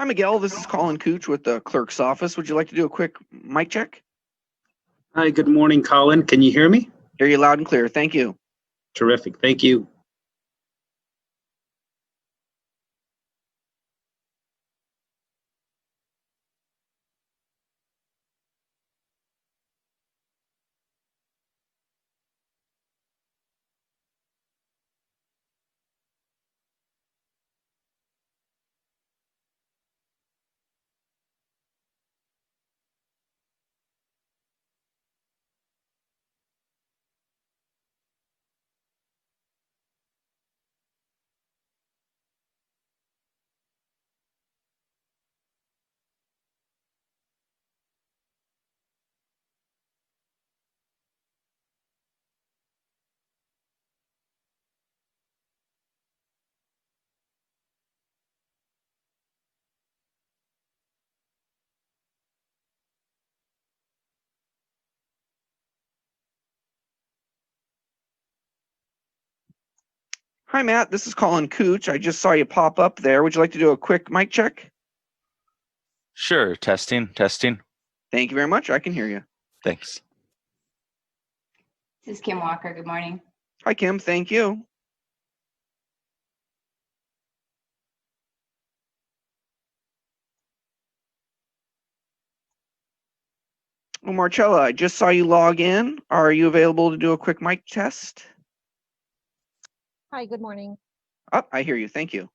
Hi, Miguel. This is Colin Cooch with the clerk's office. Would you like to do a quick mic check? Hi, good morning, Colin. Can you hear me? Hear you loud and clear. Thank you. Terrific. Thank you. Hi, Matt. This is Colin Cooch. I just saw you pop up there. Would you like to do a quick mic check? Sure. Testing. Thank you very much. I can hear you. Thanks. This is Kim Walker. Good morning. Hi, Kim. Thank you. Well, Marcella, I just saw you log in. Are you available to do a quick mic test? Hi, good morning. Oh, I hear you. Thank you.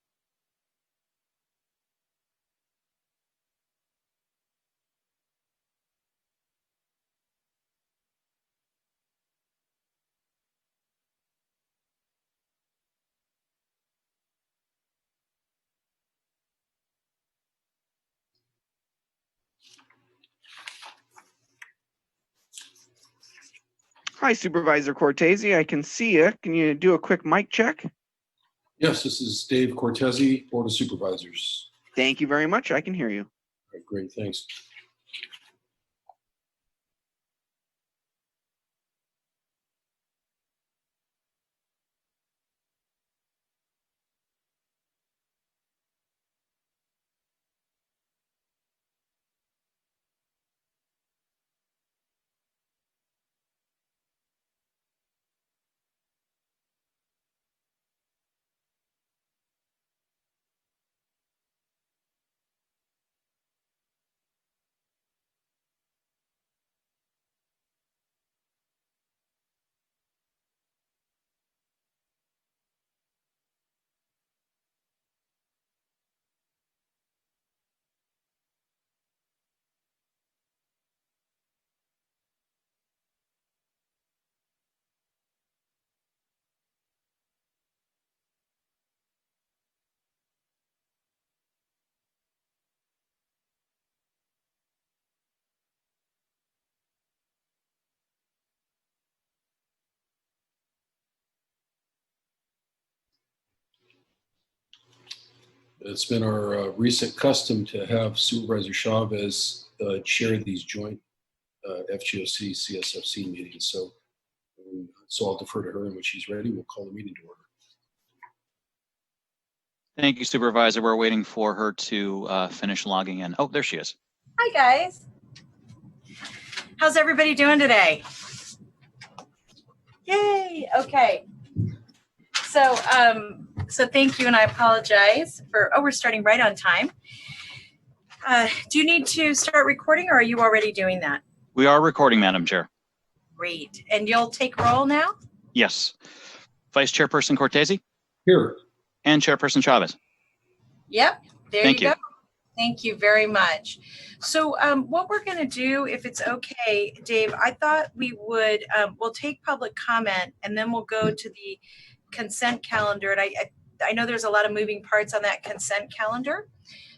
Hi, Supervisor Cortese. I can see you. Can you do a quick mic check? Yes, this is Dave Cortese, Board of Supervisors. Thank you very much. I can hear you. All right, great, thanks. It's been our recent custom to have Supervisor Chavez chair these joint FGOC CSFC meetings. So I'll defer to her, and when she's ready, we'll call the meeting to order. Thank you, Supervisor. We're waiting for her to finish logging in. Oh, there she is. Hi, guys. How's everybody doing today? Yay. Okay. So thank you, and I apologize for, we're starting right on time. Do you need to start recording, or are you already doing that? We are recording, Madam Chair. Great. And you'll take roll now? Yes. Vice Chairperson Cortese? Here. And Chairperson Chavez? Yep. There Thank you you. go. Thank you very much. So what we're going to do, if it's okay, Dave, I thought we would, we'll take public comment, and then we'll go to the consent calendar. And I know there's a lot of moving parts on that consent calendar.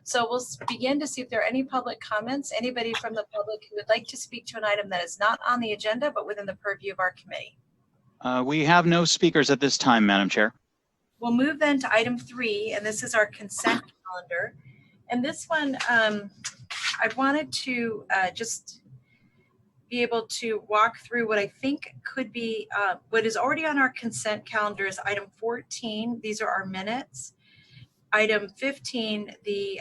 So we'll begin to see if there are any public comments, anybody from the public who would like to speak to an item that is not on the agenda, but within the purview of our committee. We have no speakers at this time, Madam Chair. We'll move then to item 3, and this is our consent calendar. And this one, I wanted to just be able to walk through what I think could be, what is already on our consent calendar is item 14. These are our minutes. Item 15, the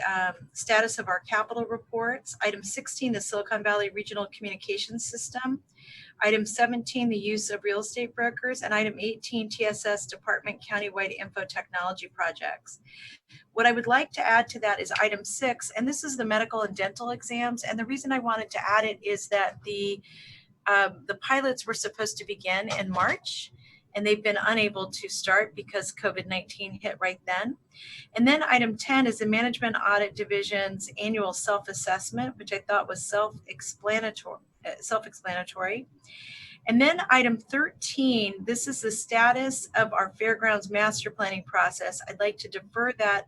status of our capital reports. Item 16, the Silicon Valley Regional Communications System. Item 17, the use of real estate brokers. And item 18, TSS Department Countywide Info Technology projects. What I would like to add to that is item 6, and this is the medical and dental exams. And the reason I wanted to add it is that the pilots were supposed to begin in March, and they've been unable to start because COVID-19 hit right then. And then item 10 is the Management Audit Division's annual self-assessment, which I thought was self-explanatory. And then item 13, this is the status of our fairgrounds master planning process. I'd like to defer that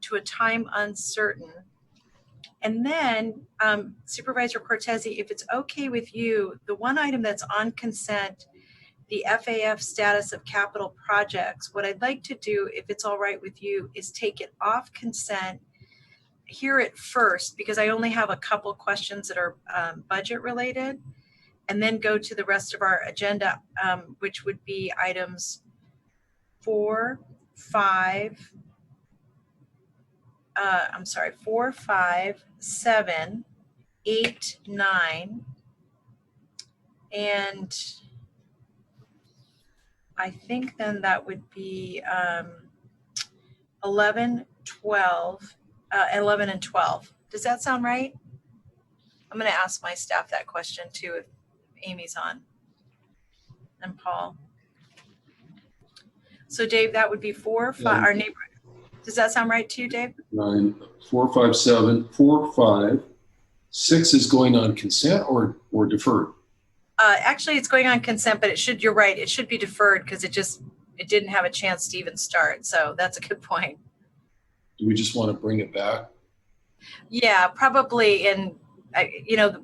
to a time uncertain. And then Supervisor Cortese, if it's okay with you, the one item that's on consent, the FAF status of capital projects, what I'd like to do, if it's all right with you, is take it off consent, hear it first, because I only have a couple questions that are budget related, and then go to the rest of our agenda, which would be items 4, 5, 7, 8, 9, and I think then that would be 11, 12, 11 and 12. Does that sound right? I'm going to ask my staff that question too if Amy's on, and Paul. So Dave, that would be 4, 5, our neighbor. Does that sound right to you, Dave? 9, 4, 5, 7, 4, 5, 6 is going on consent or deferred? Actually, it's going on consent, but you're right, it should be deferred because it didn't have a chance to even start. So that's a good point. Do we just want to bring it back? Yeah, probably.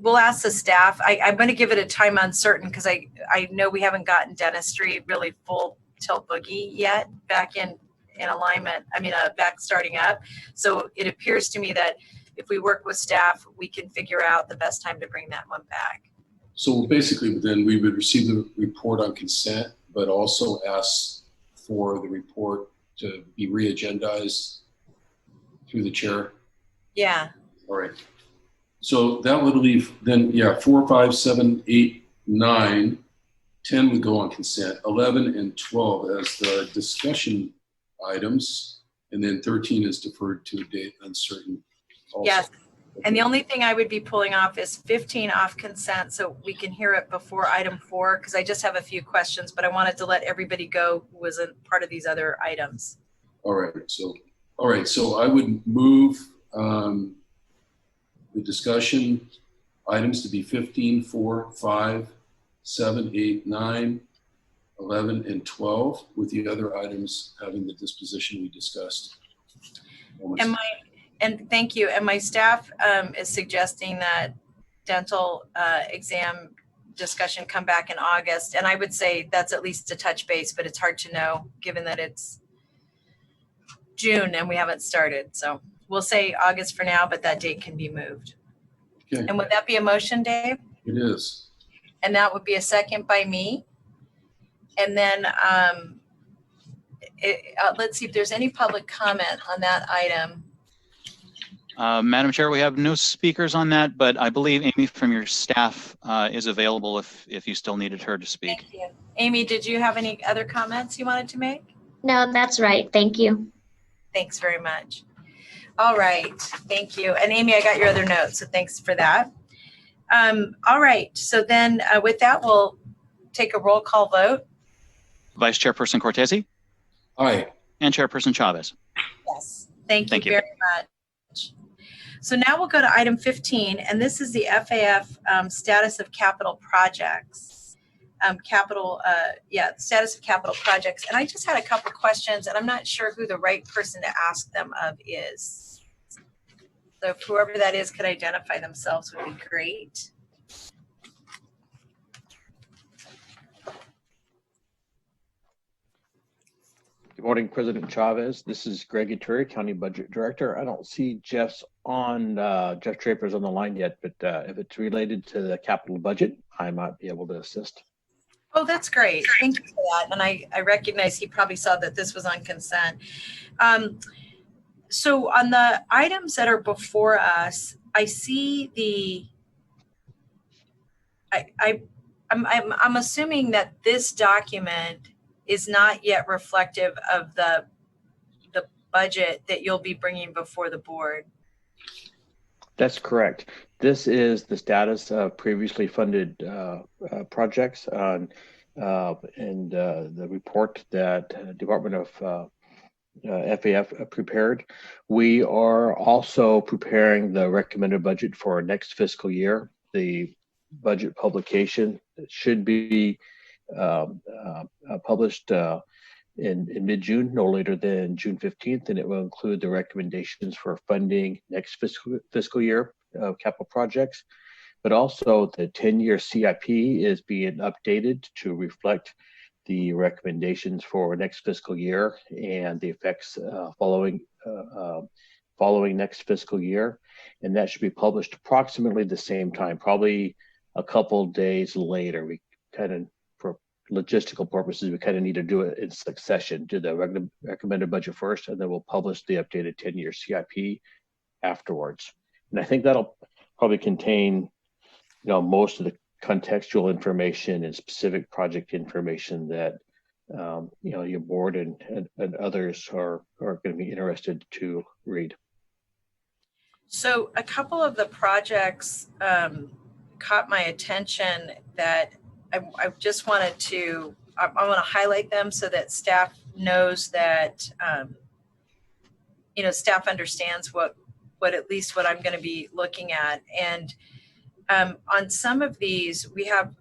We'll ask the staff. I'm going to give it a time uncertain because I know we haven't gotten dentistry really full tilt boogie yet back in alignment. Back starting up. So it appears to me that if we work with staff, we can figure out the best time to bring that one back. So basically, then we would receive the report on consent, but also ask for the report to be re-agendized through the chair. Yeah. All right. So that would leave then, 4, 5, 7, 8, 9, 10 would go on consent, 11 and 12 as the discussion items, and then 13 is deferred to a date uncertain also. Yes. And the only thing I would be pulling off is 15 off consent so we can hear it before item 4, because I just have a few questions, but I wanted to let everybody go who wasn't part of these other items. All right. So I would move the discussion items to be 15, 4, 5, 7, 8, 9, 11, and 12, with the other items having the disposition we discussed. And thank you. And my staff is suggesting that dental exam discussion come back in August. And I would say that's at least a touch base, but it's hard to know given that it's June and we haven't started. So we'll say August for now, but that date can be moved. Okay. And would that be a motion, Dave? It is. And that would be a second by me. And then let's see if there's any public comment on that item. Madam Chair, we have no speakers on that, but I believe Amy from your staff is available if you still needed her to speak. Thank you. Amy, did you have any other comments you wanted to make? No, that's right. Thank you. Thanks very much. All right, thank you. And Amy, I got your other notes, so thanks for that. All right, so then with that, we'll take a roll call vote. Vice Chairperson Cortese Aye. and Chairperson Chavez. Yes, thank you you. very much. So now we'll go to item 15, and this is the FAF status of capital projects. Status of capital projects. And I just had a couple questions, and I'm not sure who the right person to ask them of is. So if whoever that is could identify themselves would be great. Good morning, President Chavez. This is Greg Ituri, County Budget Director. I don't see Jeff Draper's on the line yet, but if it's related to the capital budget, I might be able to assist. Oh, that's great. Thank you for that. And I recognize he probably saw that this was on consent. So on the items that are before us, I see I'm assuming that this document is not yet reflective of the budget that you'll be bringing before the board. That's correct. This is the status of previously funded projects and the report that Department of FAF prepared. We are also preparing the recommended budget for next fiscal year. The budget publication should be published in mid-June, no later than June 15th, and it will include the recommendations for funding next fiscal year of capital projects. But also the 10-year CIP is being updated to reflect the recommendations for next fiscal year and the effects following next fiscal year. And that should be published approximately the same time, probably a couple days later. We kind of, for logistical purposes, we kind of need to do it in succession, do the recommended budget first, and then we'll publish the updated 10-year CIP afterwards. And I think that'll probably contain, most of the contextual information and specific project information that your board and others are going to be interested to read. So a couple of the projects caught my attention that I just wanted to, I want to highlight them so that staff knows that, staff understands what at least what I'm going to be looking at. And on some of these, we have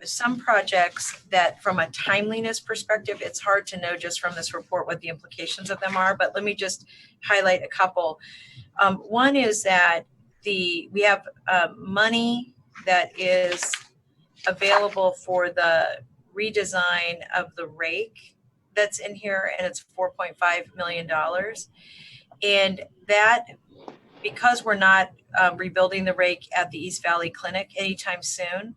some projects that from a timeliness perspective, it's hard to know just from this report what the implications of them are, but let me just highlight a couple. One is that we have money that is available for the redesign of the rake that's in here, and it's $4.5 million. And that, because we're not rebuilding the rake at the East Valley Clinic anytime soon,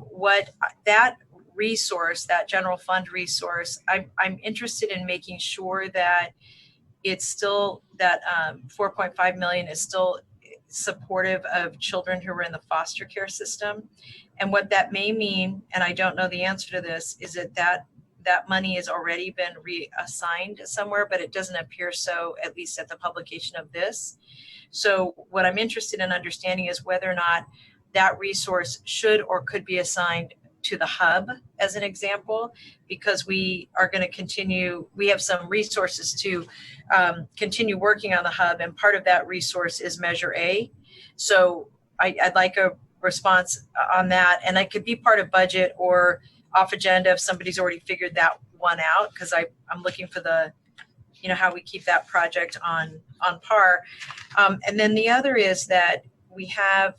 what that resource, that general fund resource, I'm interested in making sure that it's still, that 4.5 million is still supportive of children who are in the foster care system. And what that may mean, and I don't know the answer to this, is that money has already been reassigned somewhere, but it doesn't appear so, at least at the publication of this. So what I'm interested in understanding is whether or not that resource should or could be assigned to the hub, as an example, because we are going to continue, we have some resources to continue working on the hub, and part of that resource is Measure A. So I'd like a response on that, and it could be part of budget or off agenda if somebody's already figured that one out, because I'm looking for the, how we keep that project on par. And then the other is that we have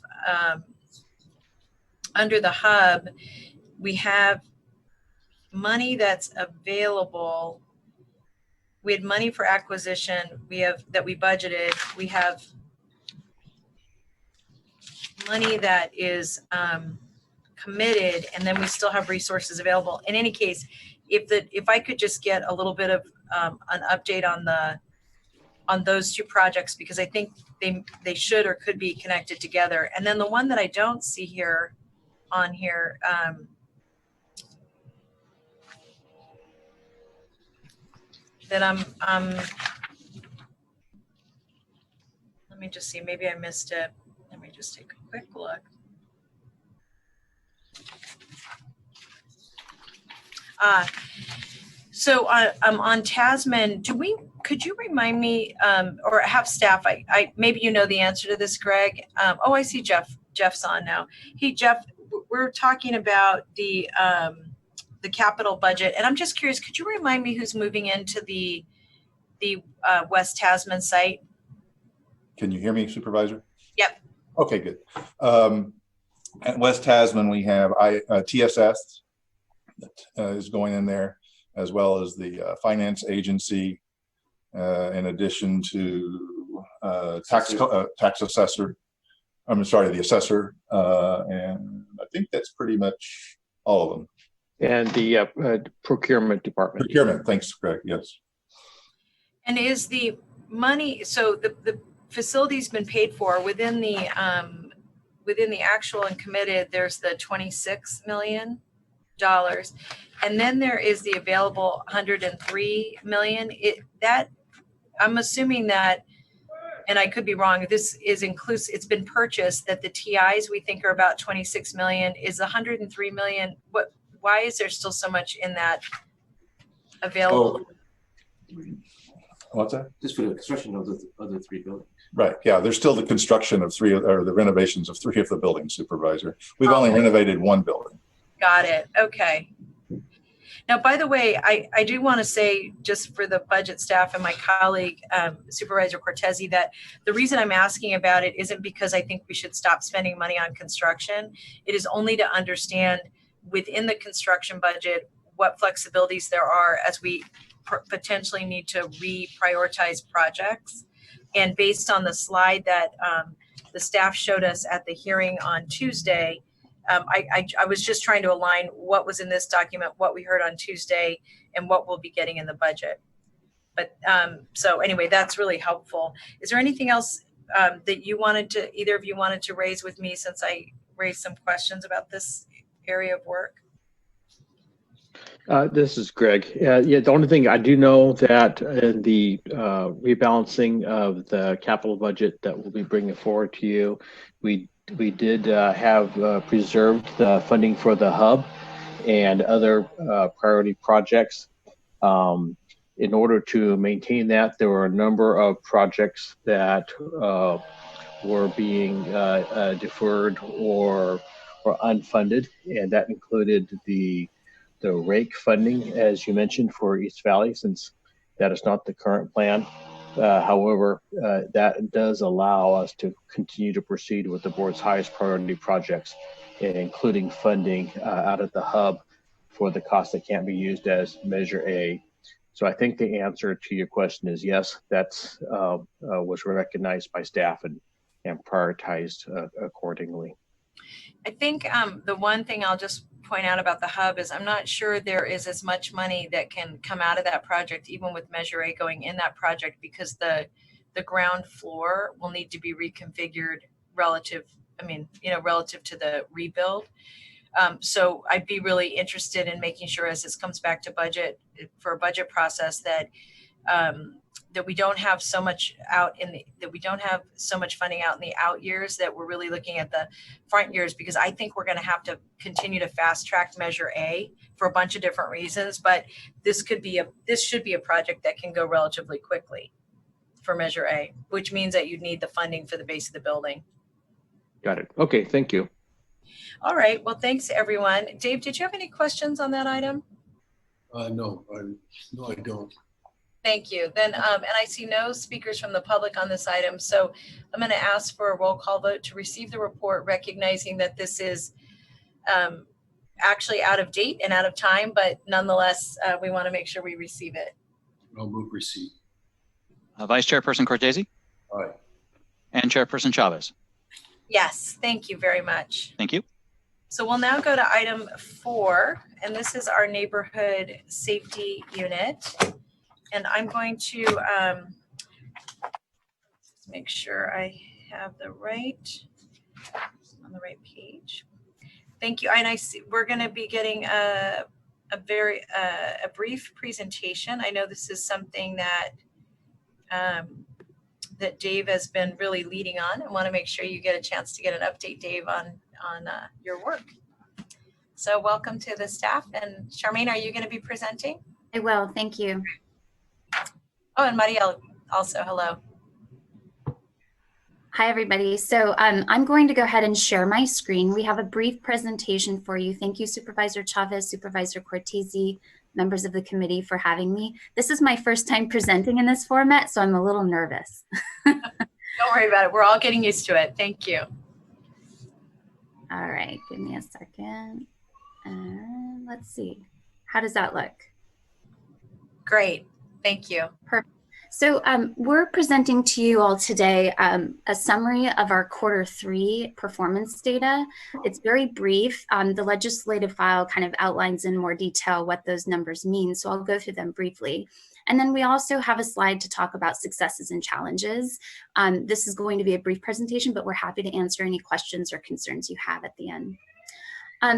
under the hub, we have money that's available. We had money for acquisition. We have that we budgeted. We have money that is committed, and then we still have resources available. In any case, if I could just get a little bit of an update on those two projects, because I think they should or could be connected together. And then the one that I don't see here on here, that let me just see, maybe I missed it. Let me just take a quick look. So on Tasman, could you remind me, or have staff, I maybe you know the answer to this, Greg. Oh, I see Jeff's on now. Hey, Jeff, we're talking about the capital budget, and I'm just curious, could you remind me who's moving into the West Tasman site? Can you hear me, Supervisor? Yep. Okay, good. At West Tasman, we have TSS that is going in there, as well as the finance agency, in addition to tax assessor. I'm sorry, the assessor, and I think that's pretty much all of them. And the procurement department. Procurement, thanks, Greg. Yes. And is money, so the facility's been paid for within the actual and committed, there's the $26 million. And then there is the available $103 million. I'm assuming that, and I could be wrong, this is inclusive, it's been purchased, that the TIs we think are about 26 million. Is 103 million, why is there still so much in that available? What's that? Just for the construction of the other 3 buildings. Right, yeah, there's still the construction of the renovations of 3 of the buildings, Supervisor. We've only renovated 1 building. Got it, okay. Now, by the way, I do want to say, just for the budget staff and my colleague, Supervisor Cortese, that the reason I'm asking about it isn't because I think we should stop spending money on construction. It is only to understand within the construction budget what flexibilities there are as we potentially need to reprioritize projects. And based on the slide that the staff showed us at the hearing on Tuesday, I was just trying to align what was in this document, what we heard on Tuesday, and what we'll be getting in the budget. But so anyway, that's really helpful. Is there anything else that you wanted to, either of you wanted to raise with me, since I raised some questions about this area of work? This is Greg. Yeah, the only thing I do know that in the rebalancing of the capital budget that we'll be bringing forward to you, we did have preserved the funding for the hub and other priority projects. In order to maintain that, there were a number of projects that were being deferred or unfunded, and that included the rake funding, as you mentioned, for East Valley, since that is not the current plan. However, that does allow us to continue to proceed with the board's highest priority projects, including funding out of the hub for the costs that can't be used as Measure A. So I think the answer to your question is yes, that's was recognized by staff and prioritized accordingly. I think the one thing I'll just point out about the hub is I'm not sure there is as much money that can come out of that project, even with Measure A going in that project, because the ground floor will need to be reconfigured relative to the rebuild. So I'd be really interested in making sure, as this comes back to budget for a budget process, that that we don't have so much funding out in the out years, that we're really looking at the front years, because I think we're going to have to continue to fast track Measure A for a bunch of different reasons. But this should be a project that can go relatively quickly for Measure A, which means that you'd need the funding for the base of the building. Got it. Okay, thank you. All right. Well, thanks everyone. Dave, did you have any questions on that item? No, I don't. Thank you. Then, and I see no speakers from the public on this item. So I'm going to ask for a roll call vote to receive the report, recognizing that this is actually out of date and out of time, but nonetheless, we want to make sure we receive it. I'll move receipt. Vice Chairperson Cortese? Aye. And Chairperson Chavez? Yes, thank you very much. Thank you. So we'll now go to item 4, and this is our neighborhood safety unit. And I'm going to make sure I have on the right page. Thank you. And I see we're going to be getting a brief presentation. I know this is something that that Dave has been really leading on. I want to make sure you get a chance to get an update, Dave, on your work. So welcome to the staff. And Charmaine, are you going to be presenting? I will. Thank you. Oh, and Marielle also, hello. Hi, everybody. So I'm going to go ahead and share my screen. We have a brief presentation for you. Thank you, Supervisor Chavez, Supervisor Cortese, members of the committee, for having me. This is my first time presenting in this format, so I'm a little nervous. Don't worry about it. We're all getting used to it. Thank you. All right, give me a second. Let's see. How does that look? Great. Thank you. Perfect. So we're presenting to you all today a summary of our Q3 performance data. It's very brief. The legislative file kind of outlines in more detail what those numbers mean, so I'll go through them briefly. And then we also have a slide to talk about successes and challenges. This is going to be a brief presentation, but we're happy to answer any questions or concerns you have at the end.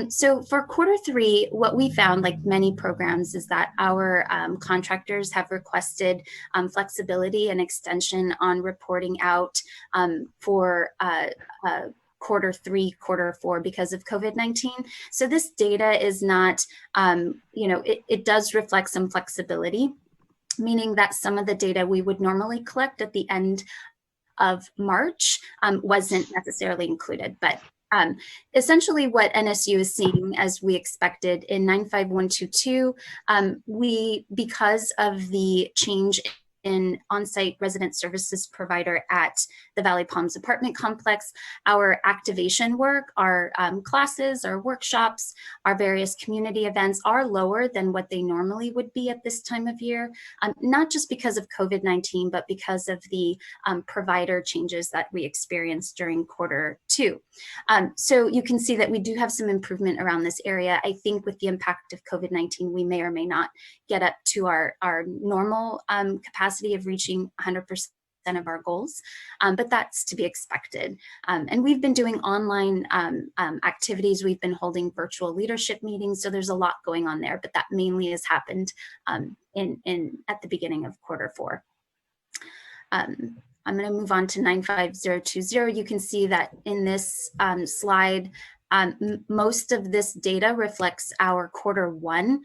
So for Q3, what we found, like many programs, is that our contractors have requested flexibility and extension on reporting out for Q3, Q4 because of COVID-19. So this data is not, it does reflect some flexibility, meaning that some of the data we would normally collect at the end of March wasn't necessarily included, but essentially what NSU is seeing, as we expected in 95122, because of the change in on-site resident services provider at the Valley Palms apartment complex, our activation work, our classes, our workshops, our various community events are lower than what they normally would be at this time of year, not just because of COVID-19, but because of the provider changes that we experienced during Q2. So you can see that we do have some improvement around this area. I think with the impact of COVID-19, we may or may not get up to our normal capacity of reaching 100% of our goals, but that's to be expected. And we've been doing online activities. We've been holding virtual leadership meetings. So there's a lot going on there, but that mainly has happened at the beginning of Q4. I'm going to move on to 95020. You can see that in this slide, most of this data reflects our Q1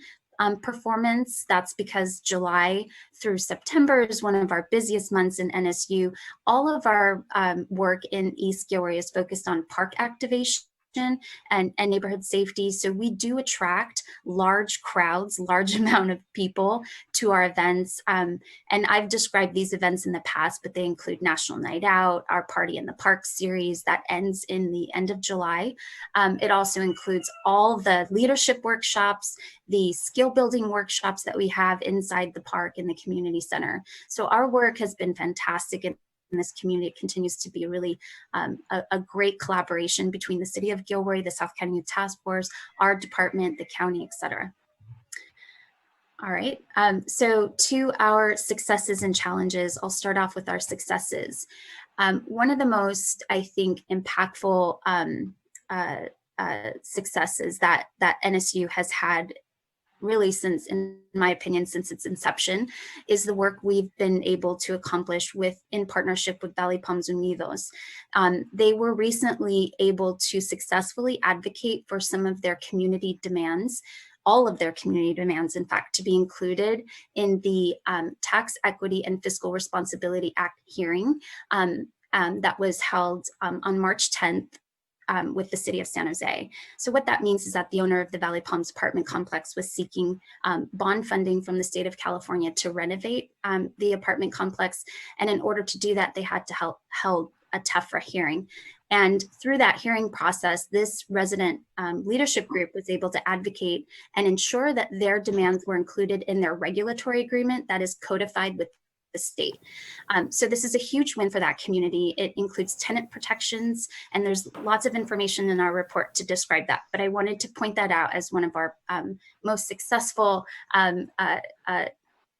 performance. That's because July through September is one of our busiest months in NSU. All of our work in East Gilroy is focused on park activation and neighborhood safety. So we do attract large crowds, large amount of people to our events. And I've described these events in the past, but they include National Night Out, our Party in the Park series that ends in the end of July. It also includes all the leadership workshops, the skill building workshops that we have inside the park in the community center. So our work has been fantastic in this community. It continues to be really a great collaboration between the City of Gilroy, the South County Youth Task Force, our department, the county, et cetera. All right, so to our successes and challenges, I'll start off with our successes. One of the most, I think, impactful successes that NSU has had really since, in my opinion, since its inception, is the work we've been able to accomplish in partnership with Valley Palms Unidos. They were recently able to successfully advocate for some of their community demands, all of their community demands, in fact, to be included in the Tax Equity and Fiscal Responsibility Act hearing that was held on March 10th. With the city of San Jose. So what that means is that the owner of the Valley Palms apartment complex was seeking bond funding from the state of California to renovate the apartment complex. And in order to do that, they had to hold a TEFRA hearing. And through that hearing process, this resident leadership group was able to advocate and ensure that their demands were included in their regulatory agreement that is codified with the state. So this is a huge win for that community. It includes tenant protections, and there's lots of information in our report to describe that. But I wanted to point that out as one of our most successful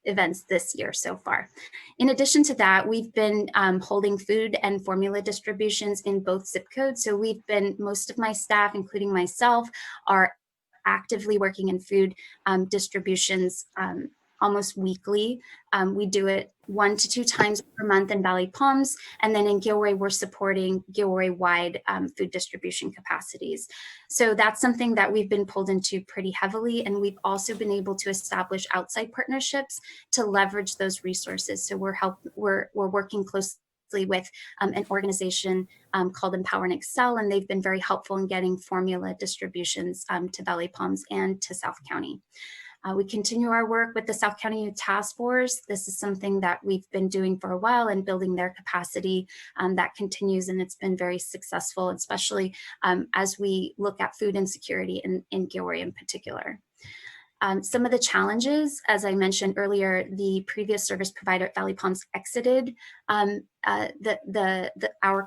events this year so far. In addition to that, we've been holding food and formula distributions in both zip codes. So most of my staff, including myself, are actively working in food distributions almost weekly. We do it 1 to 2 times per month in Valley Palms. And then in Gilroy, we're supporting Gilroy-wide food distribution capacities. So that's something that we've been pulled into pretty heavily. And we've also been able to establish outside partnerships to leverage those resources. So we're working closely with an organization called Empower and Excel, and they've been very helpful in getting formula distributions to Valley Palms and to South County. We continue our work with the South County Youth Task Force. This is something that we've been doing for a while and building their capacity. That continues, and it's been very successful, especially as we look at food insecurity in Gilroy in particular. Some of the challenges, as I mentioned earlier, the previous service provider at Valley Palms exited our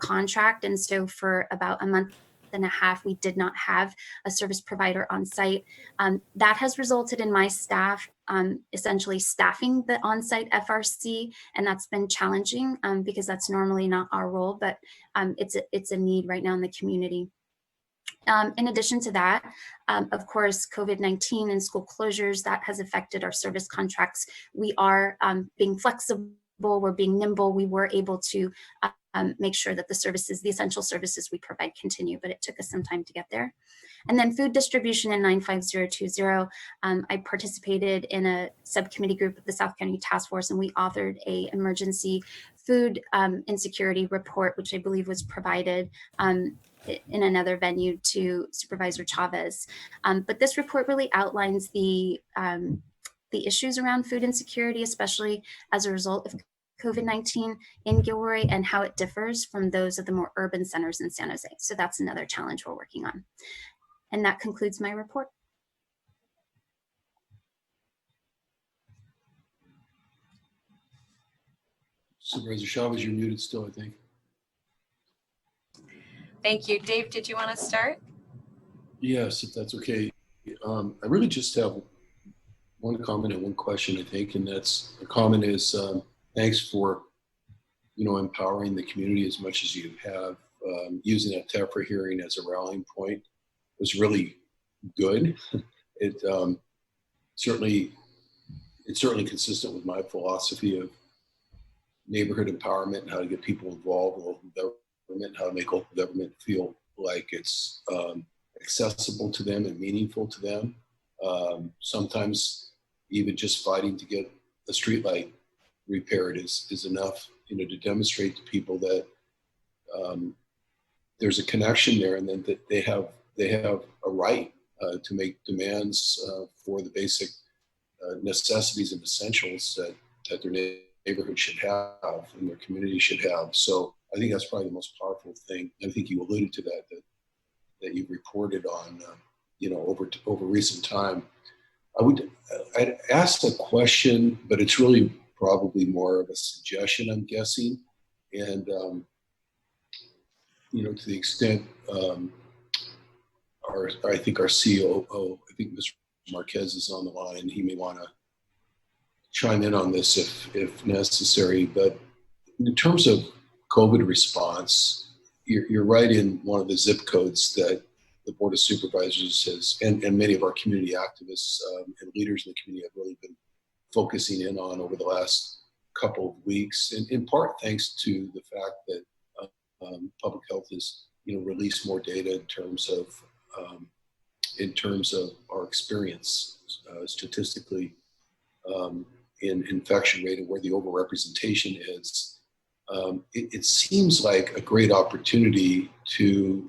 contract, and so for about a month and a half, we did not have a service provider on site. That has resulted in my staff essentially staffing the on-site FRC, and that's been challenging because that's normally not our role, but it's a need right now in the community. In addition to that, of course, COVID-19 and school closures, that has affected our service contracts. We are being flexible, we're being nimble. We were able to make sure that the essential services we provide continue, but it took us some time to get there. And then food distribution in 95020. I participated in a subcommittee group of the South County Task Force, and we authored a emergency food insecurity report, which I believe was provided in another venue to Supervisor Chavez. But this report really outlines the issues around food insecurity, especially as a result of COVID-19 in Gilroy, and how it differs from those of the more urban centers in San Jose. So that's another challenge we're working on. And that concludes my report. Supervisor Chavez, you're muted still, I think. Thank you. Dave, did you want to start? Yes, if that's okay. I really just have one comment and one question, I think, and that's the comment is thanks for empowering the community as much as you have. Using that TEFRA hearing as a rallying point was really good. It's certainly consistent with my philosophy of neighborhood empowerment and how to get people involved in local government, how to make local government feel like it's accessible to them and meaningful to them. Sometimes even just fighting to get a streetlight repaired is enough, to demonstrate to people that there's a connection there, and then that they have a right to make demands for the basic necessities and essentials that their neighborhood should have and their community should have. So I think that's probably the most powerful thing. I think you alluded to that you've reported on, over recent time. I'd ask a question, but it's really probably more of a suggestion, I'm guessing. And, to the extent I think our COO, I think Mr. Marquez is on the line. He may want to chime in on this if necessary. But in terms of COVID response, you're right in one of the zip codes that the Board of Supervisors has, and many of our community activists and leaders in the community have really been focusing in on over the last couple of weeks, and in part thanks to the fact that public health has released more data in terms of our experience statistically in infection rate and where the overrepresentation is. It seems like a great opportunity to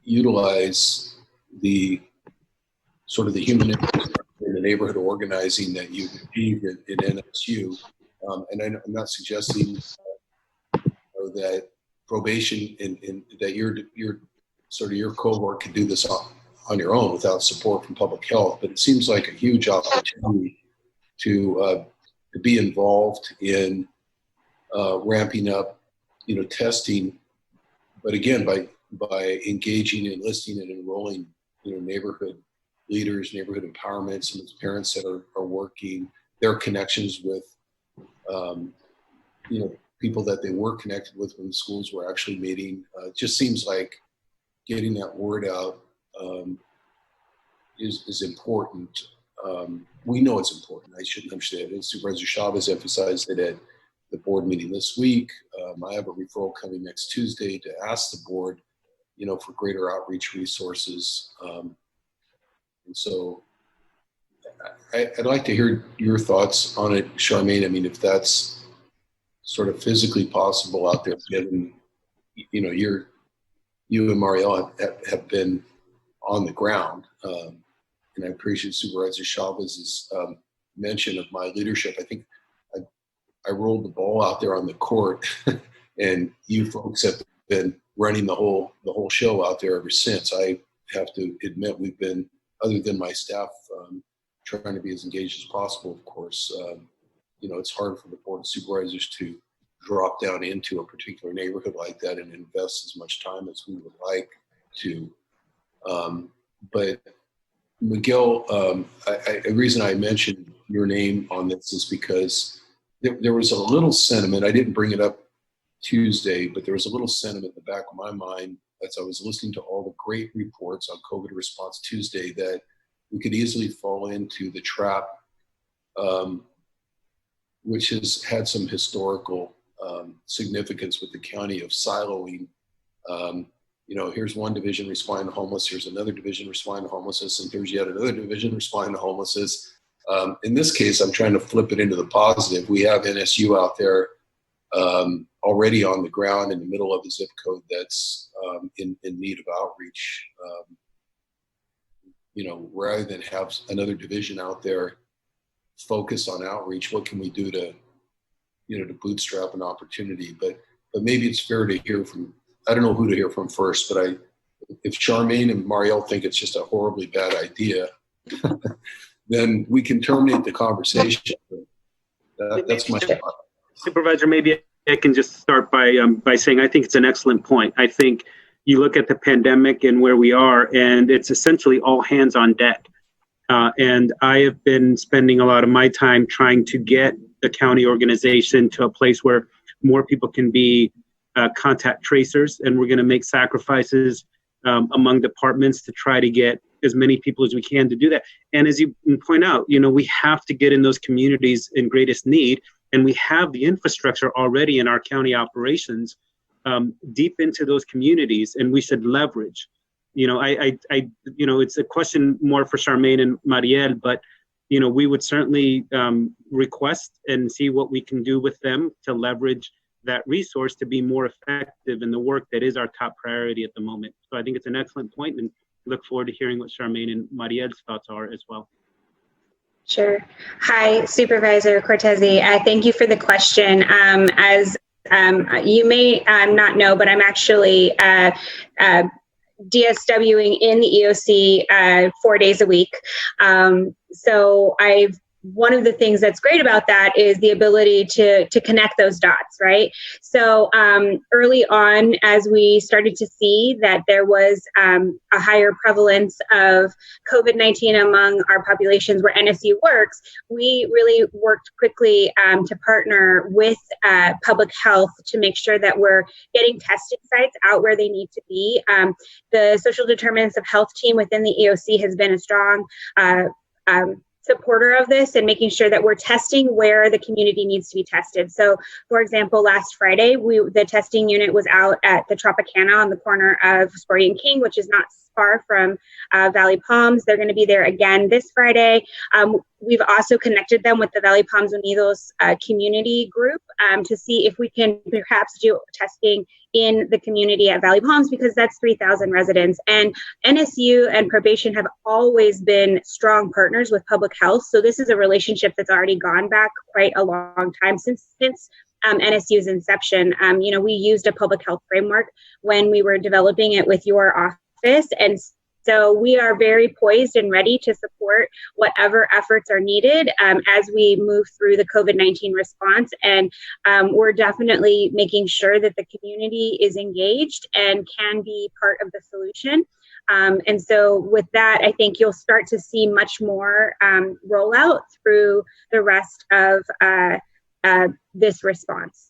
utilize the sort of the human in the neighborhood organizing that you achieved in NSU. And I'm not suggesting that probation and that your cohort can do this on your own without support from public health, but it seems like a huge opportunity to be involved in ramping up, testing, but again, by engaging and listening and enrolling, neighborhood leaders, neighborhood empowerment, some of the parents that are working, their connections with, people that they were connected with when the schools were actually meeting. It just seems like getting that word out is important. We know it's important. I shouldn't understand it. Supervisor Chavez emphasized it at the board meeting this week. I have a referral coming next Tuesday to ask the board, for greater outreach resources. And so I'd like to hear your thoughts on it, Charmaine. I mean, if that's sort of physically possible out there, given, you and Marielle have been on the ground. And I appreciate Supervisor Chavez's mention of my leadership. I think I rolled the ball out there on the court, and you folks have been running the whole show out there ever since. I have to admit, we've been, other than my staff, trying to be as engaged as possible, of course. It's hard for the Board of Supervisors to drop down into a particular neighborhood like that and invest as much time as we would like. to. But Miguel, the reason I mentioned your name on this is because there was a little sentiment. I didn't bring it up Tuesday, but there was a little sentiment in the back of my mind as I was listening to all the great reports on COVID response Tuesday that we could easily fall into the trap, which has had some historical significance with the county of siloing. Here's one division responding to homeless, here's another division responding to homelessness, and here's yet another division responding to homelessness. In this case, I'm trying to flip it into the positive. We have NSU out there already on the ground in the middle of the zip code that's in need of outreach. Rather than have another division out there focus on outreach, what can we do to bootstrap an opportunity? But maybe it's fair to hear from, I don't know who to hear from first, but if Charmaine and Marielle think it's just a horribly bad idea, then we can terminate the conversation. That's my thought. Supervisor, maybe I can just start by saying I think it's an excellent point. I think you look at the pandemic and where we are, and it's essentially all hands on deck. And I have been spending a lot of my time trying to get the county organization to a place where more people can be contact tracers, and we're going to make sacrifices among departments to try to get as many people as we can to do that. And as you point out, we have to get in those communities in greatest need, and we have the infrastructure already in our county operations deep into those communities, and we should leverage. It's a question more for Charmaine and Marielle, but we would certainly request and see what we can do with them to leverage that resource to be more effective in the work that is our top priority at the moment. So I think it's an excellent point, and look forward to hearing what Charmaine and Marielle's thoughts are as well. Sure. Hi, Supervisor Cortese. Thank you for the question. As you may not know, but I'm actually DSWing in the EOC 4 days a week. So one of the things that's great about that is the ability to connect those dots, right? So early on, as we started to see that there was a higher prevalence of COVID-19 among our populations where NSU works, we really worked quickly to partner with public health to make sure that we're getting testing sites out where they need to be. The social determinants of health team within the EOC has been a strong supporter of this and making sure that we're testing where the community needs to be tested. So, for example, last Friday, the testing unit was out at the Tropicana on the corner of Sporty and King, which is not far from Valley Palms. They're going to be there again this Friday. We've also connected them with the Valley Palms Unidos community group to see if we can perhaps do testing in the community at Valley Palms, because that's 3,000 residents. And NSU and probation have always been strong partners with public health. So this is a relationship that's already gone back quite a long time since NSU's inception. We used a public health framework when we were developing it with your office. And so we are very poised and ready to support whatever efforts are needed as we move through the COVID-19 response. And we're definitely making sure that the community is engaged and can be part of the solution. And so with that, I think you'll start to see much more rollout through the rest of this response.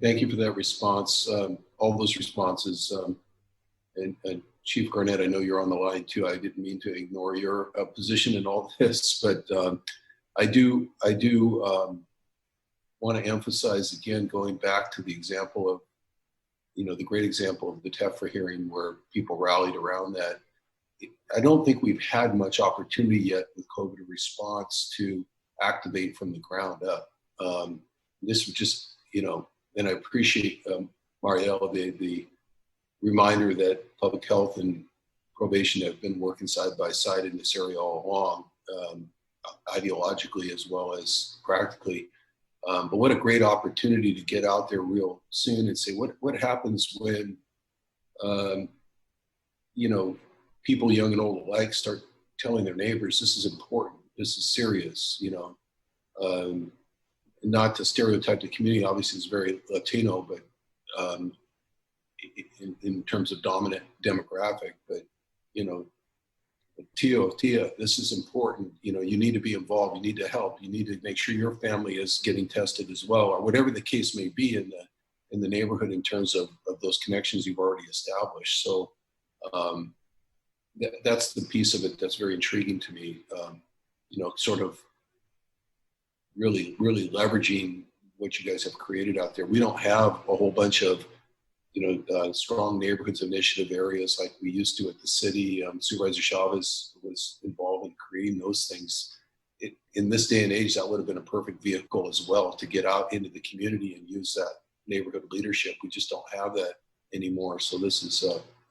Thank you for that response. All those responses, and Chief Garnett, I know you're on the line too. I didn't mean to ignore your position in all this, but I do want to emphasize again, going back to the example of, the great example of the TEFRA hearing where people rallied around that. I don't think we've had much opportunity yet with COVID response to activate from the ground up. This would just, and I appreciate Marielle, the reminder that public health and probation have been working side by side in this area all along, ideologically as well as practically. But what a great opportunity to get out there real soon and say, what happens when, people young and old alike start telling their neighbors, this is important, this is serious, not to stereotype the community, obviously it's very Latino, but in terms of dominant demographic, but Tia, this is important. You need to be involved. You need to help. You need to make sure your family is getting tested as well, or whatever the case may be in the neighborhood in terms of those connections you've already established. So that's the piece of it that's very intriguing to me. Sort of really leveraging what you guys have created out there. We don't have a whole bunch of strong neighborhoods initiative areas like we used to at the city. Supervisor Chavez was involved in creating those things. In this day and age, that would have been a perfect vehicle as well to get out into the community and use that neighborhood leadership. We just don't have that anymore. So this is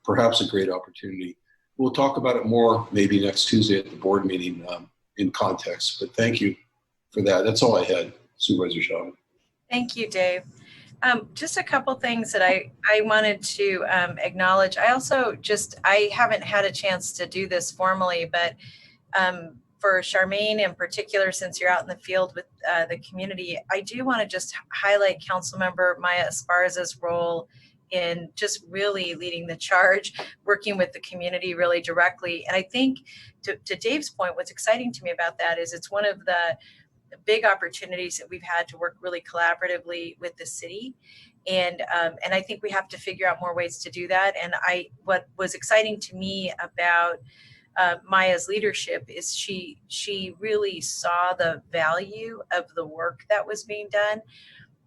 perhaps a great opportunity. We'll talk about it more maybe next Tuesday at the board meeting in context, but thank you for that. That's all I had, Supervisor Chavez. Thank you, Dave. Just a couple things that I wanted to acknowledge. I haven't had a chance to do this formally, but for Charmaine in particular, since you're out in the field with the community, I do want to just highlight Councilmember Maya Esparza's role in just really leading the charge, working with the community really directly. And I think to Dave's point, what's exciting to me about that is it's one of the big opportunities that we've had to work really collaboratively with the city. And I think we have to figure out more ways to do that. And what was exciting to me about Maya's leadership is she really saw the value of the work that was being done.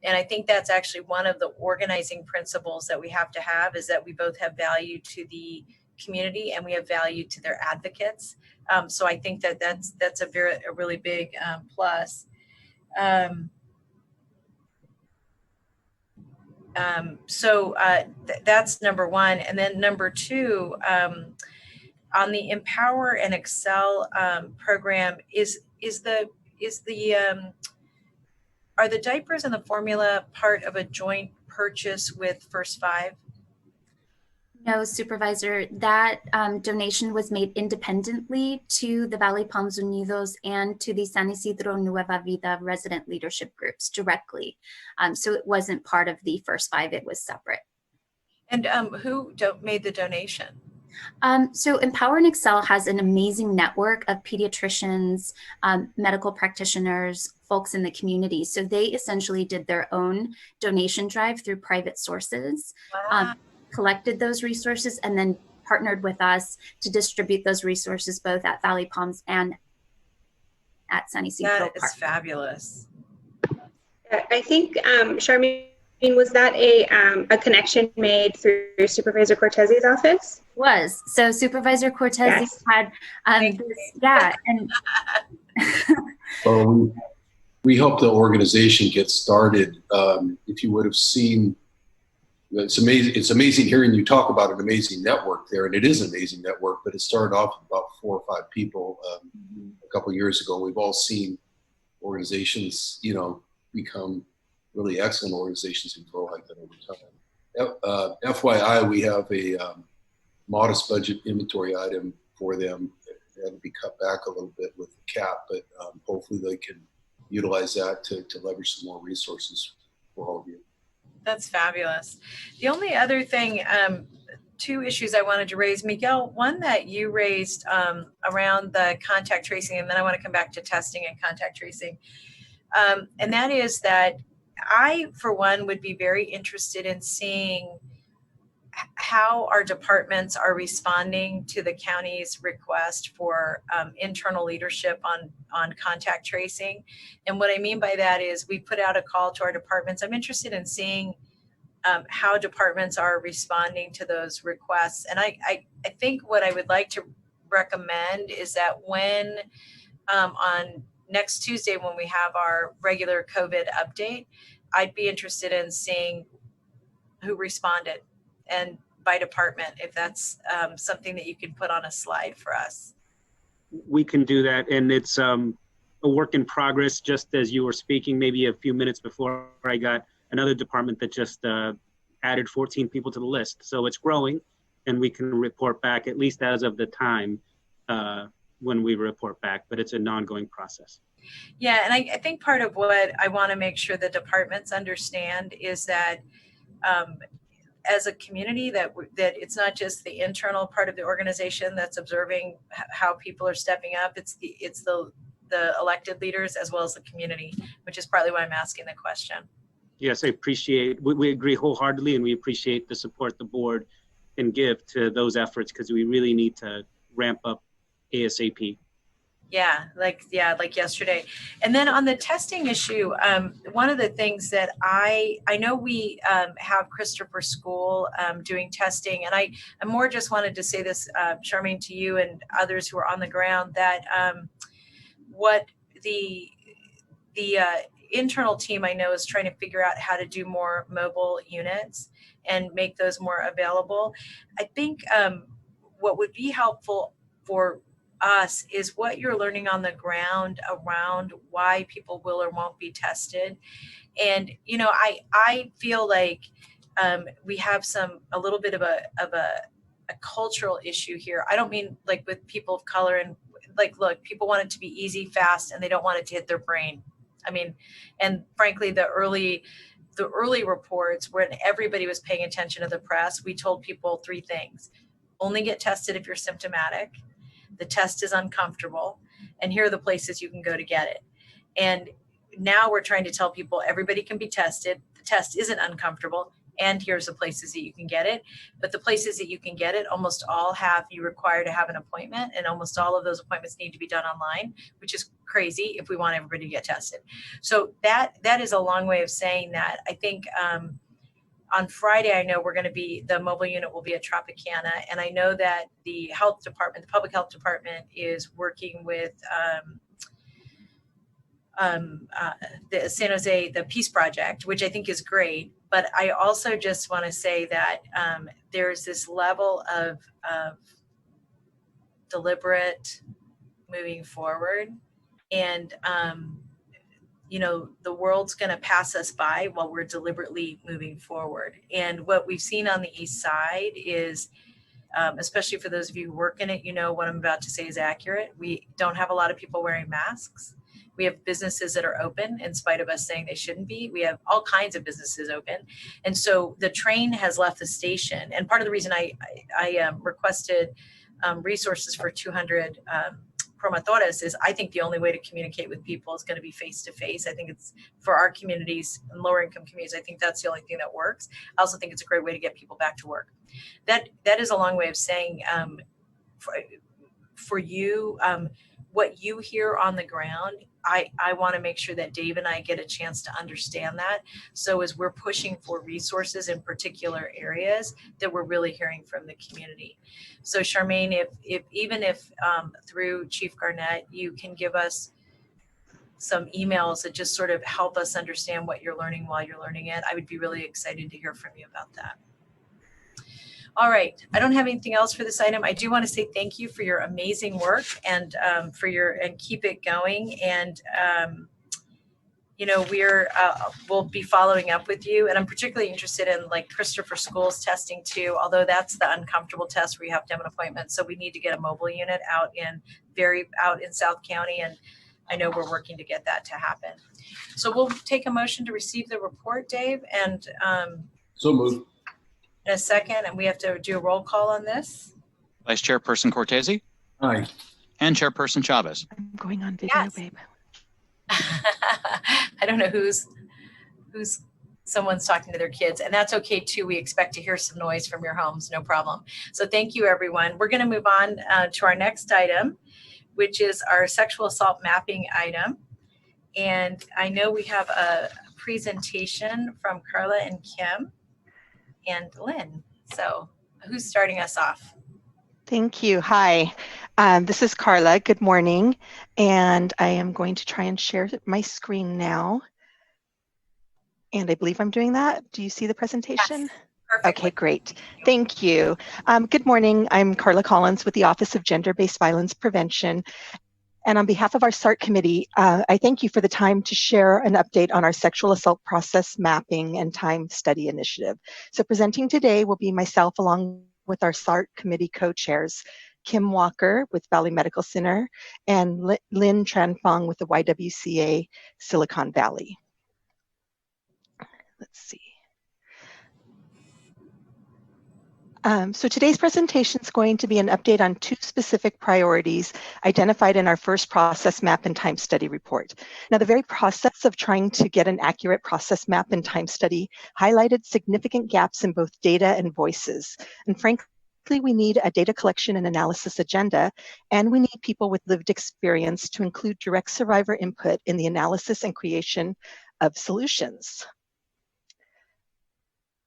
And I think that's actually one of the organizing principles that we have to have, is that we both have value to the community and we have value to their advocates. So I think that's a really big plus. That's number one. And then number two, on the Empower and Excel program, are the diapers and the formula part of a joint purchase with First Five? No, Supervisor, that donation was made independently to the Valley Palms Unidos and to the San Isidro Nueva Vida resident leadership groups directly. So it wasn't part of the First Five, it was separate. And who made the donation? So Empower and Excel has an amazing network of pediatricians, medical practitioners, folks in the community. So they essentially did their own donation drive through private sources. Wow. Collected those resources and then partnered with us to distribute those resources both at Valley Palms and at San Isidro Park. That is fabulous. I think, Charmaine, was that a connection made through Supervisor Cortez's office? Was. So Supervisor Cortez had, and Well, we hope the organization gets started. If you would have seen, it's amazing hearing you talk about an amazing network there, and it is an amazing network, but it started off with about 4 or 5 people a couple of years ago. We've all seen organizations, become really excellent organizations and grow like that over time. FYI, we have a modest budget inventory item for them. It had to be cut back a little bit with the cap, but hopefully they can utilize that to leverage some more resources for all of you. That's fabulous. The only other thing, 2 issues I wanted to raise, Miguel, one that you raised around the contact tracing, and then I want to come back to testing and contact tracing. And that is that I, for one, would be very interested in seeing how our departments are responding to the county's request for internal leadership on contact tracing. And what I mean by that is we put out a call to our departments. I'm interested in seeing how departments are responding to those requests. And I think what I would like to recommend is that when on next Tuesday, when we have our regular COVID update, I'd be interested in seeing who responded and by department, if that's something that you can put on a slide for us. We can do that, and it's a work in progress. Just as you were speaking, maybe a few minutes before, I got another department that just added 14 people to the list. So it's growing, and we can report back, at least as of the time, when we report back, but it's an ongoing process. Yeah, and I think part of what I want to make sure the departments understand is that as a community that it's not just the internal part of the organization that's observing how people are stepping up. It's the elected leaders as well as the community, which is partly why I'm asking the question. Yes, I appreciate, we agree wholeheartely, and we appreciate the support the board can give to those efforts, because we really need to ramp up ASAP. Yeah, like yesterday. And then on the testing issue, one of the things that I know we have Christopher School doing testing, and I more just wanted to say this, Charmaine, to you and others who are on the ground, that what the internal team I know is trying to figure out how to do more mobile units and make those more available. I think what would be helpful for us is what you're learning on the ground around why people will or won't be tested. And I feel like we have a little bit of a cultural issue here. I don't mean like with people of color, and like, look, people want it to be easy, fast, and they don't want it to hit their brain. I mean, and frankly, the early reports, when everybody was paying attention to the press, we told people three things: only get tested if you're symptomatic, the test is uncomfortable, and here are the places you can go to get it. And now we're trying to tell people everybody can be tested, the test isn't uncomfortable, and here's the places that you can get it. But the places that you can get it almost all have you require to have an appointment, and almost all of those appointments need to be done online, which is crazy if we want everybody to get tested. So that is a long way of saying that. I think on Friday, I know the mobile unit will be at Tropicana, and I know that the health department, the public health department, is working with the San Jose, the Peace Project, which I think is great. But I also just want to say that there's this level of deliberate moving forward, and the world's going to pass us by while we're deliberately moving forward. And what we've seen on the East Side is, especially for those of you who work in it, what I'm about to say is accurate. We don't have a lot of people wearing masks. We have businesses that are open in spite of us saying they shouldn't be. We have all kinds of businesses open. And so the train has left the station. And part of the reason I requested resources for 200 promotores is I think the only way to communicate with people is going to be face-to-face. I think it's for our communities and lower income communities. I think that's the only thing that works. I also think it's a great way to get people back to work. That is a long way of saying for you, what you hear on the ground, I want to make sure that Dave and I get a chance to understand that. So as we're pushing for resources in particular areas, that we're really hearing from the community. So Charmaine, if through Chief Garnett, you can give us some emails that just sort of help us understand what you're learning while you're learning it, I would be really excited to hear from you about that. All right, I don't have anything else for this item. I do want to say thank you for your amazing work and keep it going. And we'll be following up with you. And I'm particularly interested in like Christopher School's testing too, although that's the uncomfortable test where you have to have an appointment. So we need to get a mobile unit out in South County, and I know we're working to get that to happen. So we'll take a motion to receive the report, Dave, and so moved. In a second, and we have to do a roll call on this. Vice Chairperson Cortese? Aye. And Chairperson Chavez? I'm going on video, Yes. babe. I don't know who's someone's talking to their kids, and that's okay too. We expect to hear some noise from your homes, no problem. So thank you, everyone. We're going to move on to our next item, which is our sexual assault mapping item. And I know we have a presentation from Carla and Kim and Lynn. So who's starting us off? Thank you. Hi, this is Carla. Good morning. And I am going to try and share my screen now. And I believe I'm doing that. Do you see the presentation? Yes, perfectly. Okay, great. Thank you. Good morning. I'm Carla Collins with the Office of Gender-Based Violence Prevention. And on behalf of our SART committee, I thank you for the time to share an update on our sexual assault process mapping and time study initiative. So presenting today will be myself along with our SART committee co-chairs, Kim Walker with Valley Medical Center, and Lynn Tran Fong with the YWCA Silicon Valley. Let's see. So today's presentation is going to be an update on 2 specific priorities identified in our first process map and time study report. Now, the very process of trying to get an accurate process map and time study highlighted significant gaps in both data and voices. And frankly, we need a data collection and analysis agenda, and we need people with lived experience to include direct survivor input in the analysis and creation of solutions.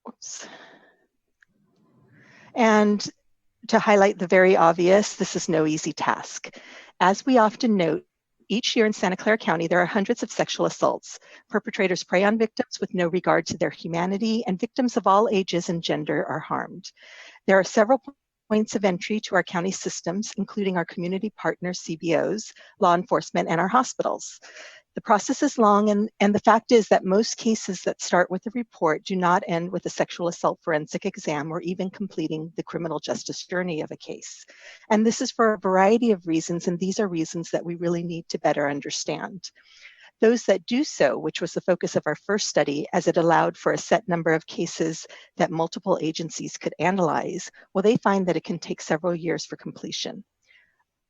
Oops. And to highlight the very obvious, this is no easy task. As we often note, each year in Santa Clara County, there are hundreds of sexual assaults. Perpetrators prey on victims with no regard to their humanity, and victims of all ages and gender are harmed. There are several points of entry to our county systems, including our community partners, CBOs, law enforcement, and our hospitals. The process is long, and the fact is that most cases that start with a report do not end with a sexual assault forensic exam or even completing the criminal justice journey of a case. And this is for a variety of reasons, and these are reasons that we really need to better understand. Those that do so, which was the focus of our first study, as it allowed for a set number of cases that multiple agencies could analyze, well, they find that it can take several years for completion.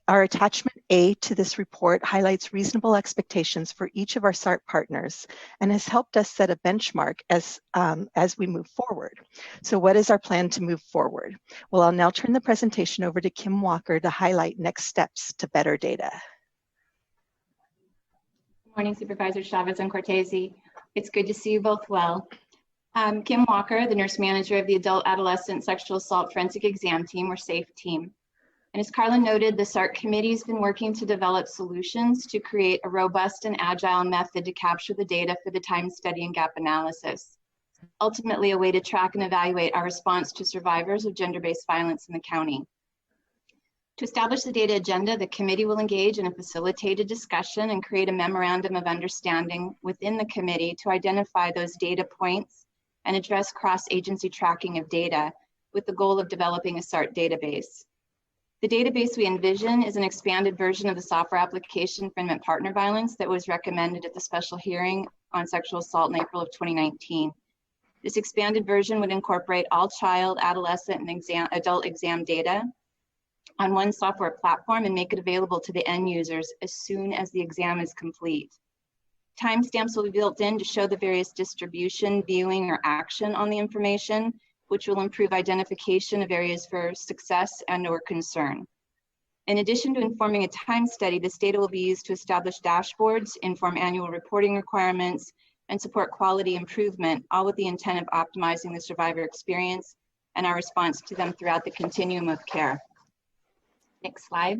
Our attachment A to this report highlights reasonable expectations for each of our SART partners and has helped us set a benchmark as we move forward. So what is our plan to move forward? Well, I'll now turn the presentation over to Kim Walker to highlight next steps to better data. Good morning, Supervisor Chavez and Cortese. It's good to see you both well. I'm Kim Walker, the nurse manager of the Adult Adolescent Sexual Assault Forensic Exam Team, or SAFE team. And as Carla noted, the SART committee has been working to develop solutions to create a robust and agile method to capture the data for the time study and gap analysis. Ultimately, a way to track and evaluate our response to survivors of gender-based violence in the county. To establish the data agenda, the committee will engage in a facilitated discussion and create a memorandum of understanding within the committee to identify those data points and address cross-agency tracking of data with the goal of developing a SART database. The database we envision is an expanded version of the software application for intimate partner violence that was recommended at the special hearing on sexual assault in April of 2019. This expanded version would incorporate all child, adolescent, and adult exam data on one software platform and make it available to the end users as soon as the exam is complete. Timestamps will be built in to show the various distribution, viewing, or action on the information, which will improve identification of areas for success and/or concern. In addition to informing a time study, this data will be used to establish dashboards, inform annual reporting requirements, and support quality improvement, all with the intent of optimizing the survivor experience and our response to them throughout the continuum of care. Next slide.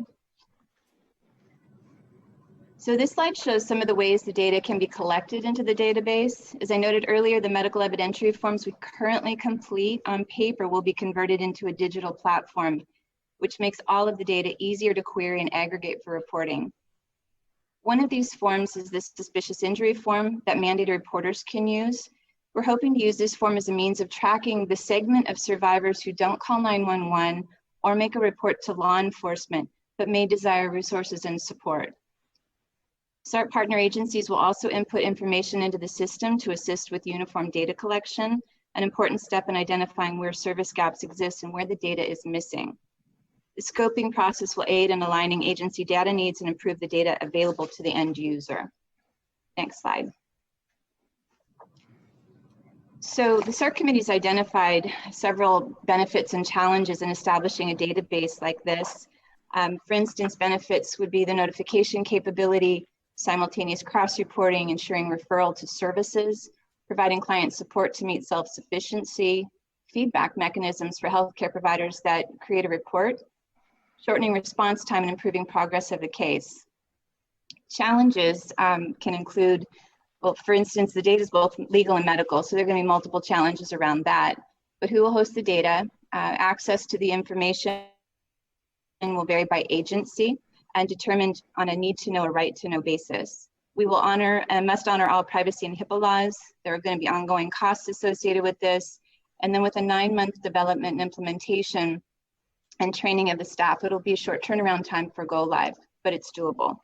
So this slide shows some of the ways the data can be collected into the database. As I noted earlier, the medical evidentiary forms we currently complete on paper will be converted into a digital platform, which makes all of the data easier to query and aggregate for reporting. One of these forms is the suspicious injury form that mandated reporters can use. We're hoping to use this form as a means of tracking the segment of survivors who don't call 911 or make a report to law enforcement, but may desire resources and support. SART partner agencies will also input information into the system to assist with uniform data collection, an important step in identifying where service gaps exist and where the data is missing. The scoping process will aid in aligning agency data needs and improve the data available to the end user. Next slide. So the SART committee's identified several benefits and challenges in establishing a database like this. For instance, benefits would be the notification capability, simultaneous cross-reporting, ensuring referral to services, providing client support to meet self-sufficiency, feedback mechanisms for healthcare providers that create a report, shortening response time and improving progress of the case. Challenges can include, well, for instance, the data is both legal and medical, so there are going to be multiple challenges around that. But who will host the data? Access to the information will vary by agency and determined on a need-to-know or right-to-know basis. We will honor and must honor all privacy and HIPAA laws. There are going to be ongoing costs associated with this. And then with a 9-month development and implementation, and training of the staff. It'll be a short turnaround time for go live, but it's doable.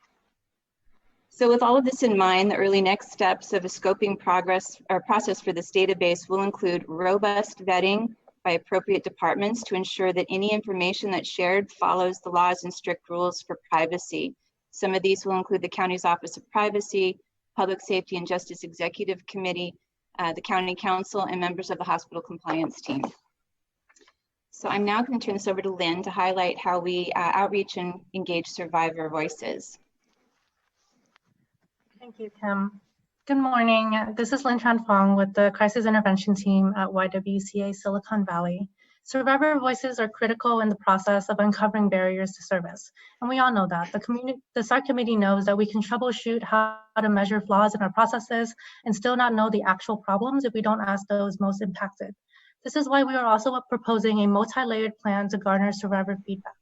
So with all of this in mind, the early next steps of a scoping process for this database will include robust vetting by appropriate departments to ensure that any information that's shared follows the laws and strict rules for privacy. Some of these will include the county's Office of Privacy, Public Safety and Justice Executive Committee, the County Council, and members of the hospital compliance team. So I'm now going to turn this over to Lynn to highlight how we outreach and engage survivor voices. Thank you, Kim. Good morning. This is Lynn Tran Fong with the Crisis Intervention Team at YWCA Silicon Valley. Survivor voices are critical in the process of uncovering barriers to service. And we all know that. The SART committee knows that we can troubleshoot how to measure flaws in our processes and still not know the actual problems if we don't ask those most impacted. This is why we are also proposing a multi-layered plan to garner survivor feedback.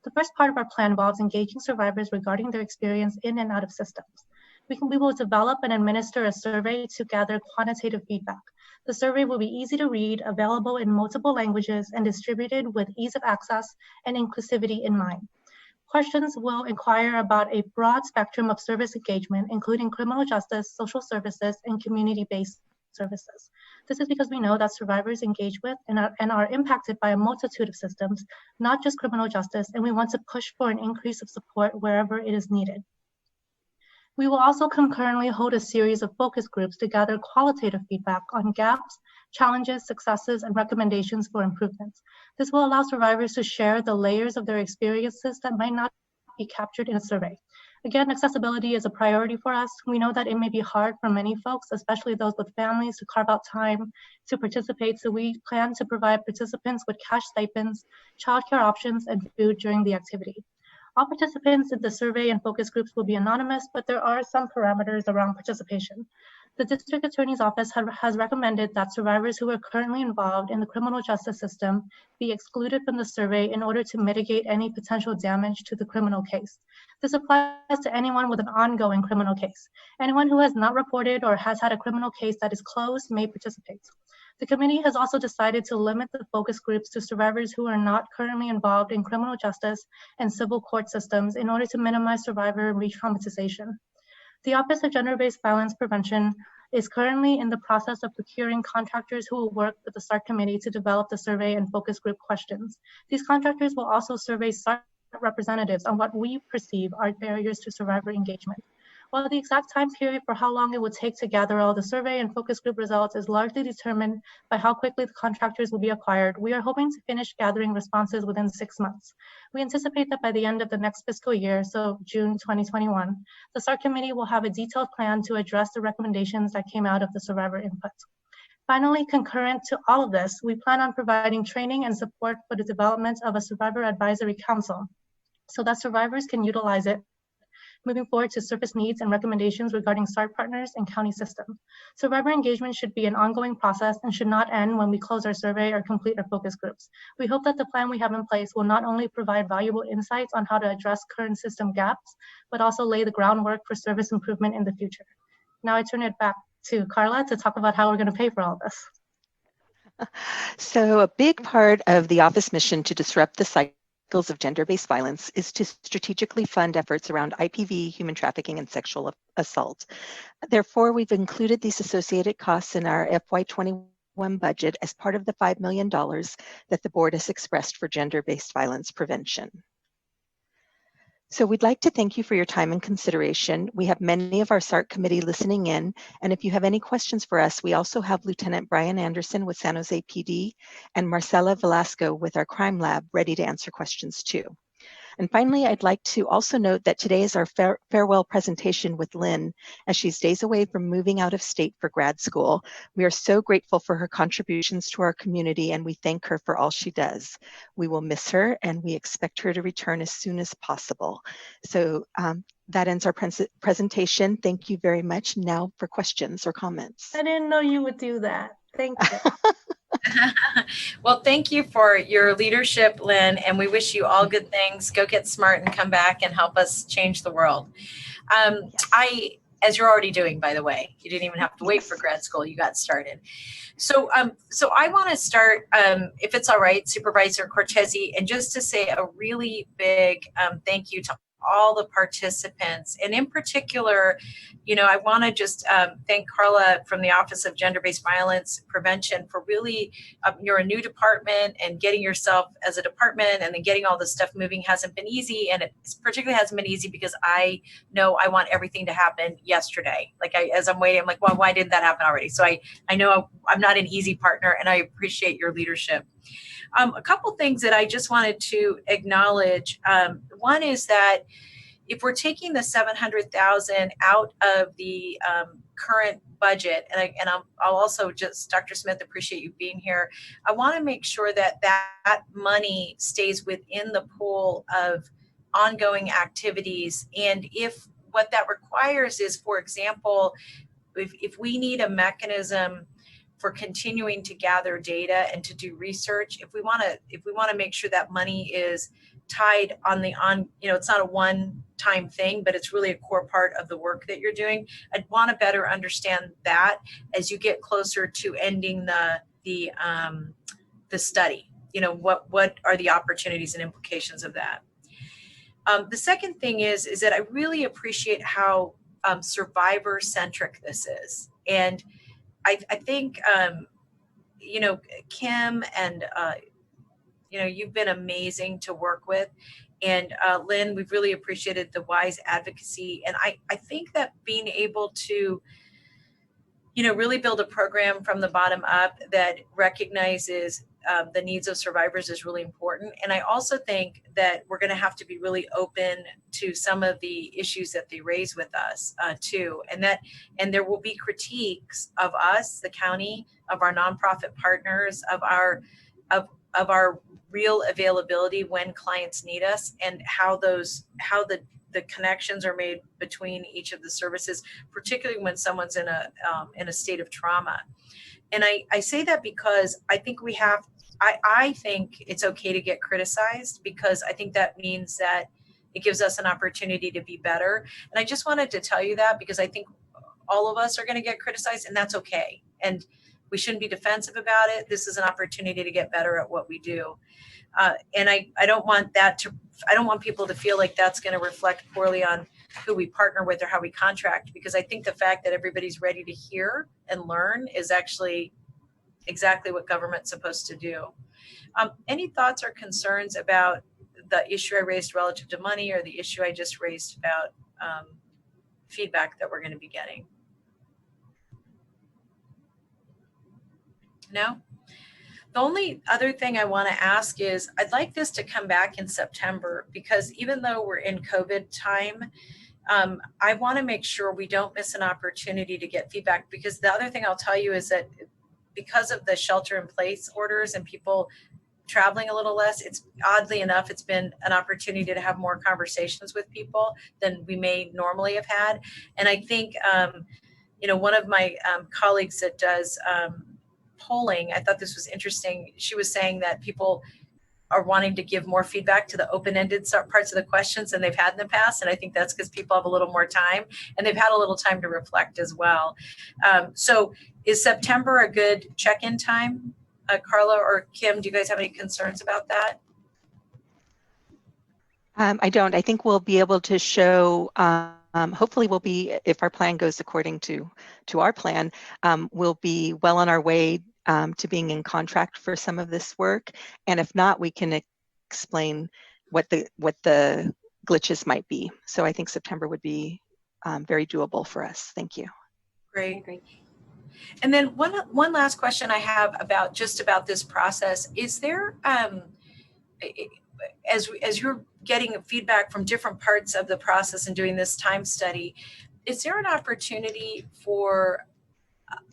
The first part of our plan involves engaging survivors regarding their experience in and out of systems. We will develop and administer a survey to gather quantitative feedback. The survey will be easy to read, available in multiple languages, and distributed with ease of access and inclusivity in mind. Questions will inquire about a broad spectrum of service engagement, including criminal justice, social services, and community-based services. This is because we know that survivors engage with and are impacted by a multitude of systems, not just criminal justice, and we want to push for an increase of support wherever it is needed. We will also concurrently hold a series of focus groups to gather qualitative feedback on gaps, challenges, successes, and recommendations for improvements. This will allow survivors to share the layers of their experiences that might not be captured in a survey. Again, accessibility is a priority for us. We know that it may be hard for many folks, especially those with families, to carve out time to participate, so we plan to provide participants with cash stipends, childcare options, and food during the activity. All participants in the survey and focus groups will be anonymous, but there are some parameters around participation. The District Attorney's Office has recommended that survivors who are currently involved in the criminal justice system be excluded from the survey in order to mitigate any potential damage to the criminal case. This applies to anyone with an ongoing criminal case. Anyone who has not reported or has had a criminal case that is closed may participate. The committee has also decided to limit the focus groups to survivors who are not currently involved in criminal justice and civil court systems in order to minimize survivor re-traumatization. The Office of Gender-Based Violence Prevention is currently in the process of procuring contractors who will work with the SART committee to develop the survey and focus group questions. These contractors will also survey SART representatives on what we perceive are barriers to survivor engagement. While the exact time period for how long it would take to gather all the survey and focus group results is largely determined by how quickly the contractors will be acquired, we are hoping to finish gathering responses within 6 months. We anticipate that by the end of the next fiscal year, so June 2021, the SART committee will have a detailed plan to address the recommendations that came out of the survivor input. Finally, concurrent to all of this, we plan on providing training and support for the development of a survivor advisory council so that survivors can utilize it moving forward to surface needs and recommendations regarding SART partners and county system. Survivor engagement should be an ongoing process and should not end when we close our survey or complete our focus groups. We hope that the plan we have in place will not only provide valuable insights on how to address current system gaps, but also lay the groundwork for service improvement in the future. Now I turn it back to Carla to talk about how we're going to pay for all this. So a big part of the office mission to disrupt the cycle of gender-based violence is to strategically fund efforts around IPV, human trafficking, and sexual assault. Therefore, we've included these associated costs in our FY21 budget as part of the $5 million that the board has expressed for gender-based violence prevention. So we'd like to thank you for your time and consideration. We have many of our SART committee listening in, and if you have any questions for us, we also have Lieutenant Brian Anderson with San Jose PD and Marcela Velasco with our crime lab ready to answer questions too. And finally, I'd like to also note that today is our farewell presentation with Lynn, as she's days away from moving out of state for grad school. We are so grateful for her contributions to our community, and we thank her for all she does. We will miss her, and we expect her to return as soon as possible. So that ends our presentation. Thank you very much. Now for questions or comments. I didn't know you would do that. Thank you. Well, thank you for your leadership, Lynn, and we wish you all good things. Go get smart and come back and help us change the world. as you're already doing, by the way. You didn't even have to wait for grad school. You got started. So I want to start, if it's all right, Supervisor Cortese, and just to say a really big thank you to all the participants. And in particular, I want to just thank Carla from the Office of Gender-Based Violence Prevention for really, you're a new department, and getting yourself as a department and then getting all this stuff moving hasn't been easy. And it particularly hasn't been easy because I know I want everything to happen yesterday. Like as I'm waiting, I'm like, well, why didn't that happen already? So I know I'm not an easy partner, and I appreciate your leadership. A couple things that I just wanted to acknowledge. One is that if we're taking the 700,000 out of the current budget, and I'll also just, Dr. Smith, appreciate you being here. I want to make sure that that money stays within the pool of ongoing activities. And if what that requires is, for example, if we need a mechanism for continuing to gather data and to do research, if we want to make sure that money is tied on it's not a one-time thing, but it's really a core part of the work that you're doing. I'd want to better understand that as you get closer to ending the study. What are the opportunities and implications of that? The second thing is that I really appreciate how survivor-centric this is. And I think, Kim and, you've been amazing to work with. And Lynn, we've really appreciated the wise advocacy. And I think that being able to, really build a program from the bottom up that recognizes the needs of survivors is really important. And I also think that we're going to have to be really open to some of the issues that they raise with us too. And there will be critiques of us, the county, of our nonprofit partners, of our real availability when clients need us, and how the connections are made between each of the services, particularly when someone's in a state of trauma. And I say that because I think I think it's okay to get criticized, because I think that means that it gives us an opportunity to be better. And I just wanted to tell you that, because I think all of us are going to get criticized, and that's okay. And we shouldn't be defensive about it. This is an opportunity to get better at what we do. And I don't want people to feel like that's going to reflect poorly on who we partner with or how we contract, because I think the fact that everybody's ready to hear and learn is actually exactly what government's supposed to do. Any thoughts or concerns about the issue I raised relative to money, or the issue I just raised about feedback that we're going to be getting? No? The only other thing I want to ask is, I'd like this to come back in September, because even though we're in COVID time, I want to make sure we don't miss an opportunity to get feedback. Because the other thing I'll tell you is that because of the shelter in place orders and people traveling a little less, it's oddly enough, it's been an opportunity to have more conversations with people than we may normally have had. And I think, one of my colleagues that does polling, I thought this was interesting. She was saying that people are wanting to give more feedback to the open-ended parts of the questions than they've had in the past. And I think that's because people have a little more time, and they've had a little time to reflect as well. So is September a good check-in time? Carla or Kim, do you guys have any concerns about that? I don't. I think we'll be able to show, hopefully we'll be, if our plan goes according to our plan, we'll be well on our way to being in contract for some of this work. And if not, we can explain what the glitches might be. So I think September would be very doable for us. Thank you. Great. And then one last question I have about this process. Is there, as you're getting feedback from different parts of the process and doing this time study, is there an opportunity for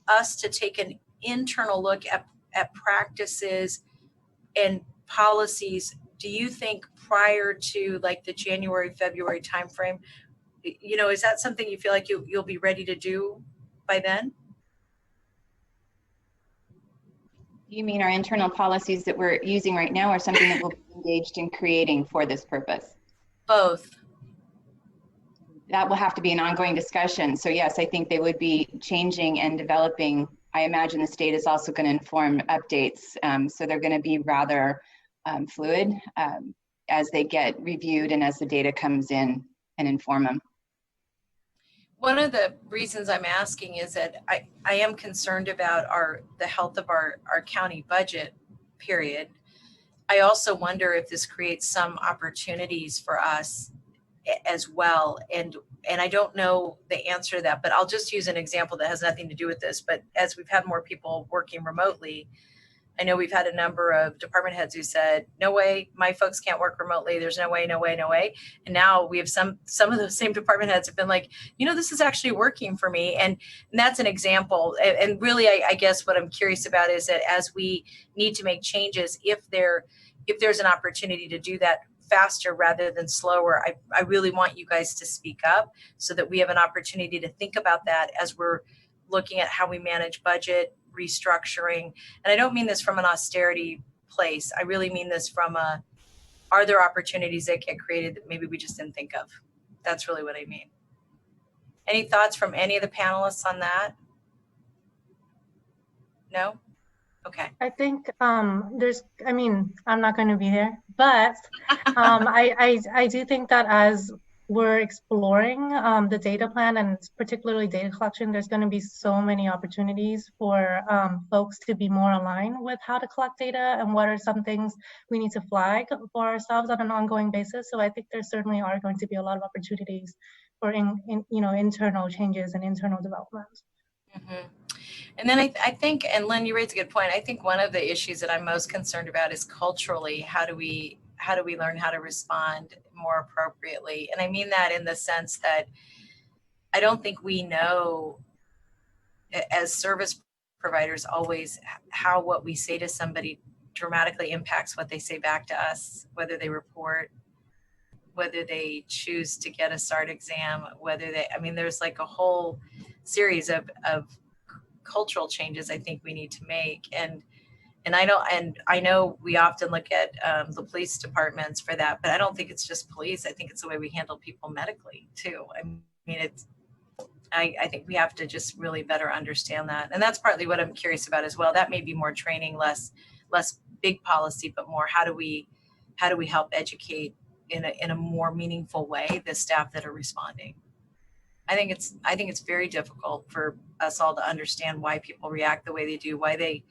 us to take an internal look at practices and policies, do you think, prior to like the January, February timeframe? Is that something you feel like you'll be ready to do by then? You mean our internal policies that we're using right now, or something that we'll be engaged in creating for this purpose? Both. that will have to be an ongoing discussion. So yes, I think they would be changing and developing. I imagine the state is also going to inform updates. So they're going to be rather fluid as they get reviewed and as the data comes in and inform them. One of the reasons I'm asking is that I am concerned about the health of our county budget, period. I also wonder if this creates some opportunities for us as well. And I don't know the answer to that, but I'll just use an example that has nothing to do with this. But as we've had more people working remotely, I know we've had a number of department heads who said, no way, my folks can't work remotely. There's no way, no way, no way. And now we have some of those same department heads have been like, this is actually working for me. And that's an example. And really, I guess what I'm curious about is that as we need to make changes, if there's an opportunity to do that faster rather than slower, I really want you guys to speak up so that we have an opportunity to think about that as we're looking at how we manage budget, restructuring. And I don't mean this from an austerity place. I really mean this from are there opportunities that get created that maybe we just didn't think of? That's really what I mean. Any thoughts from any of the panelists on that? No? Okay. I think I'm not going to be there, but I do think that as we're exploring the data plan and particularly data collection, there's going to be so many opportunities for folks to be more aligned with how to collect data and what are some things we need to flag for ourselves on an ongoing basis. So I think there certainly are going to be a lot of opportunities for internal changes and internal developments. Mm-hmm. And then I think, and Lynn, you raised a good point. I think one of the issues that I'm most concerned about is culturally, how do we learn how to respond more appropriately? And I mean that in the sense that I don't think we know as service providers always how what we say to somebody dramatically impacts what they say back to us, whether they report, whether they choose to get a SART exam, there's like a whole series of cultural changes I think we need to make. And I know we often look at the police departments for that, but I don't think it's just police. I think it's the way we handle people medically too. I think we have to just really better understand that. And that's partly what I'm curious about as well. That may be more training, less big policy, but more how do we help educate in a more meaningful way the staff that are responding. I think it's very difficult for us all to understand why people react the way they do, why they,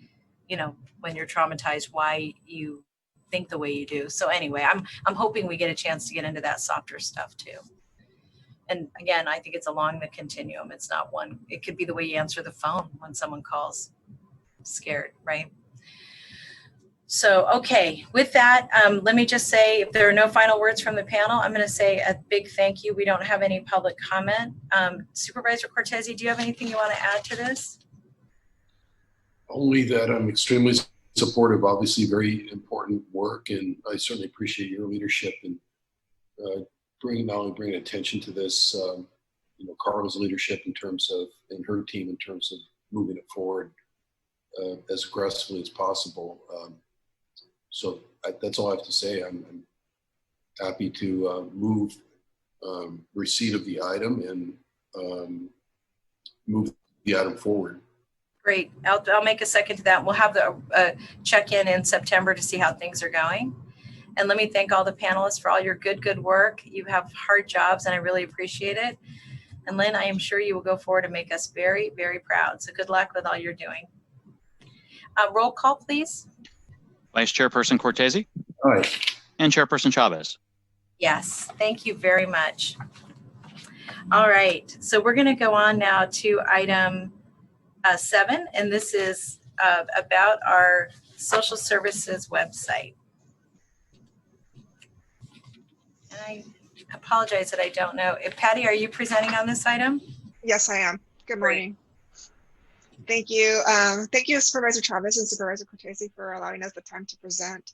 when you're traumatized, why you think the way you do. So anyway, I'm hoping we get a chance to get into that softer stuff too. And again, I think it's along the continuum. It's not one. It could be the way you answer the phone when someone calls scared, right? So, okay, with that, let me just say, if there are no final words from the panel, I'm going to say a big thank you. We don't have any public comment. Supervisor Cortese, do you have anything you want to add to this? Only that I'm extremely supportive, obviously very important work, and I certainly appreciate your leadership and not only bringing attention to this, Carla's leadership and her team in terms of moving it forward as aggressively as possible. So that's all I have to say. I'm happy to move receipt of the item and move the item forward. Great. I'll make a second to that. We'll have the check-in in September to see how things are going. And let me thank all the panelists for all your good work. You have hard jobs and I really appreciate it. And Lynn, I am sure you will go forward and make us very, very proud. So good luck with all you're doing. Roll call, please. Vice Chairperson Cortese. Aye. And Chairperson Chavez. Yes, thank you very much. All right, so we're going to go on now to item 7, and this is about our social services website. And I apologize that I don't know. Patty, are you presenting on this item? Yes, I am. Good morning. Thank you. Thank you, Supervisor Chavez and Supervisor Cortese, for allowing us the time to present.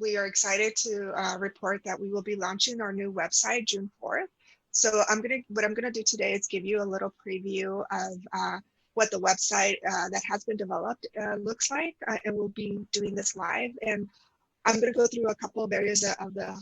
We are excited to report that we will be launching our new website June 4th. So what I'm gonna do today is give you a little preview of what the website that has been developed looks like, and we'll be doing this live. And I'm gonna go through a couple of areas of the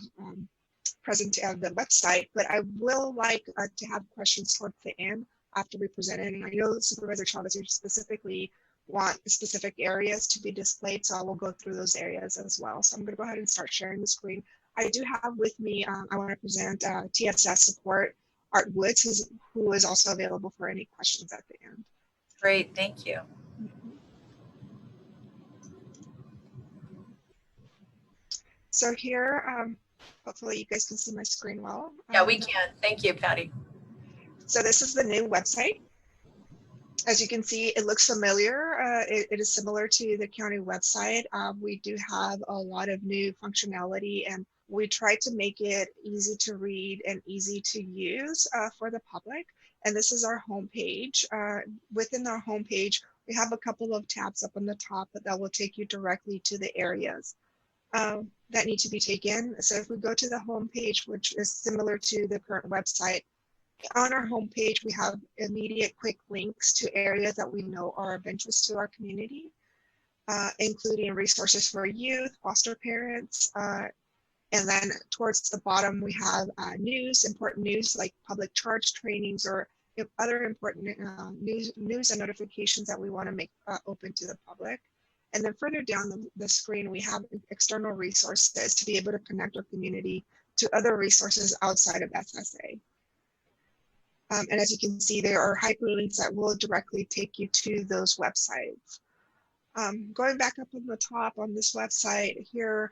the website, but I will like to have questions towards the end after we present it. And I know Supervisor Chavez, you specifically want specific areas to be displayed, so I will go through those areas as well. So I'm going to go ahead and start sharing the screen. I do have with me, I want to present TSS support, Art Woods, who is also available for any questions at the end. Great, thank you. So here, hopefully you guys can see my screen well. Yeah, we can. Thank you, Patty. So this is the new website. As you can see, it looks familiar. It is similar to the county website. We do have a lot of new functionality, and we try to make it easy to read and easy to use for the public. And this is our homepage. Within our homepage, we have a couple of tabs up on the top that will take you directly to the areas that need to be taken. So if we go to the homepage, which is similar to the current website, on our homepage, we have immediate quick links to areas that we know are of interest to our community, including resources for youth, foster parents, and then towards the bottom, we have news, important news like public charge trainings or other important news and notifications that we want to make open to the public. And then further down the screen, we have external resources to be able to connect our community to other resources outside of SSA. And as you can see, there are hyperlinks that will directly take you to those websites. Going back up on the top on this website here,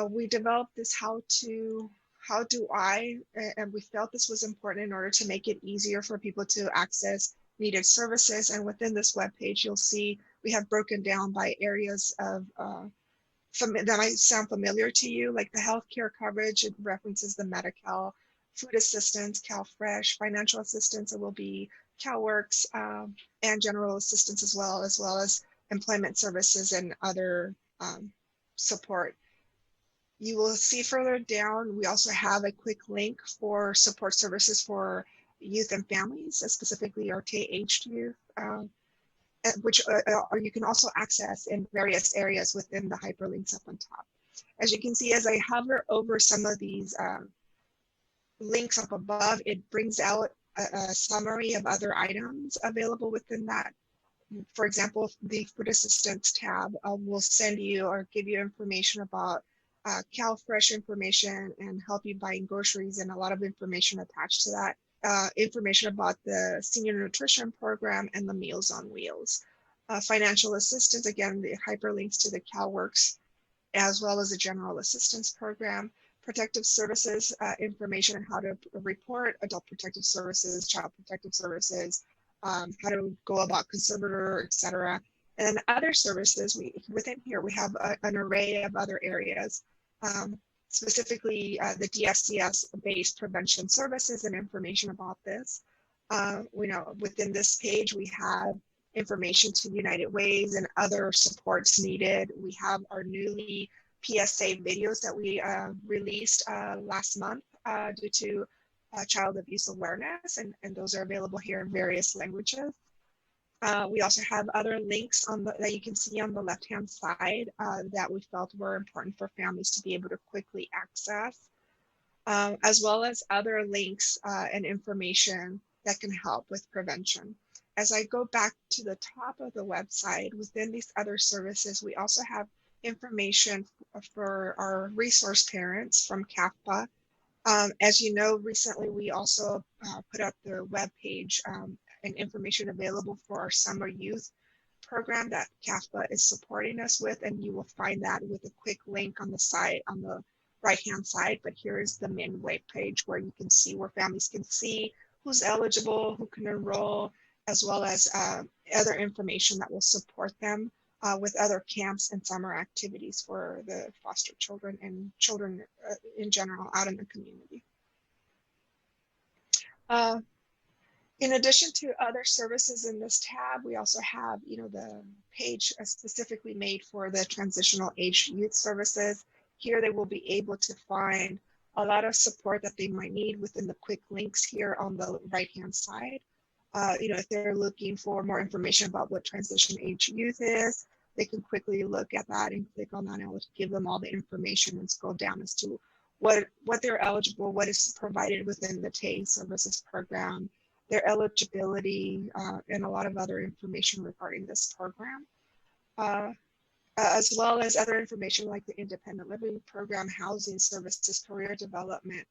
we developed this how do I, and we felt this was important in order to make it easier for people to access needed services. And within this webpage, you'll see we have broken down by areas of that might sound familiar to you, like the healthcare coverage. It references the Medi-Cal, food assistance, CalFresh, financial assistance, it will be CalWorks, and general assistance as well as employment services and other support. You will see further down, we also have a quick link for support services for youth and families, specifically our K-aged youth, which you can also access in various areas within the hyperlinks up on top. As you can see, as I hover over some of these links up above, it brings out a summary of other items available within that. For example, the food assistance tab will send you or give you information about CalFresh information and help you buying groceries, and a lot of information attached to that. Information about the senior nutrition program and the Meals on Wheels. Financial assistance, again, the hyperlinks to the CalWorks, as well as the general assistance program. Protective services information on how to report adult protective services, child protective services, how to go about conservator, etc. And then other services, within here, we have an array of other areas, specifically the DSCS-based prevention services and information about this. We know within this page, we have information to United Ways and other supports needed. We have our newly PSA videos that we released last month due to child abuse awareness, and those are available here in various languages. We also have other links that you can see on the left-hand side that we felt were important for families to be able to quickly access, as well as other links and information that can help with prevention. As I go back to the top of the website, within these other services, we also have information for our resource parents from CAFPA. As you know, recently we also put up the webpage and information available for our summer youth program that CAFPA is supporting us with, and you will find that with a quick link on the side on the right-hand side. But here is the main web page where you can see, where families can see who's eligible, who can enroll, as well as other information that will support them with other camps and summer activities for the foster children and children in general out in the community. In addition to other services in this tab, we also have, the page specifically made for the transitional age youth services. Here they will be able to find a lot of support that they might need within the quick links here on the right-hand side. If they're looking for more information about what transition age youth is, they can quickly look at that and click on that, and it will give them all the information and scroll down as to what they're eligible, what is provided within the TAY services program, their eligibility, and a lot of other information regarding this program, as well as other information like the independent living program, housing services, career development,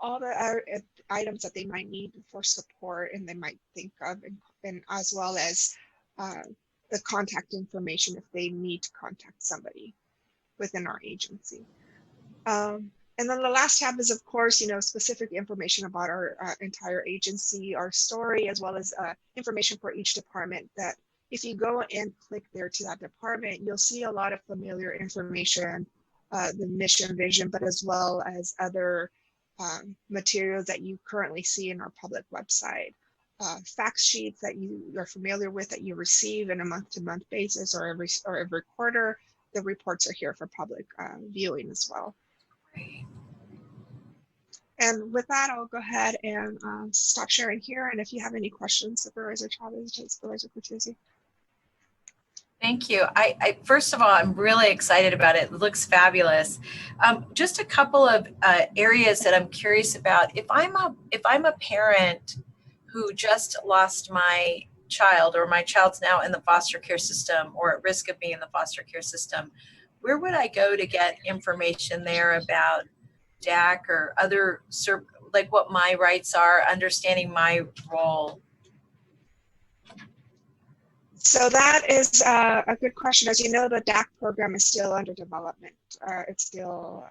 all the items that they might need for support and they might think of, and as well as the contact information if they need to contact somebody within our agency. And then the last tab is, of course, specific information about our entire agency, our story, as well as information for each department that if you go and click there to that department, you'll see a lot of familiar information, the mission, vision, but as well as other materials that you currently see in our public website. Fact sheets that you are familiar with that you receive on a month-to-month basis or every quarter. The reports are here for public viewing as well. And with that, I'll go ahead and stop sharing here. And if you have any questions, Supervisor Chavez, Supervisor Cortese. Thank you. I first of all, I'm really excited about it. It looks fabulous. Just a couple of areas that I'm curious about. If I'm a parent who just lost my child, or my child's now in the foster care system or at risk of being in the foster care system, where would I go to get information there about DAC or other, like what my rights are, understanding my role? So that is a good question. As you know, the DAC program is still under development. It's still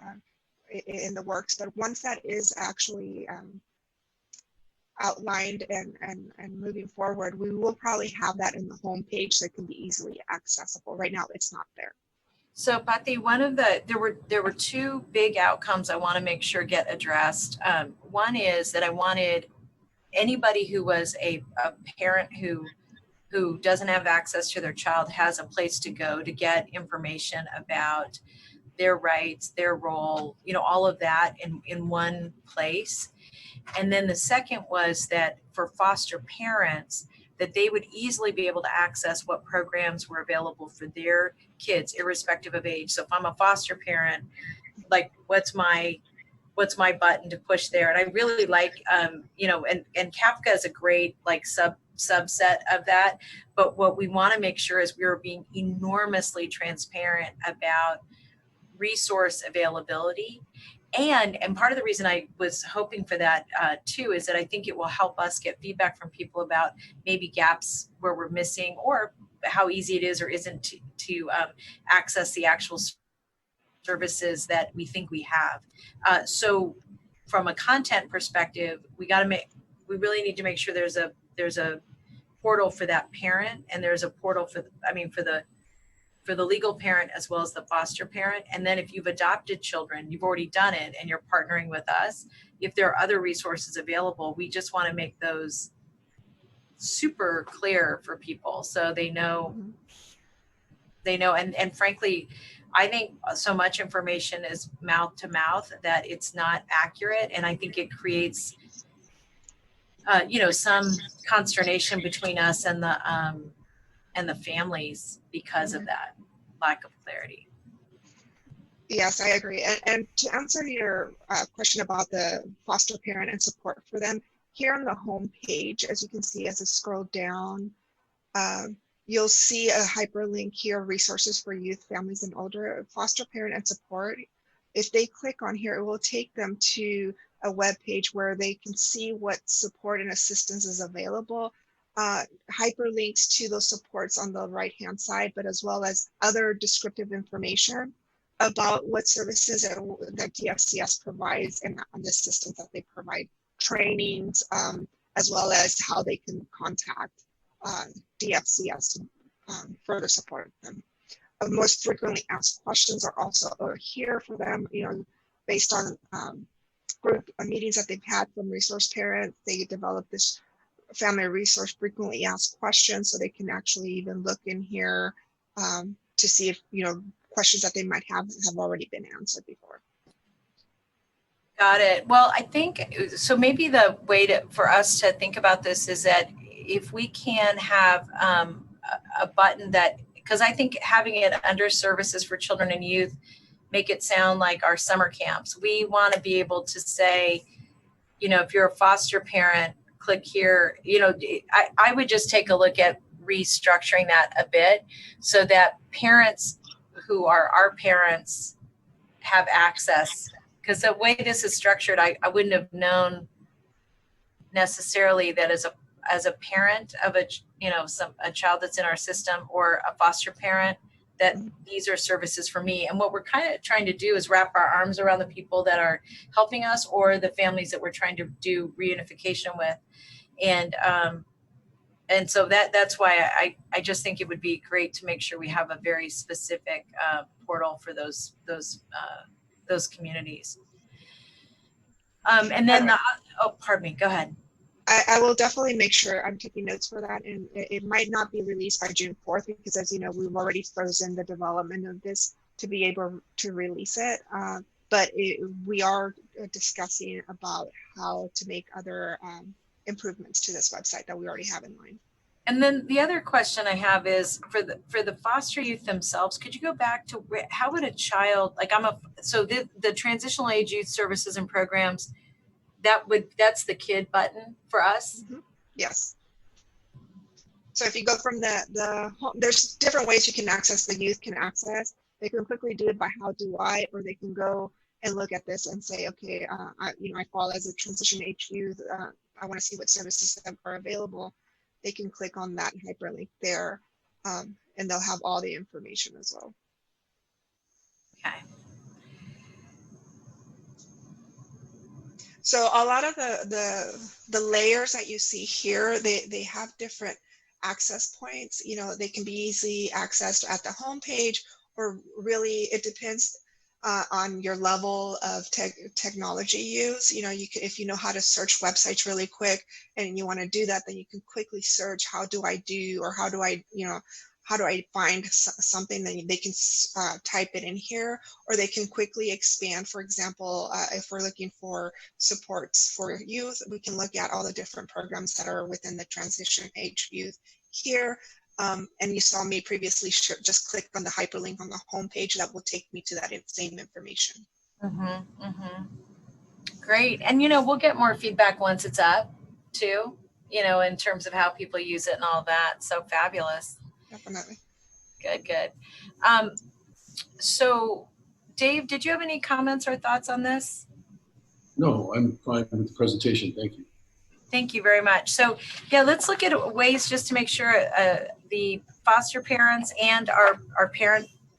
in the works, but once that is actually outlined and moving forward, we will probably have that in the homepage so it can be easily accessible. Right now, it's not there. So Pati, there were two big outcomes I want to make sure get addressed. One is that I wanted anybody who was a parent who doesn't have access to their child has a place to go to get information about their rights, their role, all of that in one place. And then the second was that for foster parents, that they would easily be able to access what programs were available for their kids, irrespective of age. So if I'm a foster parent, like what's my button to push there? And I really like, and CAPCA is a great subset of that. But what we want to make sure is we're being enormously transparent about resource availability. And part of the reason I was hoping for that too is that I think it will help us get feedback from people about maybe gaps where we're missing or how easy it is or isn't to access the actual services that we think we have. So from a content perspective, we really need to make sure there's a portal for that parent, and there's a portal for the legal parent as well as the foster parent. And then if you've adopted children, you've already done it and you're partnering with us. If there are other resources available, we just want to make those super clear for people so they know, and frankly, I think so much information is mouth to mouth that it's not accurate. And I think it creates, some consternation between us and the families because of that lack of clarity. Yes, I agree. And to answer your question about the foster parent and support for them, here on the home page, as you can see, as I scroll down, you'll see a hyperlink here, resources for youth, families, and older, foster parent and support. If they click on here, it will take them to a web page where they can see what support and assistance is available. Hyperlinks to those supports on the right-hand side, but as well as other descriptive information about what services that DFCS provides and the assistance that they provide, trainings, as well as how they can contact DFCS to further support them. Most frequently asked questions are also here for them, based on group meetings that they've had from resource parents. They develop this family resource frequently asked questions, so they can actually even look in here to see if questions that they might have already been answered before. Got it. Well, I think so. Maybe the way for us to think about this is that if we can have a button that, because I think having it under services for children and youth make it sound like our summer camps. We want to be able to say, you know, if you're a foster parent, click here. You know, I would just take a look at restructuring that a bit so that parents who are our parents have access. Because the way this is structured, I wouldn't have known necessarily that as a parent of a child that's in our system or a foster parent, that these are services for me. And what we're kind of trying to do is wrap our arms around the people that are helping us or the families that we're trying to do reunification with. And so that's why I just think it would be great to make sure we have a very specific portal for those communities. And then pardon me, go ahead. I will definitely make sure I'm taking notes for that, and it might not be released by June 4th because, as you know, we've already frozen the development of this to be able to release it. But we are discussing about how to make other improvements to this website that we already have in mind. And then the other question I have is for the foster youth themselves, could you go back to how would a child, like the transitional age youth services and programs, that's the kid button for us? Mm-hmm. Yes. So if you go from the home, there's different ways you can access, the youth can access. They can quickly do it by how do I, or they can go and look at this and say, okay, I fall as a transition age youth. I want to see what services are available. They can click on that hyperlink there, and they'll have all the information as well. Okay. So a lot of the layers that you see here, they have different access points. You know, they can be easily accessed at the home page, or really it depends on your level of technology use. You know, you can, if you know how to search websites really quick and you want to do that, then you can quickly search how do I do, or how do I find something, that they can type it in here, or they can quickly expand. For example, if we're looking for supports for youth, we can look at all the different programs that are within the transition age youth here. And you saw me previously just click on the hyperlink on the homepage. That will take me to that same information. Mm-hmm, mm-hmm. Great. And, we'll get more feedback once it's up too, in terms of how people use it and all that. So fabulous. Definitely. Good. So Dave, did you have any comments or thoughts on this? No, I'm fine with the presentation. Thank you. Thank you very much. So yeah, let's look at ways just to make sure the foster parents and our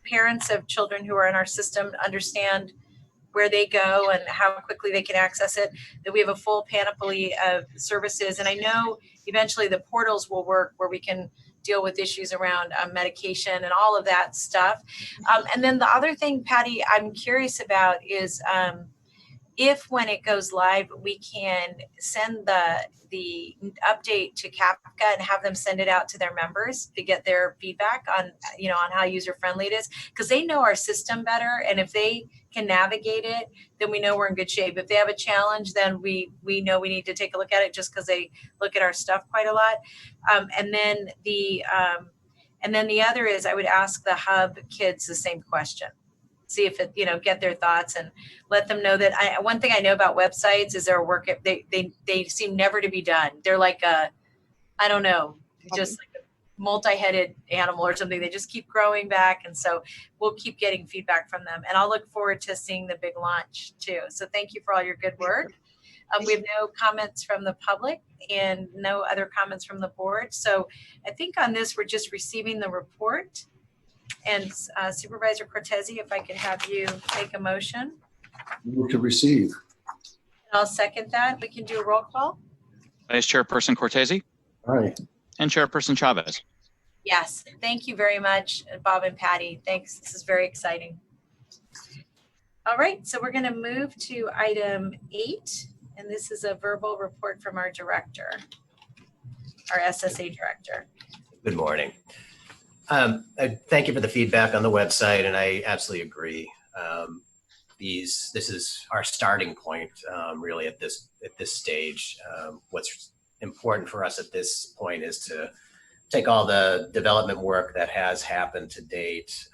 parents of children who are in our system understand where they go and how quickly they can access it, that we have a full panoply of services. And I know eventually the portals will work where we can deal with issues around medication and all of that stuff. And then the other thing, Patty, I'm curious about is if when it goes live, we can send the update to CAPCA and have them send it out to their members to get their feedback on, on how user friendly it is, because they know our system better. And if they can navigate it, then we know we're in good shape. If they have a challenge, then we know we need to take a look at it, just because they look at our stuff quite a lot. And then the other is I would ask the hub kids the same question. See if it, get their thoughts and let them know that one thing I know about websites is their work, they seem never to be done. They're like just like a multi-headed animal or something. They just keep growing back. And so we'll keep getting feedback from them. And I'll look forward to seeing the big launch too. So thank you for all your good work. We have no comments from the public and no other comments from the board. So I think on this, we're just receiving the report. And Supervisor Cortese, if I could have you make a motion. Move to receive. I'll second that. We can do a roll call. Vice Chairperson Cortese. Aye. And Chairperson Chavez. Yes, thank you very much, Bob and Patty. Thanks. This is very exciting. All right, so we're going to move to item 8, and this is a verbal report from our director, our SSA director. Good morning. Thank you for the feedback on the website, and I absolutely agree. This is our starting point, really, at this stage. What's important for us at this point is to take all the development work that has happened to date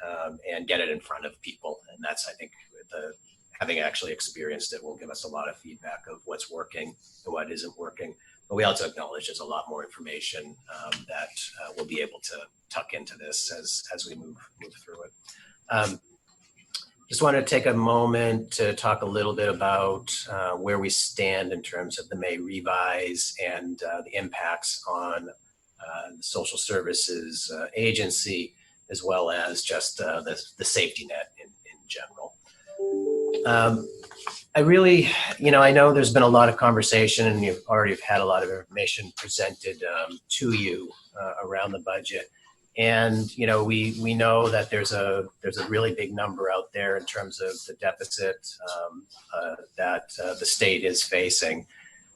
and get it in front of people And that's, I think, having actually experienced it will give us a lot of feedback of what's working and what isn't working. But we also acknowledge there's a lot more information that we'll be able to tuck into this as we move through it. Just wanted to take a moment to talk a little bit about where we stand in terms of the May revise and the impacts on the social services agency, as well as just the safety net in general. I really, I know there's been a lot of conversation and you've already had a lot of information presented to you around the budget. And, we know that there's a really big number out there in terms of the deficit that the state is facing.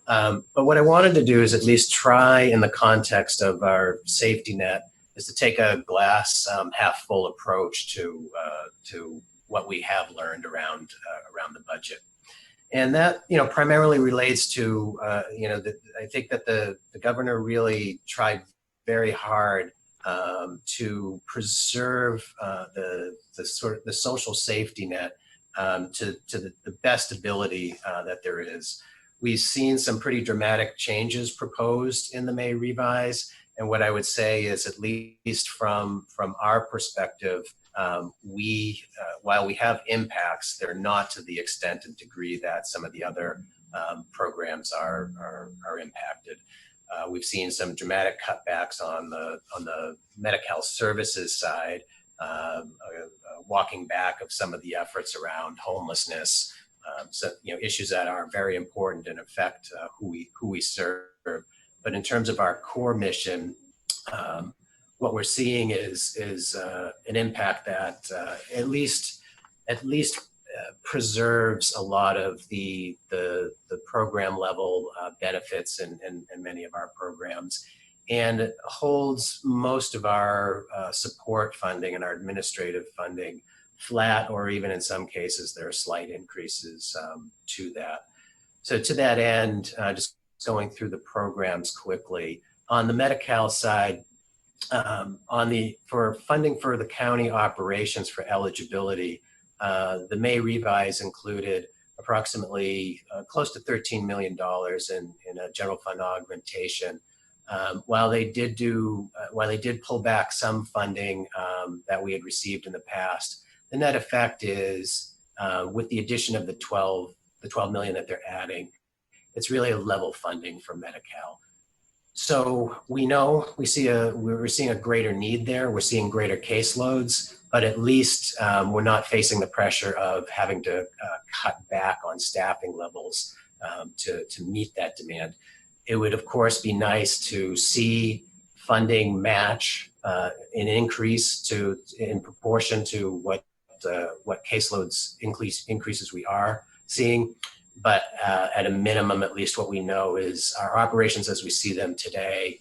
But what I wanted to do is at least try, in the context of our safety net, is to take a glass half full approach to what we have learned around the budget. And that, primarily relates to, I think that the governor really tried very hard to preserve the social safety net to the best ability that there is. We've seen some pretty dramatic changes proposed in the May revise. And what I would say is, at least from our perspective, while we have impacts, they're not to the extent and degree that some of the other programs are impacted. We've seen some dramatic cutbacks on the Medi-Cal services side, walking back of some of the efforts around homelessness, issues that are very important and affect who we serve. But in terms of our core mission, what we're seeing is an impact that at least preserves a lot of the program level benefits in many of our programs, and holds most of our support funding and our administrative funding flat, or even in some cases there are slight increases to that. So to that end, just going through the programs quickly. On the Medi-Cal side, for funding for the county operations for eligibility, the May revise included approximately close to $13 million in a general fund augmentation. While they did pull back some funding that we had received in the past, the net effect is, with the addition of the 12 million that they're adding, it's really a level funding for Medi-Cal. So we know we're seeing a greater need there. We're seeing greater caseloads, but at least we're not facing the pressure of having to cut back on staffing levels to meet that demand. It would, of course, be nice to see funding match an increase in proportion to what caseloads increases we are seeing. But at a minimum, at least what we know is our operations as we see them today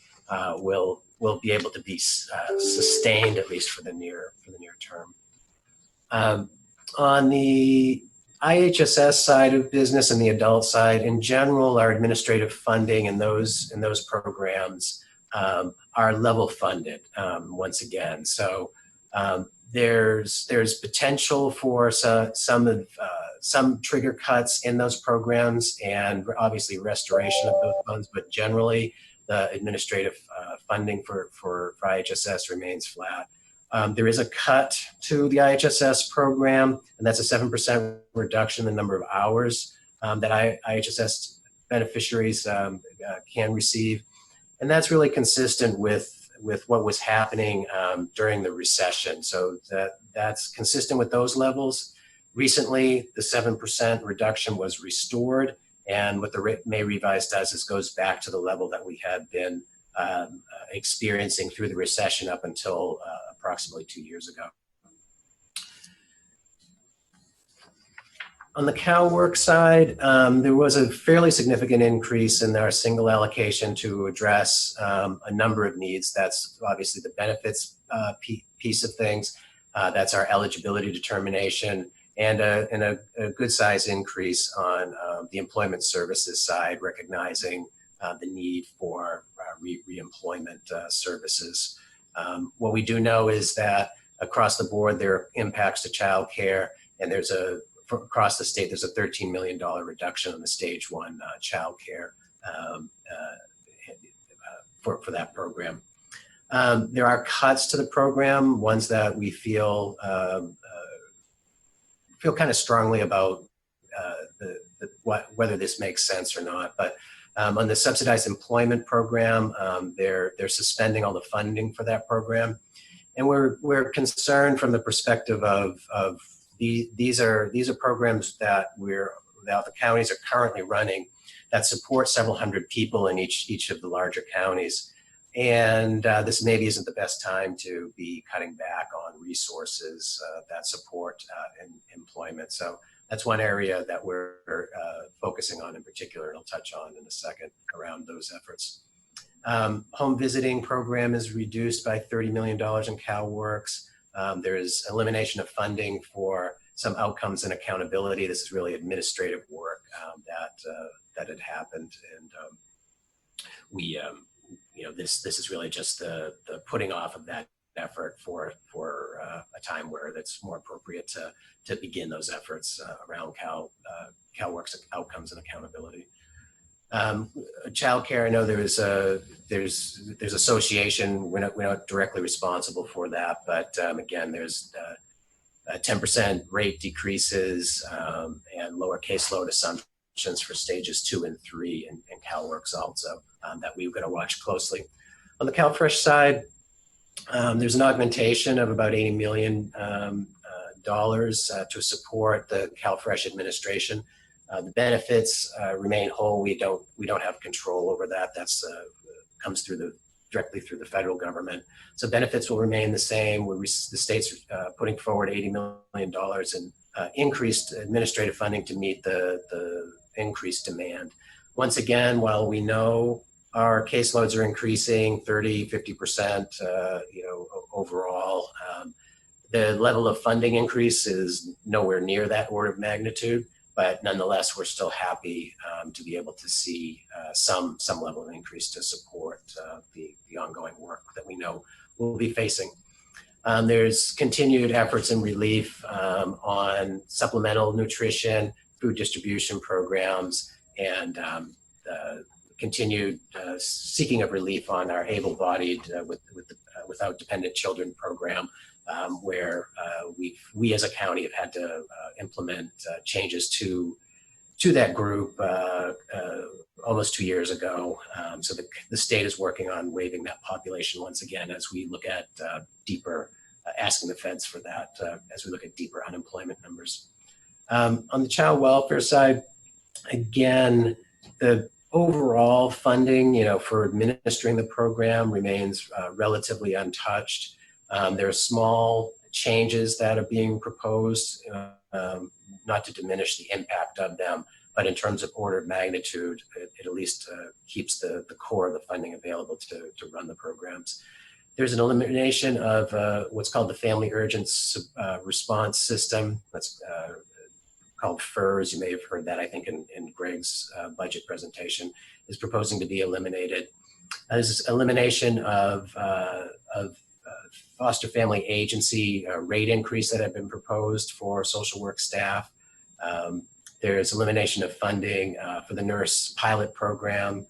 will be able to be sustained, at least for the near term. On the IHSS side of business and the adult side, in general, our administrative funding in those programs are level funded once again. So there's potential for some trigger cuts in those programs, and obviously restoration of those funds, but generally the administrative funding for IHSS remains flat. There is a cut to the IHSS program, and that's a 7% reduction in the number of hours that IHSS beneficiaries can receive. And that's really consistent with what was happening during the recession. So that's consistent with those levels. Recently, the 7% reduction was restored, and what the May revise does is goes back to the level that we had been experiencing through the recession up until approximately 2 years ago. On the CalWork side, there was a fairly significant increase in our single allocation to address a number of needs. That's obviously the benefits piece of things. That's our eligibility determination, and a good size increase on the employment services side, recognizing the need for reemployment services. What we do know is that across the board, there are impacts to childcare, And there's across the state, there's a $13 million reduction on the stage 1 childcare for that program. There are cuts to the program, ones that we feel kind of strongly about whether this makes sense or not. But on the subsidized employment program, they're suspending all the funding for that program, and we're concerned from the perspective of these are programs that the counties are currently running that support several hundred people in each of the larger counties. And this maybe isn't the best time to be cutting back on resources that support employment. So that's one area that we're focusing on in particular, and I'll touch on in a second around those efforts. Home visiting program is reduced by $30 million in CalWORKs. There is elimination of funding for some outcomes and accountability. This is really administrative work that had happened, and this is really just the putting off of that effort for a time where that's more appropriate to begin those efforts around CalWORKs outcomes and accountability. Childcare, I know there's association. We're not directly responsible for that, but again, there's 10% rate decreases and lower caseload assumptions for stages 2 and 3 in CalWORKs also that we're going to watch closely. On the CalFresh side, there's an augmentation of about $80 million to support the CalFresh administration. The benefits remain whole. We don't have control over that. That's comes directly through the federal government. So benefits will remain the same. The state's putting forward $80 million in increased administrative funding to meet the increased demand. Once again, while we know our caseloads are increasing 30, 50%, overall, the level of funding increase is nowhere near that order of magnitude. But nonetheless, we're still happy to be able to see some level of increase to support the ongoing work that we know we'll be facing. There's continued efforts in relief on supplemental nutrition, food distribution programs, and continued seeking of relief on our able-bodied without dependent children program, where we as a county have had to implement changes to that group almost 2 years ago. So the state is working on waiving that population once again as we look at deeper, asking the feds for that as we look at deeper unemployment numbers. On the child welfare side, again, the overall funding, for administering the program remains relatively untouched. There are small changes that are being proposed, not to diminish the impact of them, but in terms of order of magnitude, it at least keeps the core of the funding available to run the programs. There's an elimination of what's called the Family Urgent Response System. That's called FERS. You may have heard that, I think, in Greg's budget presentation, is proposing to be eliminated. There's elimination of foster family agency rate increase that have been proposed for social work staff. There's elimination of funding for the nurse pilot program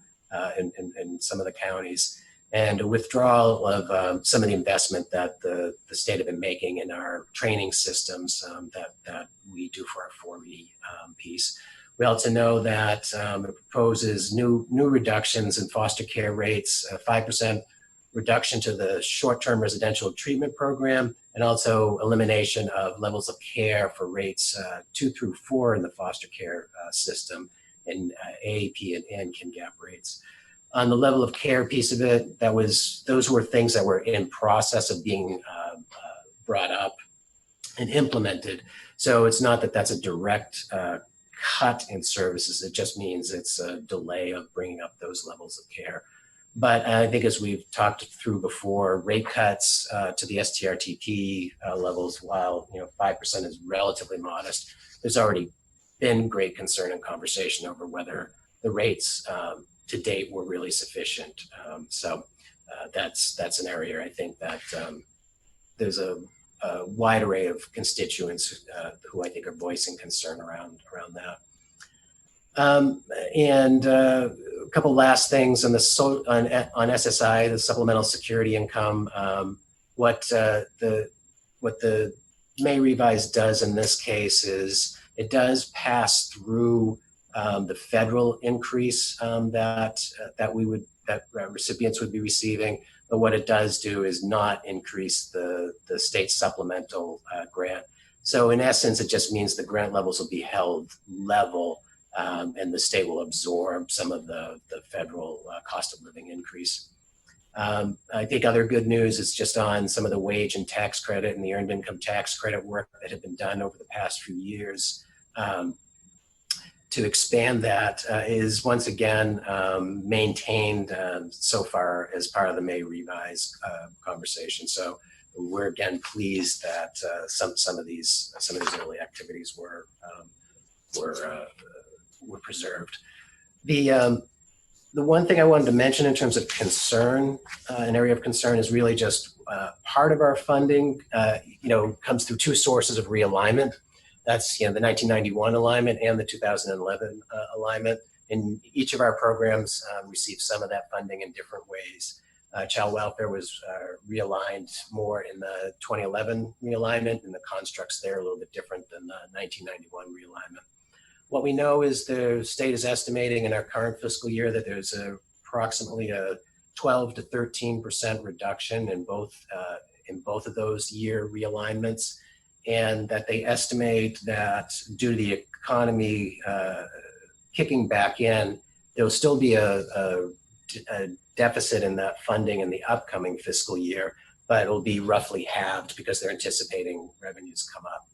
in some of the counties, and a withdrawal of some of the investment that the state have been making in our training systems that we do for our 4E piece. We also know that it proposes new reductions in foster care rates, 5% reduction to the short-term residential treatment program, and also elimination of levels of care for rates 2 through 4 in the foster care system in AAP and KIN-GAP rates. On the level of care piece of it, those were things that were in process of being brought up and implemented. So it's not that that's a direct cut in services. It just means it's a delay of bringing up those levels of care. But I think, as we've talked through before, rate cuts to the STRTP levels, while 5% is relatively modest, there's already been great concern and conversation over whether the rates to date were really sufficient. So that's an area I think that there's a wide array of constituents who I think are voicing concern around that. And a couple last things on on SSI, the supplemental security income. What the May revise does in this case is it does pass through the federal increase that recipients would be receiving, but what it does do is not increase the state supplemental grant. So in essence, it just means the grant levels will be held level, and the state will absorb some of the federal cost of living increase. I think other good news is just on some of the wage and tax credit and the earned income tax credit work that had been done over the past few years. To expand that is once again maintained so far as part of the May revise conversation. So we're again pleased that some of these early activities were preserved. The one thing I wanted to mention in terms of concern, an area of concern, is really just part of our funding, comes through two sources of realignment. That's the 1991 alignment and the 2011 alignment. And each of our programs received some of that funding in different ways. Child welfare was realigned more in the 2011 realignment, and the constructs there are a little bit different than the 1991 realignment. What we know is the state is estimating in our current fiscal year that there's approximately a 12 to 13% reduction in both of those year realignments, and that they estimate that due to the economy kicking back in, there'll still be a deficit in that funding in the upcoming fiscal year, but it'll be roughly halved because they're anticipating revenues come up.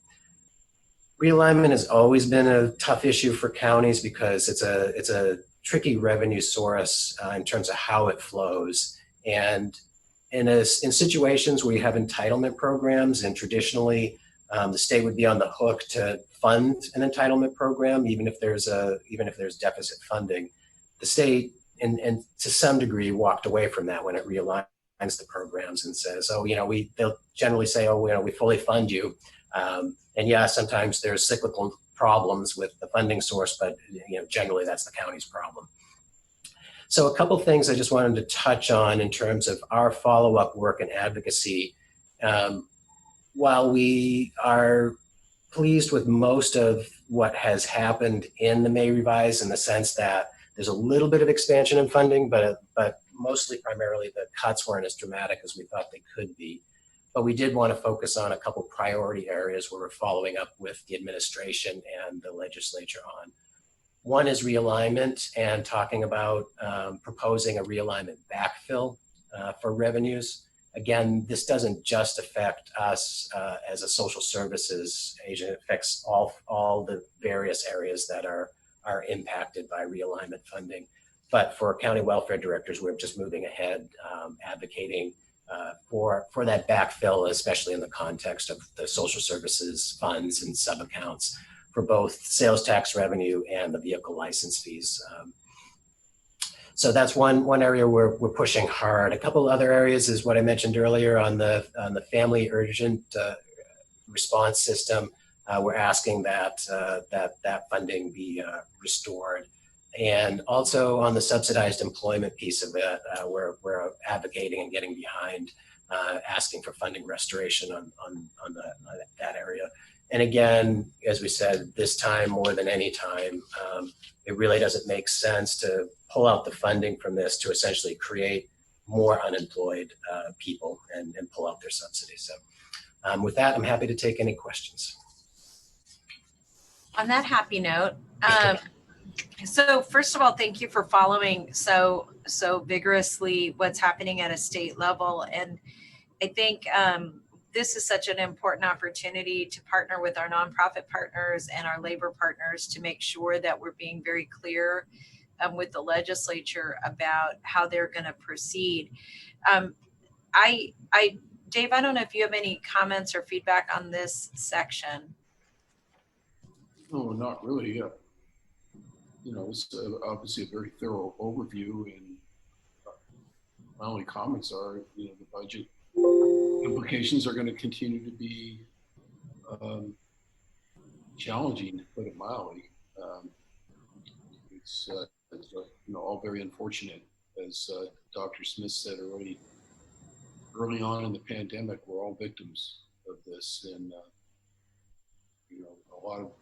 Realignment has always been a tough issue for counties because it's a tricky revenue source in terms of how it flows. And in situations where you have entitlement programs, and traditionally the state would be on the hook to fund an entitlement program, even if there's deficit funding. The state, and to some degree, walked away from that when it realigns the programs and says, they'll generally say, we fully fund you. And yeah, sometimes there's cyclical problems with the funding source, but generally that's the county's problem. So a couple things I just wanted to touch on in terms of our follow-up work and advocacy. While we are pleased with most of what has happened in the May revise, in the sense that there's a little bit of expansion in funding, but mostly primarily the cuts weren't as dramatic as we thought they could be. But we did want to focus on a couple priority areas where we're following up with the administration and the legislature on. One is realignment, and talking about proposing a realignment backfill for revenues. Again, this doesn't just affect us as a social services agent. It affects all the various areas that are impacted by realignment funding. But for county welfare directors, we're just moving ahead, advocating for that backfill, especially in the context of the social services funds and sub-accounts for both sales tax revenue and the vehicle license fees. So that's one area where we're pushing hard. A couple other areas is what I mentioned earlier on the family urgent response system. We're asking that funding be restored. And also on the subsidized employment piece of it, we're advocating and getting behind asking for funding restoration on that area. And again, as we said, this time more than any time, it really doesn't make sense to pull out the funding from this to essentially create more unemployed people and pull out their subsidies. So with that, I'm happy to take any questions. On that happy note, so first of all, thank you for following so vigorously what's happening at a state level. And I think this is such an important opportunity to partner with our nonprofit partners and our labor partners to make sure that we're being very clear with the legislature about how they're going to proceed. Dave, I don't know if you have any comments or feedback on this section. No, not really. It's obviously a very thorough overview, and my only comments are, the budget implications are going to continue to be challenging, to put it mildly. It's all very unfortunate, as Dr. Smith said early on in the pandemic. We're all victims of this, and a lot of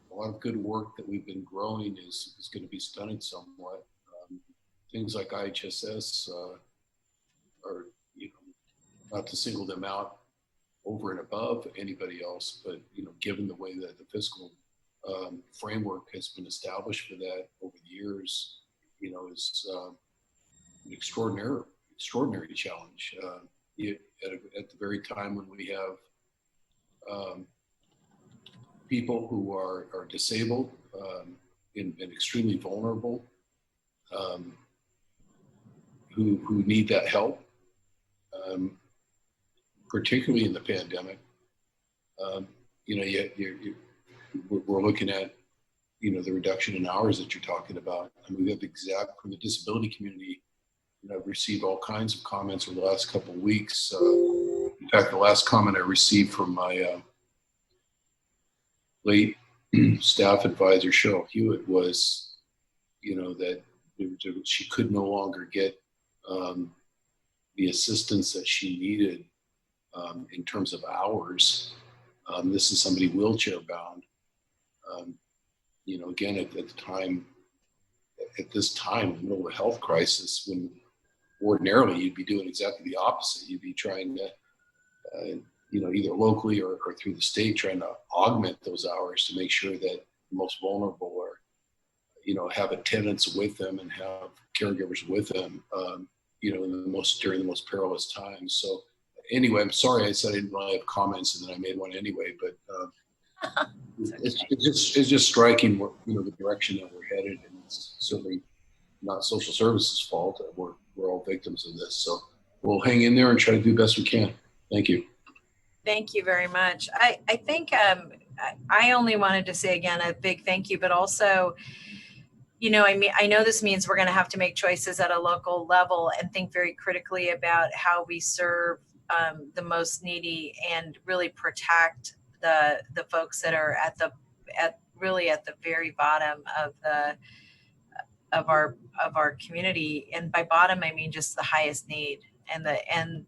good work that we've been growing is going to be stunted somewhat. Things like IHSS are, not to single them out over and above anybody else, but given the way that the fiscal framework has been established for that over the years, is an extraordinary challenge. At the very time when we have people who are disabled and extremely vulnerable, who need that help, particularly in the pandemic. We're looking at the reduction in hours that you're talking about. I mean, we have from the disability community. I've received all kinds of comments over the last couple of weeks. In fact, the last comment I received from my late staff advisor, Cheryl Hewitt, was, that she could no longer get the assistance that she needed in terms of hours. This is somebody wheelchair bound. Again, at this time, in the middle of a health crisis, when ordinarily you'd be doing exactly the opposite. You'd be trying to, either locally or through the state, trying to augment those hours to make sure that the most vulnerable are, have attendants with them and have caregivers with them, during the most perilous times. So anyway, I'm sorry I said I didn't really have comments, and then I made one anyway, but it's just striking what, the direction that we're headed, and it's certainly not social services' fault. We're all victims of this. So we'll hang in there and try to do the best we can. Thank you. Thank you very much. I think I only wanted to say again a big thank you, but also, I know this means we're going to have to make choices at a local level and think very critically about how we serve the most needy and really protect the folks that are at the very bottom of our community. And by bottom, I mean just the highest need and the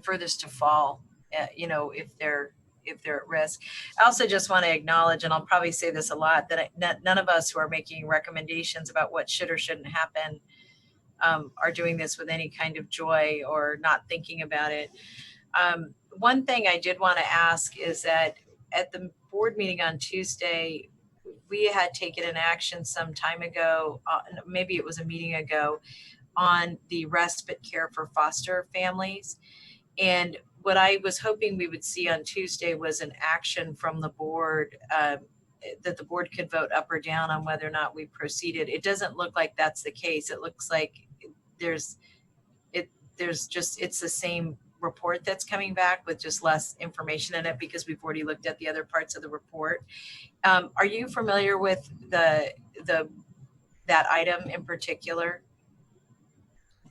furthest to fall, if they're at risk. I also just want to acknowledge, and I'll probably say this a lot, that none of us who are making recommendations about what should or shouldn't happen are doing this with any kind of joy or not thinking about it. One thing I did want to ask is that at the board meeting on Tuesday, we had taken an action some time ago, maybe it was a meeting ago, on the respite care for foster families. And what I was hoping we would see on Tuesday was an action from the board that the board could vote up or down on whether or not we proceeded. It doesn't look like that's the case. It looks like it's the same report that's coming back with just less information in it because we've already looked at the other parts of the report. Are you familiar with that item in particular?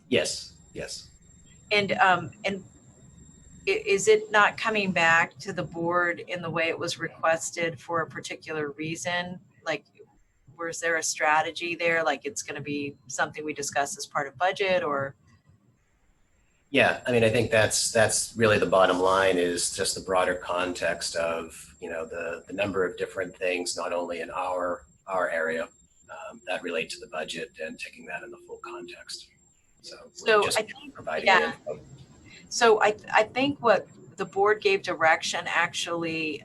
Yes. And is it not coming back to the board in the way it was requested for a particular reason? Like, was there a strategy there? Like it's going to be something we discuss as part of budget, or? Yeah, I mean, I think that's really the bottom line, is just the broader context of, the number of different things, not only in our area that relate to the budget, and taking that in the full context. So just providing info. So I think what the board gave direction actually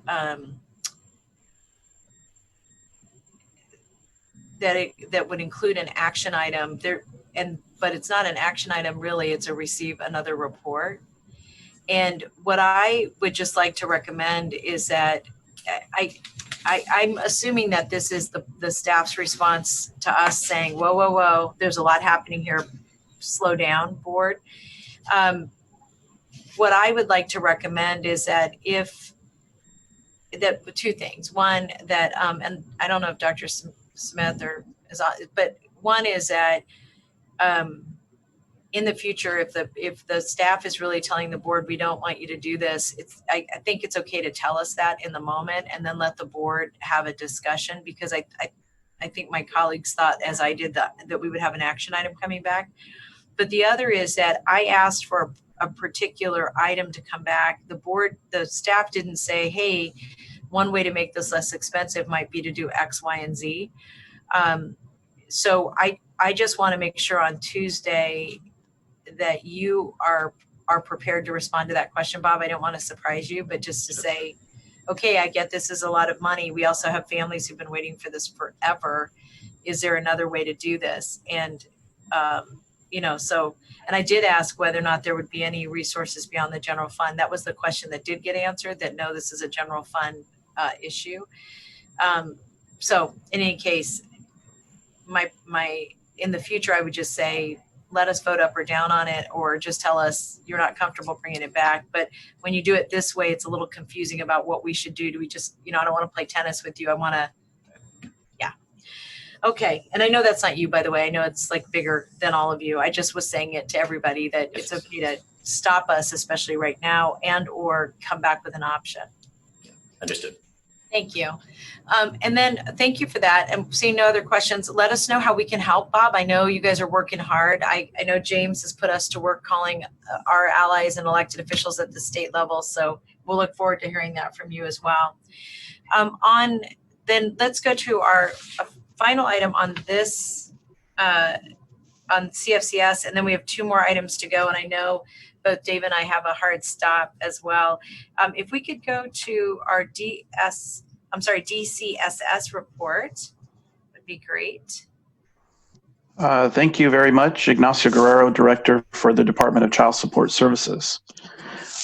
that would include an action item there, but it's not an action item really, it's a receive another report. And what I would just like to recommend is that I'm assuming that this is the staff's response to us saying, whoa, there's a lot happening here, slow down, board. What I would like to recommend is that two things. One, that, and I don't know if Dr. Smith is on, but one is that in the future, if the staff is really telling the board, we don't want you to do this, I think it's okay to tell us that in the moment and then let the board have a discussion, because I think my colleagues thought, as I did, that we would have an action item coming back. But the other is that I asked for a particular item to come back. The staff didn't say, hey, one way to make this less expensive might be to do X, Y, and Z. So I just want to make sure on Tuesday that you are prepared to respond to that question, Bob. I don't want to surprise you, but just to say, okay, I get this is a lot of money. We also have families who've been waiting for this forever. Is there another way to do this? And, and I did ask whether or not there would be any resources beyond the general fund. That was the question that did get answered, that no, this is a general fund issue. So in any case, in the future, I would just say, let us vote up or down on it, or just tell us you're not comfortable bringing it back. But when you do it this way, it's a little confusing about what we should do. Do we just, I don't want to play tennis with you. I want to, yeah. Okay. And I know that's not you, by the way. I know it's like bigger than all of you. I just was saying it to everybody that it's okay to stop us, especially right now, and or come back with an option. Understood. Thank you. And then thank you for that. And seeing no other questions, let us know how we can help, Bob. I know you guys are working hard. I know James has put us to work calling our allies and elected officials at the state level. So we'll look forward to hearing that from you as well. Then let's go to our final item on this, on CFCS. And then we have 2 more items to go. And I know both Dave and I have a hard stop as well. If we could go to our DCSS report, would be great. Thank you very much, Ignacio Guerrero, Director for the Department of Child Support Services.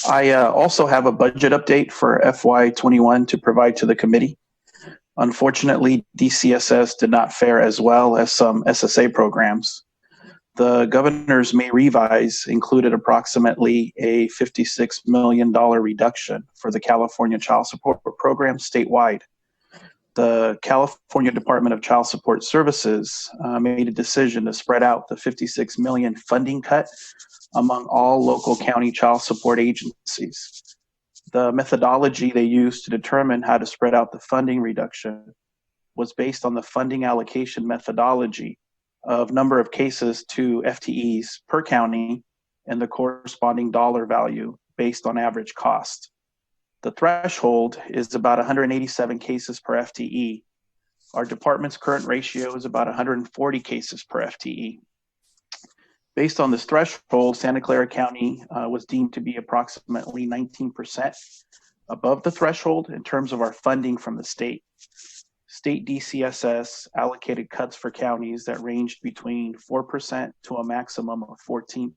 I also have a budget update for FY21 to provide to the committee. Unfortunately, DCSS did not fare as well as some SSA programs. The governor's May revise included approximately a $56 million reduction for the California Child Support Program statewide. The California Department of Child Support Services made a decision to spread out the $56 million funding cut among all local county child support agencies. The methodology they used to determine how to spread out the funding reduction was based on the funding allocation methodology of number of cases to FTEs per county and the corresponding dollar value based on average cost. The threshold is about 187 cases per FTE. Our department's current ratio is about 140 cases per FTE. Based on this threshold, Santa Clara County was deemed to be approximately 19% above the threshold in terms of our funding from the state. State DCSS allocated cuts for counties that ranged between 4% to a maximum of 14%.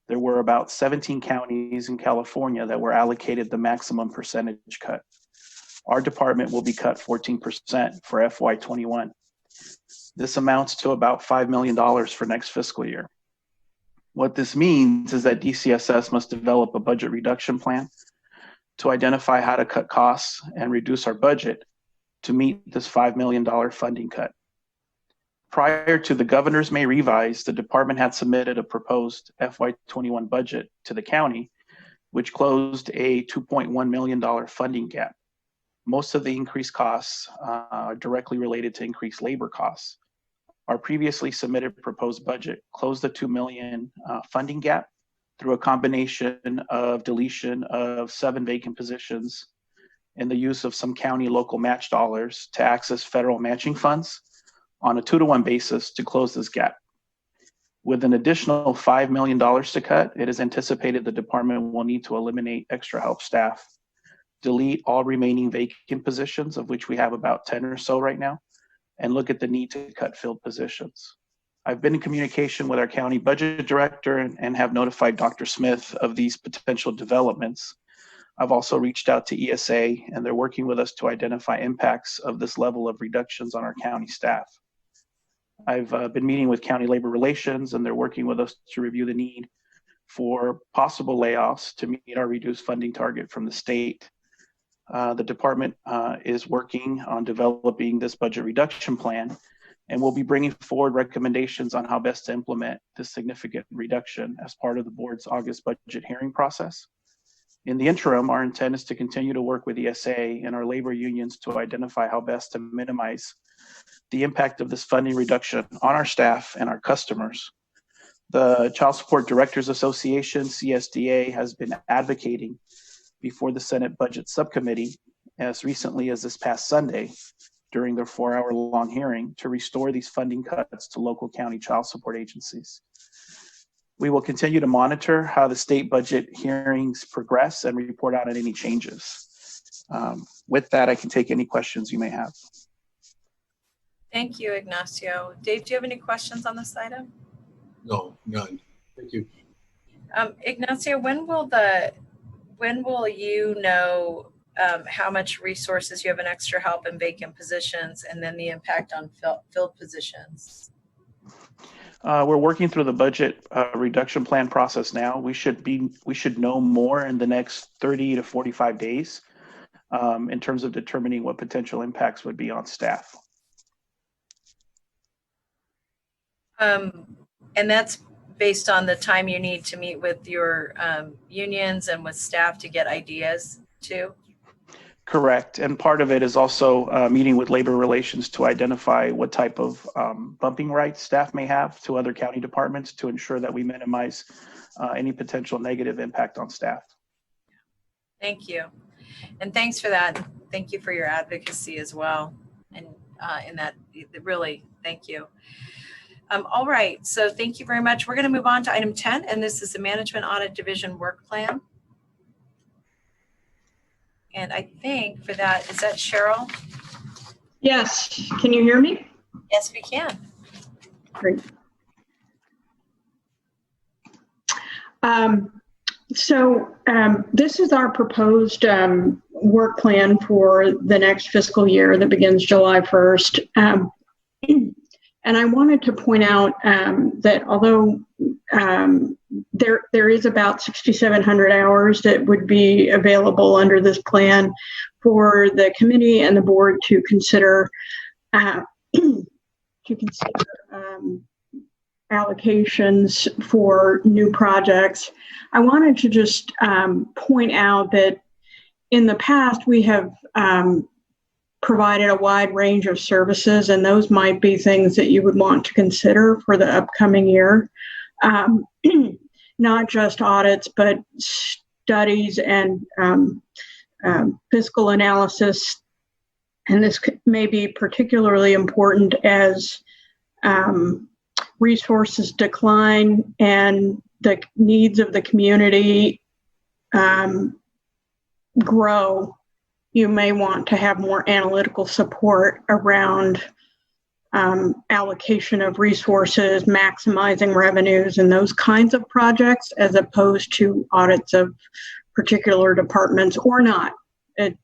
There were about 17 counties in California that were allocated the maximum percentage cut. Our department will be cut 14% for FY21. This amounts to about $5 million for next fiscal year. What this means is that DCSS must develop a budget reduction plan to identify how to cut costs and reduce our budget to meet this $5 million funding cut. Prior to the governor's May revise, the department had submitted a proposed FY21 budget to the county, which closed a $2.1 million funding gap. Most of the increased costs are directly related to increased labor costs. Our previously submitted proposed budget closed the $2 million funding gap through a combination of deletion of 7 vacant positions and the use of some county local match dollars to access federal matching funds on a 2-to-1 basis to close this gap. With an additional $5 million to cut, it is anticipated the department will need to eliminate extra help staff, delete all remaining vacant positions, of which we have about 10 or so right now, and look at the need to cut filled positions. I've been in communication with our county budget director and have notified Dr. Smith of these potential developments. I've also reached out to ESA, and they're working with us to identify impacts of this level of reductions on our county staff. I've been meeting with county labor relations, and they're working with us to review the need for possible layoffs to meet our reduced funding target from the state. The department is working on developing this budget reduction plan, and we'll be bringing forward recommendations on how best to implement this significant reduction as part of the board's August budget hearing process. In the interim, our intent is to continue to work with ESA and our labor unions to identify how best to minimize the impact of this funding reduction on our staff and our customers. The Child Support Directors Association, CSDA, has been advocating before the Senate Budget Subcommittee as recently as this past Sunday during their 4-hour-long hearing to restore these funding cuts to local county child support agencies. We will continue to monitor how the state budget hearings progress and report out on any changes. With that, I can take any questions you may have. Thank you, Ignacio. Dave, do you have any questions on this item? No, none. Thank you. Ignacio, when will you know how much resources you have in extra help and vacant positions, and then the impact on filled positions? We're working through the budget reduction plan process now. We should know more in the next 30 to 45 days in terms of determining what potential impacts would be on staff. And that's based on the time you need to meet with your unions and with staff to get ideas too? Correct. And part of it is also meeting with labor relations to identify what type of bumping rights staff may have to other county departments to ensure that we minimize any potential negative impact on staff. Thank you. And thanks for that. Thank you for your advocacy as well. And in that, really, thank you. All right, so thank you very much. We're going to move on to item 10, and this is the Management Audit Division Work Plan. And I think for that, is that Cheryl? Yes, can you hear me? Yes, we can. Great. This is our proposed work plan for the next fiscal year that begins July 1st. And I wanted to point out that although there is about 6,700 hours that would be available under this plan for the committee and the board to consider allocations for new projects. I wanted to just point out that in the past we have provided a wide range of services, and those might be things that you would want to consider for the upcoming year. Not just audits, but studies and fiscal analysis. And this may be particularly important as resources decline and the needs of the community grow. You may want to have more analytical support around allocation of resources, maximizing revenues, and those kinds of projects, as opposed to audits of particular departments or not. I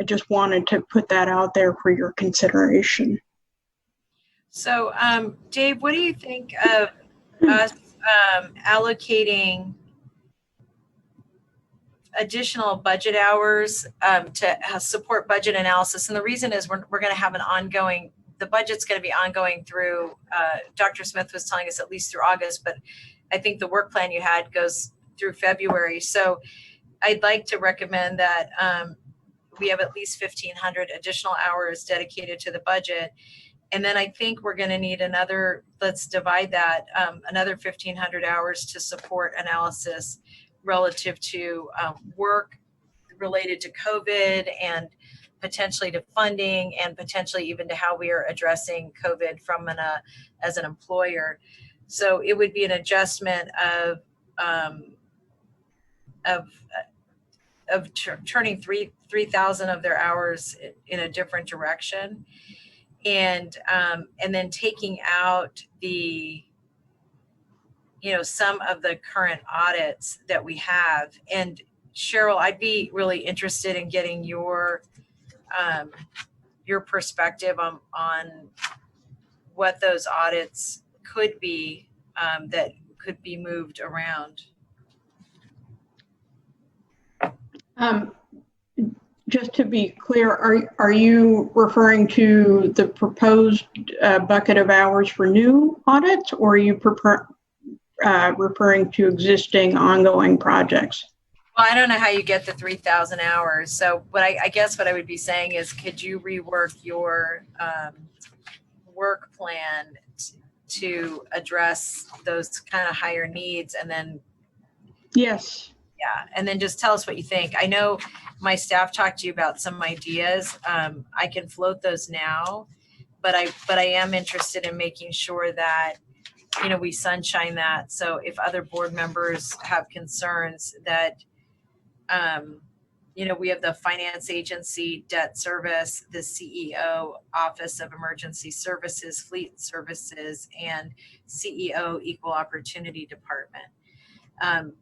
just wanted to put that out there for your consideration. So, Dave, what do you think of us allocating additional budget hours to support budget analysis? And the reason is we're going to have an ongoing, the budget's going to be ongoing through, Dr. Smith was telling us at least through August, but I think the work plan you had goes through February. So I'd like to recommend that we have at least 1,500 additional hours dedicated to the budget. And then I think we're going to need another, let's divide that, another 1,500 hours to support analysis relative to work related to COVID and potentially to funding and potentially even to how we are addressing COVID from as an employer. So it would be an adjustment of turning 3,000 of their hours in a different direction, and then taking out the, some of the current audits that we have. And Cheryl, I'd be really interested in getting your perspective on what those audits could be that could be moved around. just to be clear, are you referring to the proposed bucket of hours for new audits, or are you referring to existing ongoing projects? Well, I don't know how you get the 3,000 hours. So what I guess what I would be saying is, could you rework your work plan to address those kind of higher needs, and then Yes. yeah, and then just tell us what you think. I know my staff talked to you about some ideas. I can float those now, but I am interested in making sure that, you know, we sunshine that. So if other board members have concerns that, you know, we have the finance agency, debt service, the CEO, Office of Emergency Services, Fleet Services, and CEO Equal Opportunity Department.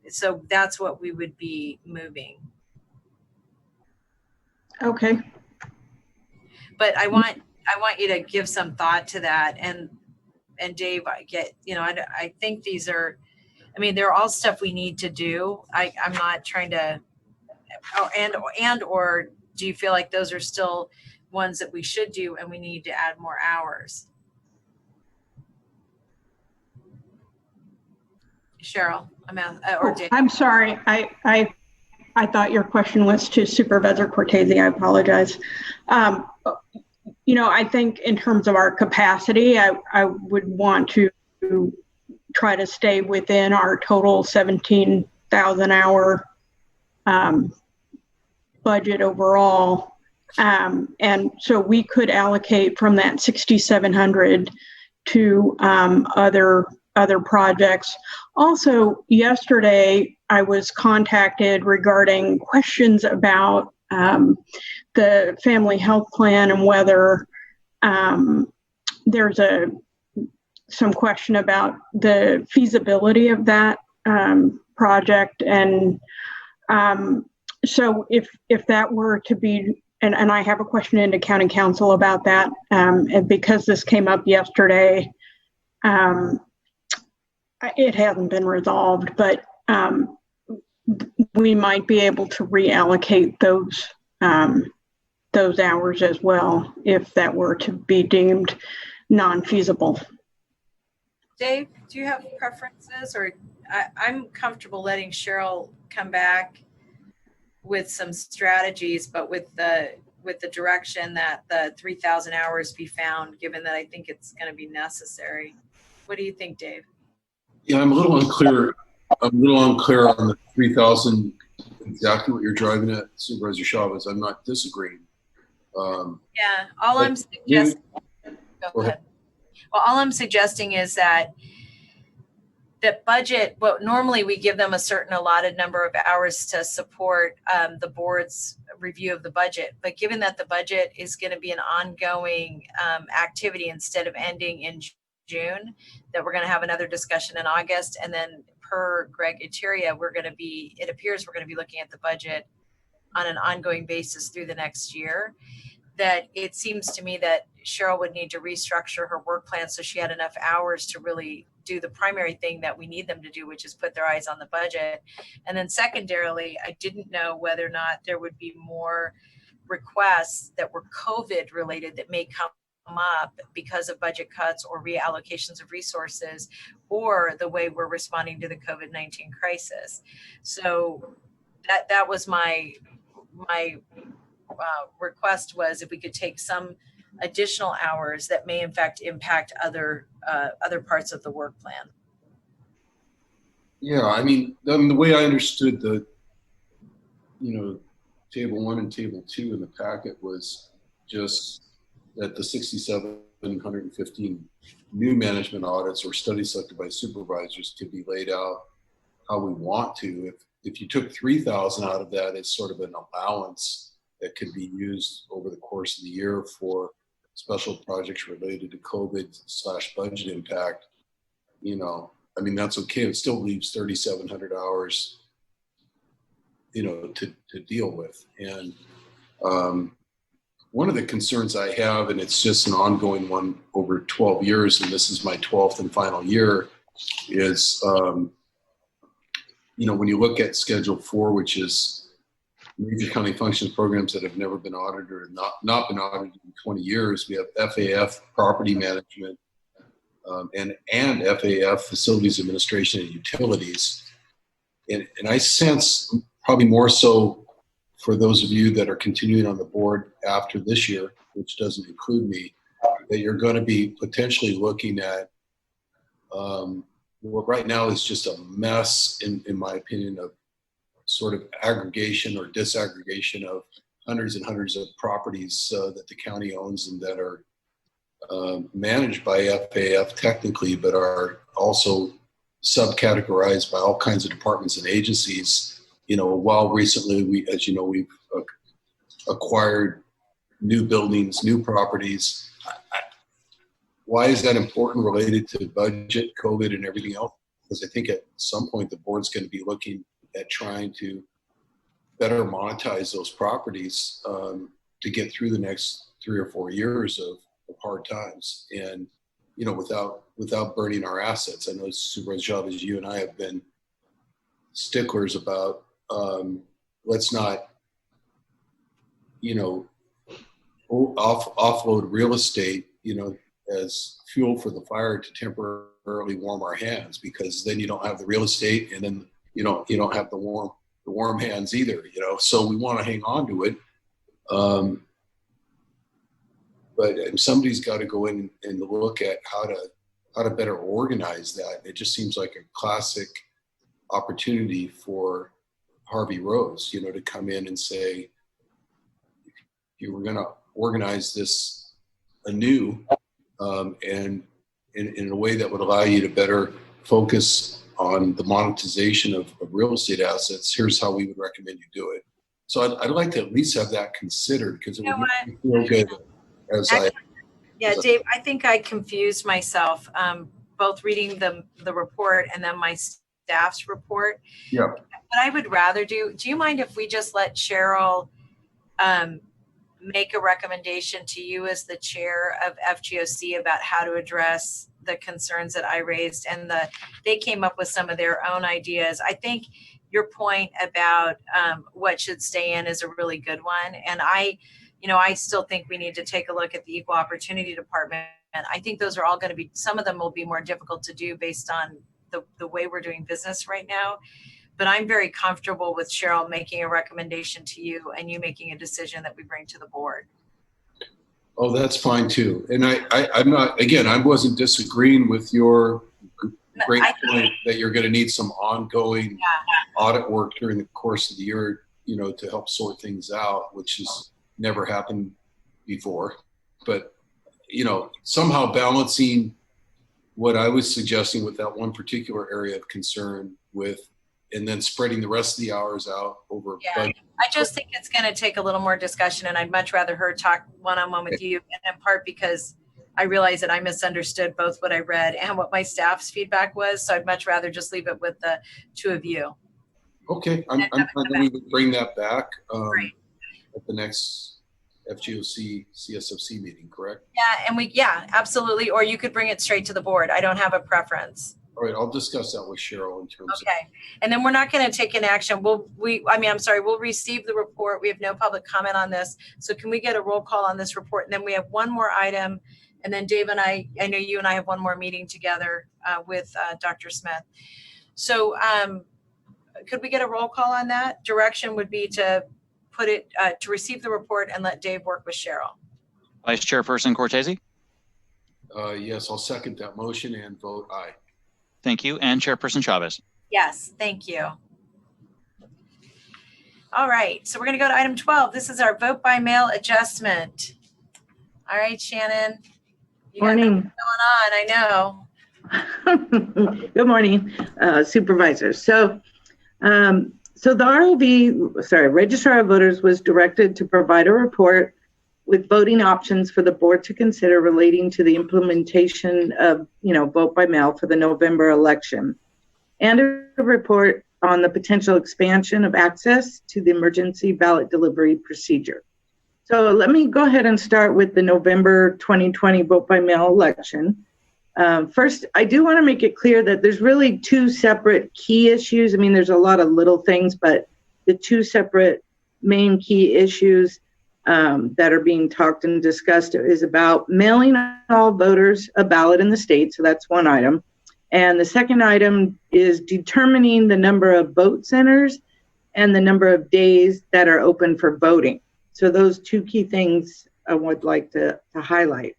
So that's what we would be moving. Okay. But I want you to give some thought to that. And Dave, I think these are, I mean, they're all stuff we need to do. I'm not trying to, or do you feel like those are still ones that we should do and we need to add more hours? Cheryl, or Dave. I'm sorry. I thought your question was to Supervisor Cortese. I apologize. You know, I think in terms of our capacity, I would want to try to stay within our total 17,000 hour budget overall. And so we could allocate from that 6,700 to other projects. Also, yesterday, I was contacted regarding questions about the family health plan and whether there's some question about the feasibility of that project. And so if that were to be, and I have a question into County Council about that, and because this came up yesterday, it hasn't been resolved, but we might be able to reallocate those hours as well if that were to be deemed non-feasible. Dave, do you have preferences, or I'm comfortable letting Cheryl come back with some strategies, but with the direction that the 3,000 hours be found, given that I think it's going to be necessary. What do you think, Dave? Yeah, I'm a little unclear. I'm a little unclear on the 3,000, exactly what you're driving at, Supervisor Chavez. I'm not disagreeing. Yeah, all I'm suggesting. Go ahead. Well, all I'm suggesting is that the budget, well, normally we give them a certain allotted number of hours to support the board's review of the budget. But given that the budget is going to be an ongoing activity instead of ending in June, that we're going to have another discussion in August. And then per Greg Iteria, it appears we're going to be looking at the budget on an ongoing basis through the next year. That it seems to me that Cheryl would need to restructure her work plan so she had enough hours to really do the primary thing that we need them to do, which is put their eyes on the budget. And then secondarily, I didn't know whether or not there would be more requests that were COVID related that may come up because of budget cuts or reallocations of resources, or the way we're responding to the COVID-19 crisis. So that was my request, was if we could take some additional hours that may in fact impact other parts of the work plan. Yeah, I mean, the way I understood the, table 1 and table 2 in the packet was just that the 6,715 new management audits or studies selected by supervisors to be laid out how we want to. If you took 3,000 out of that, it's sort of an allowance that could be used over the course of the year for special projects related to COVID/budget impact. I mean, that's okay. It still leaves 3,700 hours, to deal with. And one of the concerns I have, and it's just an ongoing one over 12 years, and this is my 12th and final year, is, when you look at Schedule 4, which is major county functions programs that have never been audited or not been audited in 20 years. We have FAF property management and FAF facilities administration and utilities. And I sense, probably more so for those of you that are continuing on the board after this year, which doesn't include me, that you're going to be potentially looking at what right now is just a mess, in my opinion, of sort of aggregation or disaggregation of hundreds and hundreds of properties that the county owns and that are managed by FAF technically, but are also subcategorized by all kinds of departments and agencies. While recently we've acquired new buildings, new properties. Why is that important related to budget, COVID, and everything else? Because I think at some point the board's going to be looking at trying to better monetize those properties to get through the next 3 or 4 years of hard times, and without burning our assets. I know Supervisor Chavez, you and I have been sticklers about let's not offload real estate as fuel for the fire to temporarily warm our hands, because then you don't have the real estate, and then you don't have the warm hands either. So we want to hang on to it. But somebody's got to go in and look at how to better organize that. It just seems like a classic opportunity for Harvey Rose, to come in and say, if you were going to organize this anew and in a way that would allow you to better focus on the monetization of real estate assets, here's how we would recommend you do it. So I'd like to at least have that considered, because it would make me feel good. Dave, I think I confused myself, both reading the report and then my staff's report. Yeah. What I would rather do you mind if we just let Cheryl make a recommendation to you as the chair of FGOC about how to address the concerns that I raised, and they came up with some of their own ideas. I think your point about what should stay in is a really good one. And I still think we need to take a look at the Equal Opportunity Department. And I think those are all going to be, some of them will be more difficult to do based on the way we're doing business right now. But I'm very comfortable with Cheryl making a recommendation to you and you making a decision that we bring to the board. Oh, that's fine too. And I'm not, again, I wasn't disagreeing with your great point that you're going to need some ongoing audit work during the course of the year, to help sort things out, which has never happened before. But, somehow balancing what I was suggesting with that one particular area of concern and then spreading the rest of the hours out over. I just think it's going to take a little more discussion, and I'd much rather her talk one-on-one with you, and in part because I realize that I misunderstood both what I read and what my staff's feedback was. So I'd much rather just leave it with the two of you. Okay, I'm going to bring that back at the next FGOC CSFC meeting, correct? Yeah, absolutely. Or you could bring it straight to the board. I don't have a preference. All right, I'll discuss that with Cheryl in terms of. And then we're not going to take an action. We'll receive the report. We have no public comment on this. So can we get a roll call on this report? And then we have one more item. And then Dave and I know you and I have one more meeting together with Dr. Smith. So could we get a roll call on that? Direction would be to put it, to receive the report and let Dave work with Cheryl. Vice Chairperson Cortese? Yes, I'll second that motion and vote aye. Thank you. And Chairperson Chavez? Yes, thank you. All right, so we're going to go to item 12. This is our vote by mail adjustment. All right, Shannon. Morning. Going on, I know. Good morning, supervisors. So the Registrar of Voters was directed to provide a report with voting options for the board to consider relating to the implementation of, vote by mail for the November election, and a report on the potential expansion of access to the emergency ballot delivery procedure. So let me go ahead and start with the November 2020 vote by mail election. First, I do want to make it clear that there's really two separate key issues. I mean, there's a lot of little things, but the two separate main key issues that are being talked and discussed is about mailing all voters a ballot in the state. So that's one item. And the second item is determining the number of vote centers and the number of days that are open for voting. So those two key things I would like to highlight.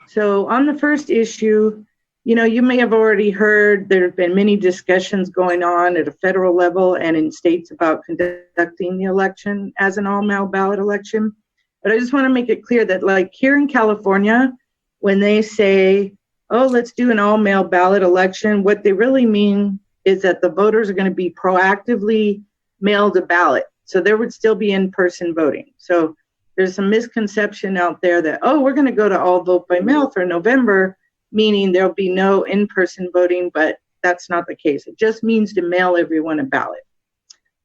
So on the first issue, you know, you may have already heard there have been many discussions going on at a federal level and in states about conducting the election as an all-mail ballot election. But I just want to make it clear that, like here in California, when they say, oh, let's do an all-mail ballot election, what they really mean is that the voters are going to be proactively mailed a ballot. So there would still be in-person voting. So there's some misconception out there that, oh, we're going to go to all vote by mail for November, meaning there'll be no in-person voting, but that's not the case. It just means to mail everyone a ballot.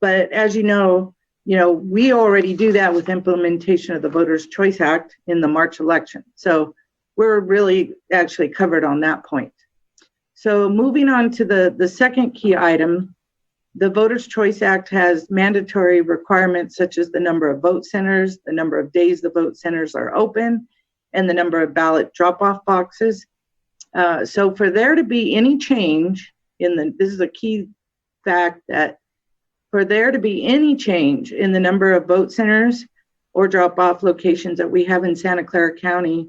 But as you know, we already do that with implementation of the Voters' Choice Act in the March election. So we're really actually covered on that point. So moving on to the second key item, the Voters' Choice Act has mandatory requirements such as the number of vote centers, the number of days the vote centers are open, and the number of ballot drop-off boxes. So for there to be any change this is a key fact, that for there to be any change in the number of vote centers or drop-off locations that we have in Santa Clara County,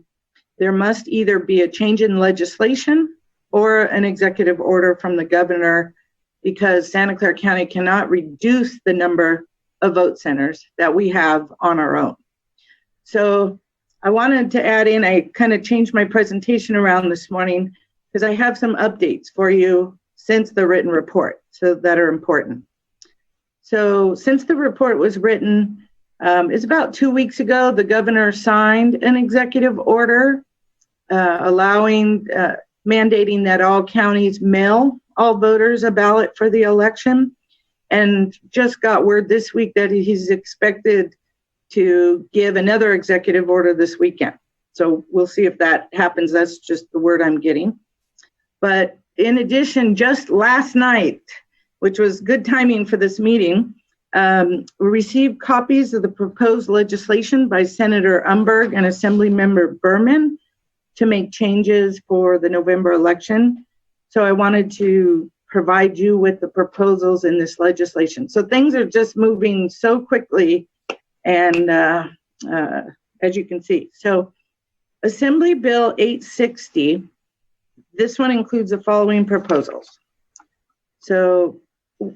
there must either be a change in legislation or an executive order from the governor, because Santa Clara County cannot reduce the number of vote centers that we have on our own. So I wanted to add in, I kind of changed my presentation around this morning because I have some updates for you since the written report, so that are important. So since the report was written, it's about 2 weeks ago, the governor signed an executive order mandating that all counties mail all voters a ballot for the election, and just got word this week that he's expected to give another executive order this weekend. So we'll see if that happens. That's just the word I'm getting. But in addition, just last night, which was good timing for this meeting, we received copies of the proposed legislation by Senator Umberg and Assemblymember Berman to make changes for the November election. So I wanted to provide you with the proposals in this legislation. So things are just moving so quickly, and as you can see. So Assembly Bill 860, this one includes the following proposals. So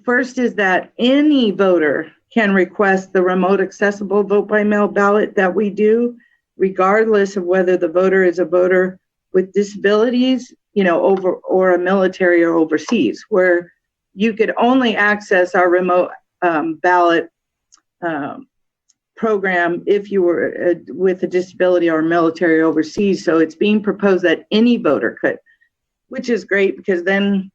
first is that any voter can request the remote accessible vote by mail ballot that we do, regardless of whether the voter is a voter with disabilities, or a military or overseas, where you could only access our remote ballot program if you were with a disability or military overseas. So it's being proposed that any voter could, which is great, because then,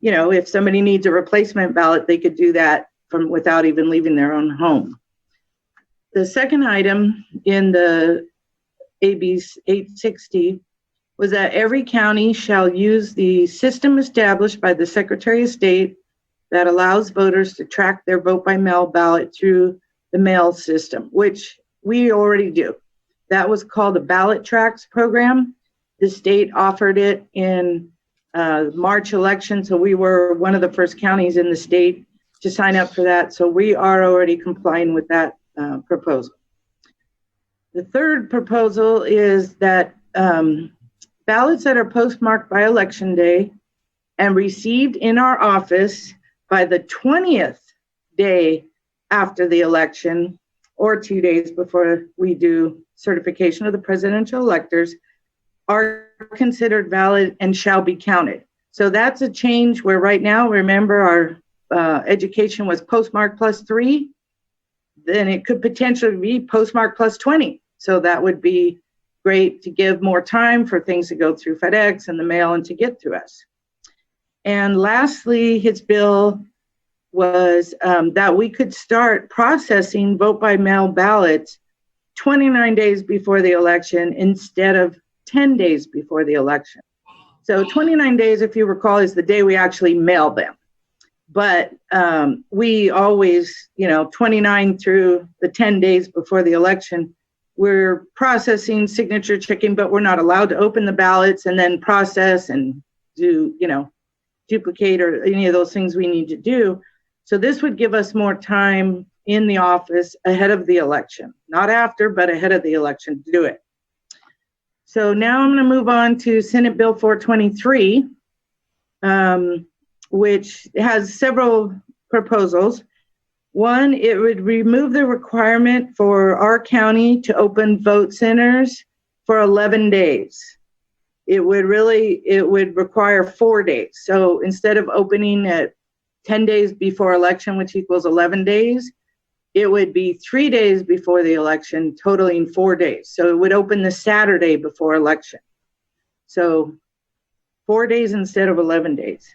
if somebody needs a replacement ballot, they could do that without even leaving their own home. The second item in the AB 860 was that every county shall use the system established by the Secretary of State that allows voters to track their vote by mail ballot through the mail system, which we already do. That was called a Ballot Tracks program. The state offered it in March election, so we were one of the first counties in the state to sign up for that. So we are already complying with that proposal. The third proposal is that ballots that are postmarked by Election Day and received in our office by the 20th day after the election, or 2 days before we do certification of the presidential electors, are considered valid and shall be counted. So that's a change where right now, remember, our education was postmark +3, then it could potentially be postmark +20. So that would be great to give more time for things to go through FedEx and the mail and to get to us. And lastly, his bill was that we could start processing vote by mail ballots 29 days before the election instead of 10 days before the election. So 29 days, if you recall, is the day we actually mail them. But we always, 29 through the 10 days before the election, we're processing, signature checking, but we're not allowed to open the ballots and then process and do, duplicate or any of those things we need to do. So this would give us more time in the office ahead of the election, not after, but ahead of the election to do it. So now I'm going to move on to Senate Bill 423, which has several proposals. One, it would remove the requirement for our county to open vote centers for 11 days. It would require 4 days. So instead of opening at 10 days before election, which equals 11 days, it would be 3 days before the election, totaling 4 days. So it would open the Saturday before election. So 4 days instead of 11 days.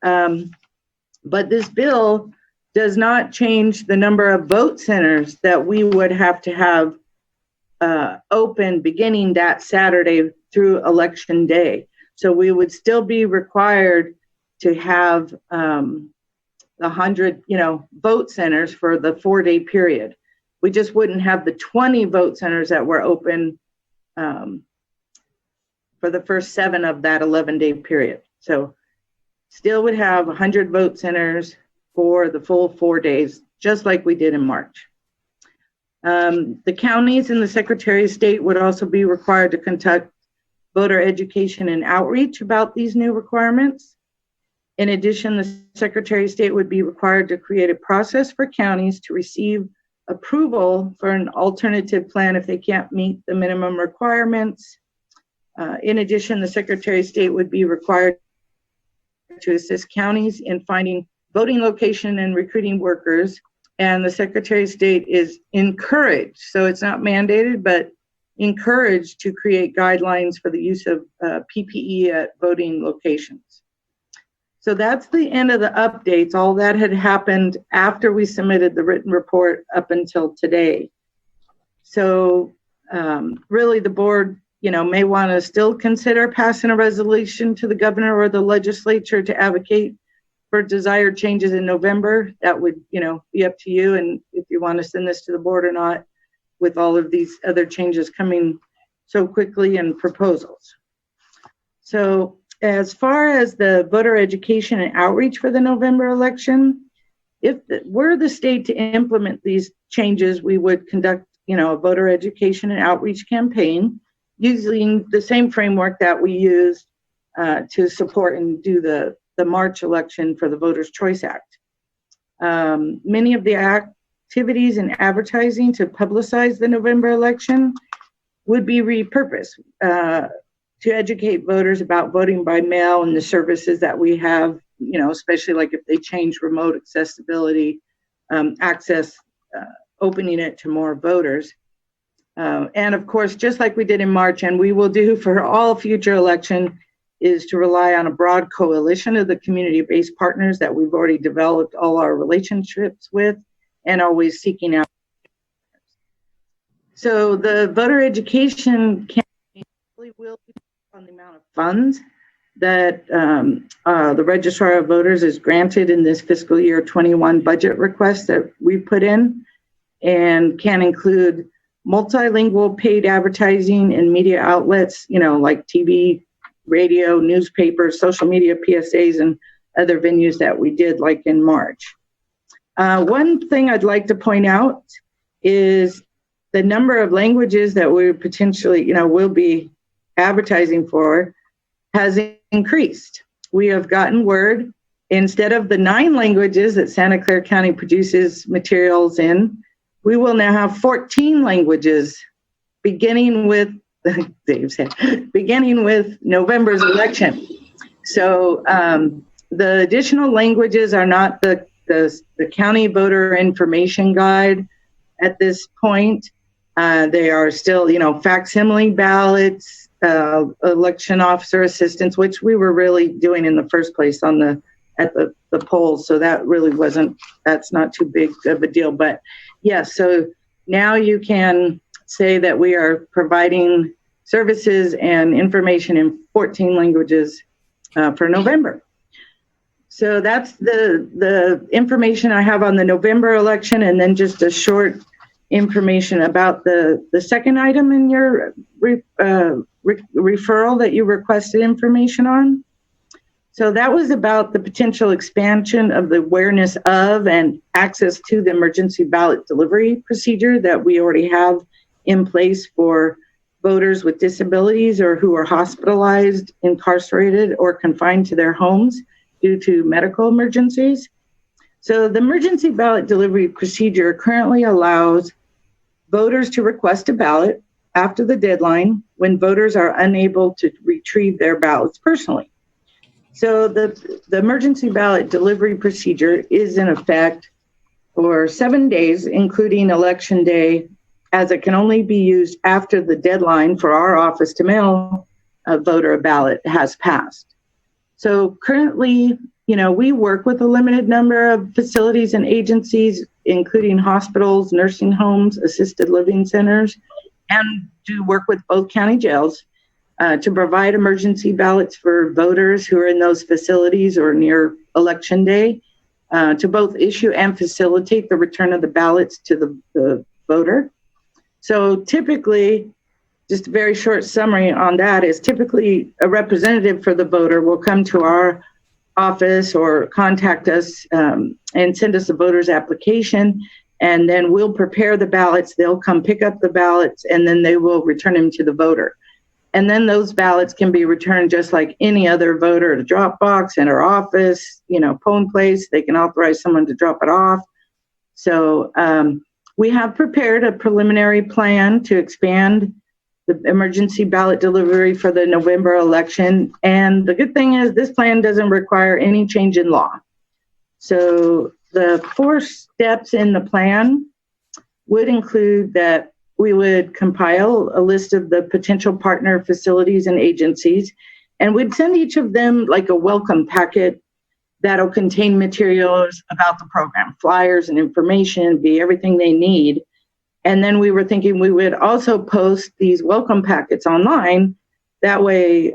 But this bill does not change the number of vote centers that we would have to have open beginning that Saturday through election day. So we would still be required to have 100, vote centers for the 4-day period. We just wouldn't have the 20 vote centers that were open for the first 7 of that 11-day period. So still would have 100 vote centers for the full 4 days, just like we did in March. The counties and the Secretary of State would also be required to conduct voter education and outreach about these new requirements. In addition, the Secretary of State would be required to create a process for counties to receive approval for an alternative plan if they can't meet the minimum requirements. In addition, the Secretary of State would be required to assist counties in finding voting location and recruiting workers. And the Secretary of State is encouraged, so it's not mandated, but encouraged to create guidelines for the use of PPE at voting locations. So that's the end of the updates. All that had happened after we submitted the written report up until today. So really the board, may want to still consider passing a resolution to the governor or the legislature to advocate for desired changes in November. That would, be up to you, and if you want to send this to the board or not, with all of these other changes coming so quickly and proposals. So as far as the voter education and outreach for the November election, if we're the state to implement these changes, we would conduct, a voter education and outreach campaign using the same framework that we used to support and do the March election for the Voters' Choice Act. Many of the activities and advertising to publicize the November election would be repurposed to educate voters about voting by mail and the services that we have, especially like if they change remote accessibility, access, opening it to more voters. And of course, just like we did in March, and we will do for all future election, is to rely on a broad coalition of the community-based partners that we've already developed all our relationships with and always seeking out. So the voter education campaign will be on the amount of funds that the Registrar of Voters is granted in this fiscal year 21 budget request that we put in, and can include multilingual paid advertising and media outlets, like TV, radio, newspapers, social media, PSAs, and other venues that we did like in March. One thing I'd like to point out is the number of languages that we potentially, will be advertising for has increased. We have gotten word, instead of the 9 languages that Santa Clara County produces materials in, we will now have 14 languages beginning with Dave said, beginning with November's election. So the additional languages are not the county voter information guide at this point. They are still, facsimile ballots, election officer assistance, which we were really doing in the first place at the polls. So that really that's not too big of a deal. But yes, so now you can say that we are providing services and information in 14 languages for November. So that's the information I have on the November election, and then just a short information about the second item in your referral that you requested information on. So that was about the potential expansion of the awareness of and access to the emergency ballot delivery procedure that we already have in place for voters with disabilities or who are hospitalized, incarcerated, or confined to their homes due to medical emergencies. So the emergency ballot delivery procedure currently allows voters to request a ballot after the deadline when voters are unable to retrieve their ballots personally. So the emergency ballot delivery procedure is in effect for 7 days, including election day, as it can only be used after the deadline for our office to mail a voter a ballot has passed. So currently, we work with a limited number of facilities and agencies, including hospitals, nursing homes, assisted living centers, and do work with both county jails to provide emergency ballots for voters who are in those facilities or near election day, to both issue and facilitate the return of the ballots to the voter. So typically, just a very short summary on that is typically a representative for the voter will come to our office or contact us and send us a voter's application, and then we'll prepare the ballots. They'll come pick up the ballots, and then they will return them to the voter. And then those ballots can be returned just like any other voter at a drop box in our office, polling place. They can authorize someone to drop it off. So we have prepared a preliminary plan to expand the emergency ballot delivery for the November election. And the good thing is this plan doesn't require any change in law. So the 4 steps in the plan would include that we would compile a list of the potential partner facilities and agencies, and we'd send each of them like a welcome packet that'll contain materials about the program, flyers and information, be everything they need. And then we were thinking we would also post these welcome packets online. That way,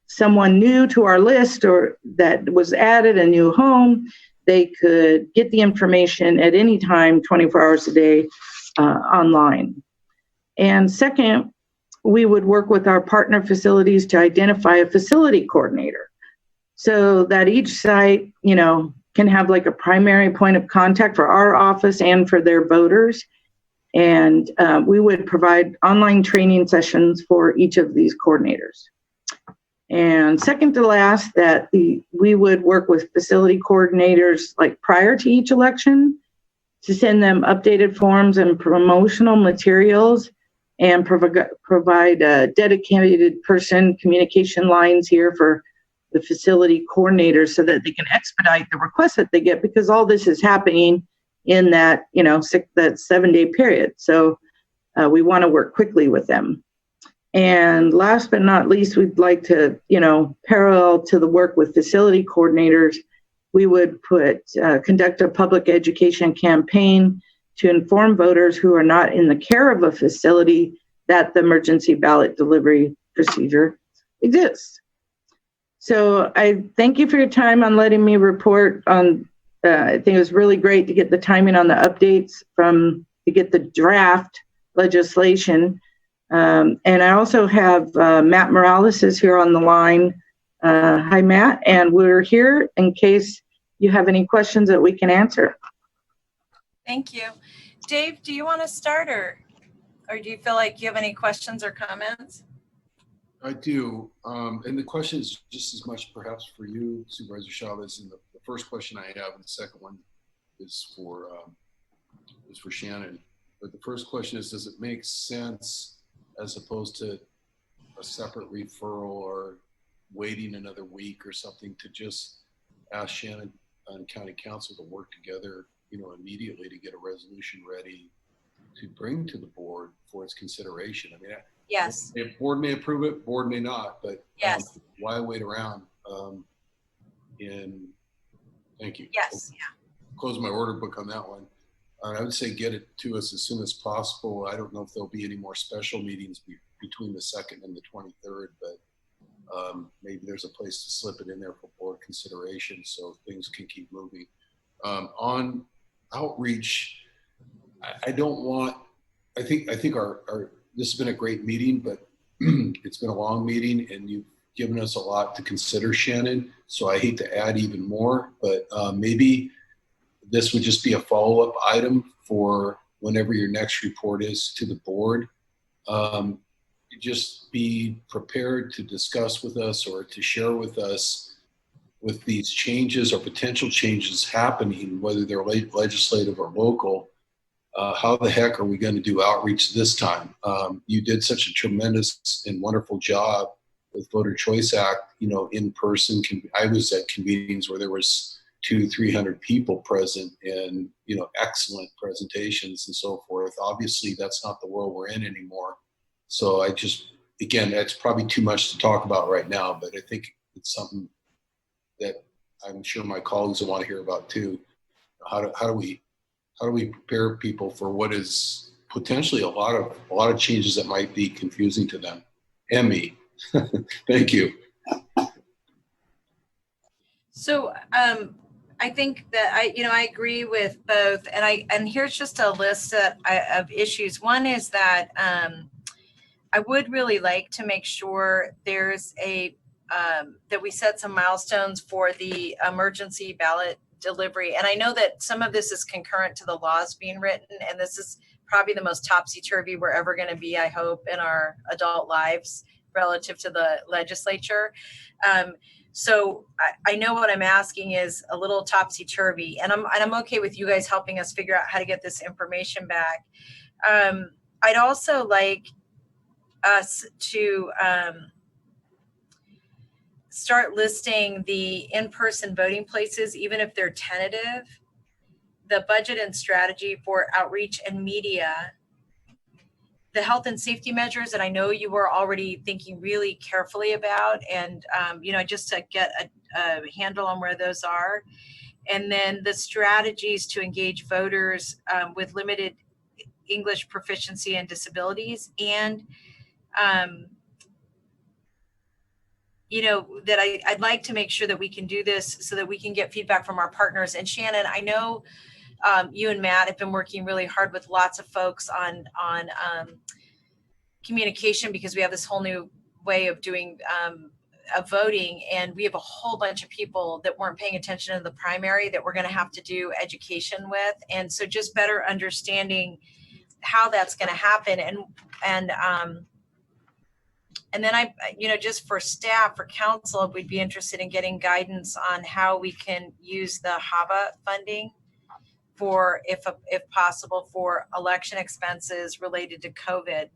someone new to our list or that was added a new home, they could get the information at any time, 24 hours a day, online. And second, we would work with our partner facilities to identify a facility coordinator so that each site, can have like a primary point of contact for our office and for their voters. And we would provide online training sessions for each of these coordinators. And second to last, that we would work with facility coordinators like prior to each election to send them updated forms and promotional materials and provide a dedicated person communication lines here for the facility coordinators so that they can expedite the requests that they get, because all this is happening in that, that 7-day period. So we want to work quickly with them. And last but not least, we'd like to, parallel to the work with facility coordinators, we would conduct a public education campaign to inform voters who are not in the care of a facility that the emergency ballot delivery procedure exists. So I thank you for your time on letting me report on, I think it was really great to get the timing on the updates to get the draft legislation. And I also have Matt Morales is here on the line. Hi, Matt, and we're here in case you have any questions that we can answer. Thank you. Dave, do you want to start or do you feel like you have any questions or comments? I do. And the question is just as much perhaps for you, Supervisor Chavez. And the first question I have, and the second one is for Shannon. But the first question is, does it make sense as opposed to a separate referral or waiting another week or something to just ask Shannon and County Council to work together, immediately to get a resolution ready to bring to the board for its consideration? I mean, yes, if board may approve it, board may not, but yes, why wait around? And thank you. Yes, yeah. Close my order book on that one. I would say get it to us as soon as possible. I don't know if there'll be any more special meetings between the 2nd and the 23rd, but maybe there's a place to slip it in there for board consideration so things can keep moving. On outreach, I don't want, I think our this has been a great meeting, but it's been a long meeting and you've given us a lot to consider, Shannon. So I hate to add even more, but maybe this would just be a follow-up item for whenever your next report is to the board. Just be prepared to discuss with us or to share with us with these changes or potential changes happening, whether they're legislative or local. How the heck are we going to do outreach this time? You did such a tremendous and wonderful job with Voter Choice Act, you know, in person. I was at meetings where there was 200-300 people present and, you know, excellent presentations and so forth. Obviously, that's not the world we're in anymore. So I just, again, that's probably too much to talk about right now, but I think it's something that I'm sure my colleagues will want to hear about too. How do we prepare people for what is potentially a lot of changes that might be confusing to them and me? Thank you. So I think that I agree with both, and here's just a list of issues. One is that I would really like to make sure there's that we set some milestones for the emergency ballot delivery. And I know that some of this is concurrent to the laws being written, and this is probably the most topsy-turvy we're ever going to be, I hope, in our adult lives relative to the legislature. So I know what I'm asking is a little topsy-turvy, and I'm okay with you guys helping us figure out how to get this information back. I'd also like us to start listing the in-person voting places, even if they're tentative, the budget and strategy for outreach and media, the health and safety measures that I know you were already thinking really carefully about, and just to get a handle on where those are, and then the strategies to engage voters with limited English proficiency and disabilities, and that I'd like to make sure that we can do this so that we can get feedback from our partners. And Shannon, I know you and Matt have been working really hard with lots of folks on communication, because we have this whole new way of doing of voting, and we have a whole bunch of people that weren't paying attention to the primary that we're going to have to do education with. And so just better understanding how that's going to happen, and then just for staff, for council, we'd be interested in getting guidance on how we can use the HAVA funding for, if possible, for election expenses related to COVID.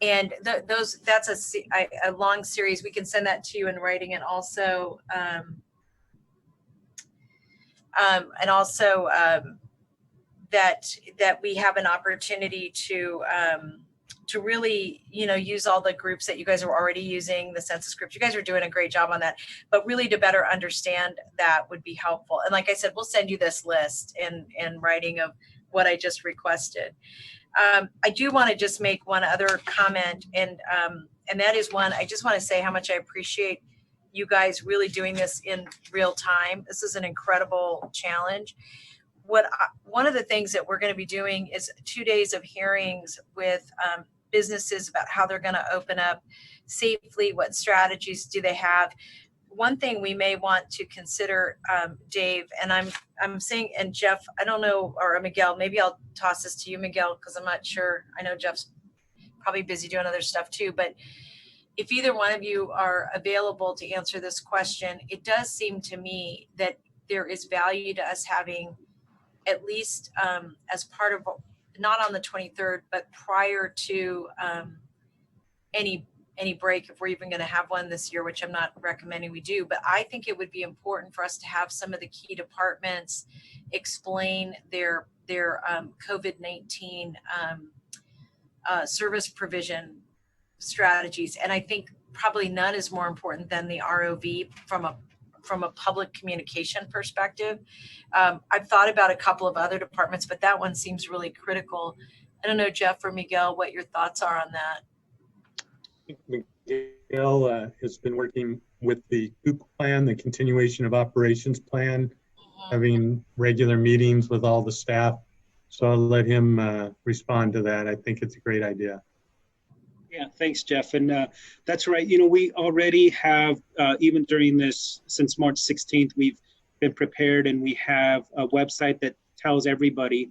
And that's a long series. We can send that to you in writing, and also that we have an opportunity to really, use all the groups that you guys are already using, the census groups. You guys are doing a great job on that, but really to better understand that would be helpful. And like I said, we'll send you this list in writing of what I just requested. I do want to just make one other comment, and that is one, I just want to say how much I appreciate you guys really doing this in real time. This is an incredible challenge. One of the things that we're going to be doing is 2 days of hearings with businesses about how they're going to open up safely, what strategies do they have. One thing we may want to consider, Dave, and I'm saying, and Jeff, I don't know, or Miguel, maybe I'll toss this to you, Miguel, because I'm not sure. I know Jeff's probably busy doing other stuff too, but if either one of you are available to answer this question, it does seem to me that there is value to us having, at least as part of, not on the 23rd, but prior to any break, if we're even going to have one this year, which I'm not recommending we do, but I think it would be important for us to have some of the key departments explain their COVID-19 service provision strategies. And I think probably none is more important than the ROV from a public communication perspective. I've thought about a couple of other departments, but that one seems really critical. I don't know, Jeff or Miguel, what your thoughts are on that. Miguel has been working with the COOP plan, the continuation of operations plan, having regular meetings with all the staff. So I'll let him respond to that. I think it's a great idea. Yeah, thanks, Jeff. And that's right. You know, we already have, even during this, since March 16th, we've been prepared, and we have a website that tells everybody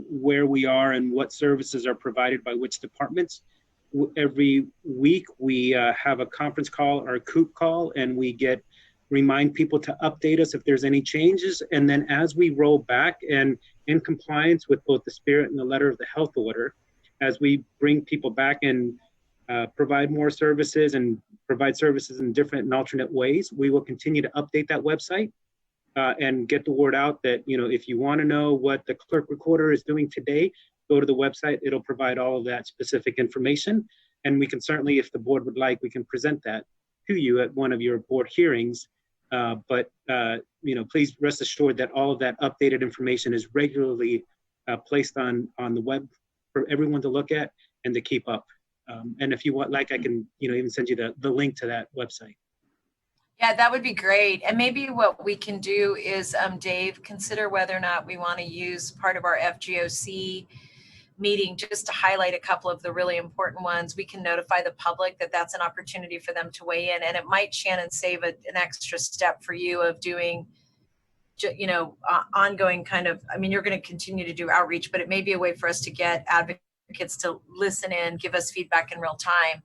where we are and what services are provided by which departments. Every week we have a conference call or a COOP call, and we remind people to update us if there's any changes. And then as we roll back and in compliance with both the spirit and the letter of the health order, as we bring people back and provide more services and provide services in different and alternate ways, we will continue to update that website and get the word out that, you know, if you want to know what the clerk recorder is doing today, go to the website. It'll provide all of that specific information. And we can certainly, if the board would like, we can present that to you at one of your board hearings. But you know, please rest assured that all of that updated information is regularly placed on the web for everyone to look at and to keep up. And if you want, like, I can, you know, even send you the link to that website. Yeah, that would be great. And maybe what we can do is, Dave, consider whether or not we want to use part of our FGOC meeting just to highlight a couple of the really important ones. We can notify the public that that's an opportunity for them to weigh in, and it might, Shannon, save an extra step for you of doing, you know, ongoing kind of, I mean, you're going to continue to do outreach, but it may be a way for us to get advocates to listen in, give us feedback in real time.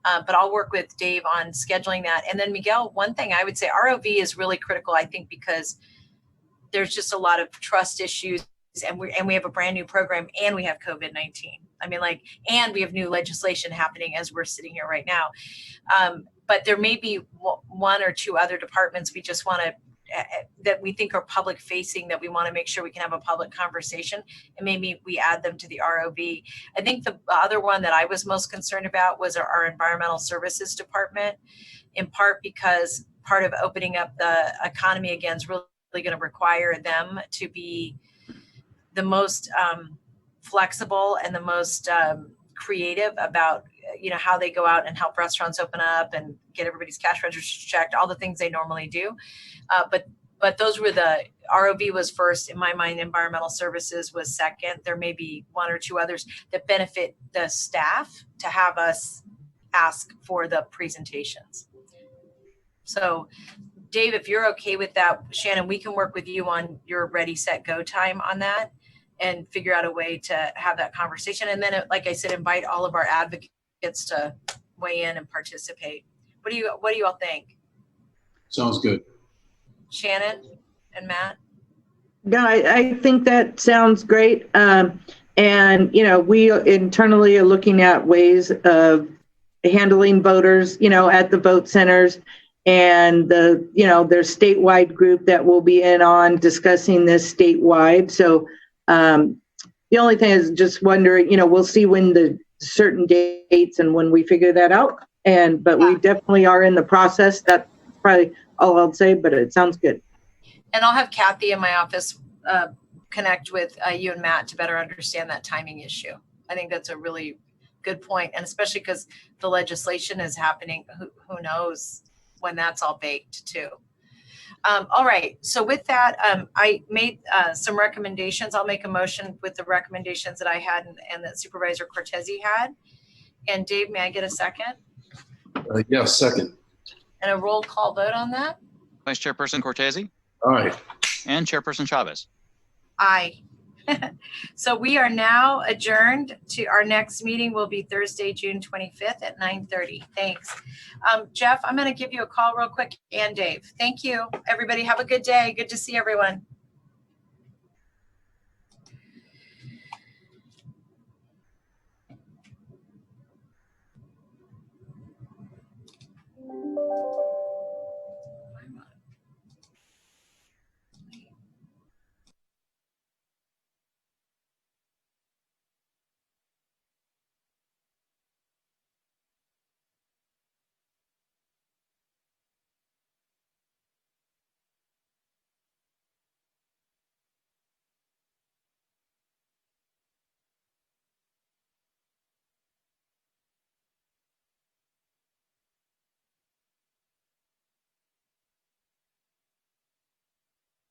But I'll work with Dave on scheduling that. And then Miguel, one thing I would say, ROV is really critical, I think, because there's just a lot of trust issues, and we have a brand new program, and we have COVID-19. I mean, like, and we have new legislation happening as we're sitting here right now. But there may be one or two other departments we just want to, that we think are public facing, that we want to make sure we can have a public conversation, and maybe we add them to the ROV. I think the other one that I was most concerned about was our environmental services department, in part because part of opening up the economy again is really going to require them to be the most flexible and the most creative about, you know, how they go out and help restaurants open up and get everybody's cash registers checked, all the things they normally do. But those were the, ROV was first in my mind, environmental services was second. There may be one or two others that benefit the staff to have us ask for the presentations. So Dave, if you're okay with that, Shannon, we can work with you on your ready, set, go time on that and figure out a way to have that conversation. And then, like I said, invite all of our advocates to weigh in and participate. What do you all think? Sounds good. Shannon and Matt? Yeah, I think that sounds great. And, you know, we internally are looking at ways of handling voters, you know, at the vote centers, and there's statewide group that will be in on discussing this statewide. So the only thing is just wondering, you know, we'll see when the certain dates and when we figure that out. But we definitely are in the process. That's probably all I'll say, but it sounds good. And I'll have Kathy in my office connect with you and Matt to better understand that timing issue. I think that's a really good point. And especially because the legislation is happening, who knows when that's all baked too. All right, so with that, I made some recommendations. I'll make a motion with the recommendations that I had and that Supervisor Cortese had. And Dave, may I get a second? Yes, second. And a roll call vote on that? Vice Chairperson Cortese? Aye. And Chairperson Chavez? Aye. So we are now adjourned. To our next meeting will be Thursday, June 25th at 9:30. Thanks. Jeff, I'm going to give you a call real quick, and Dave. Thank you. Everybody have a good day. Good to see everyone.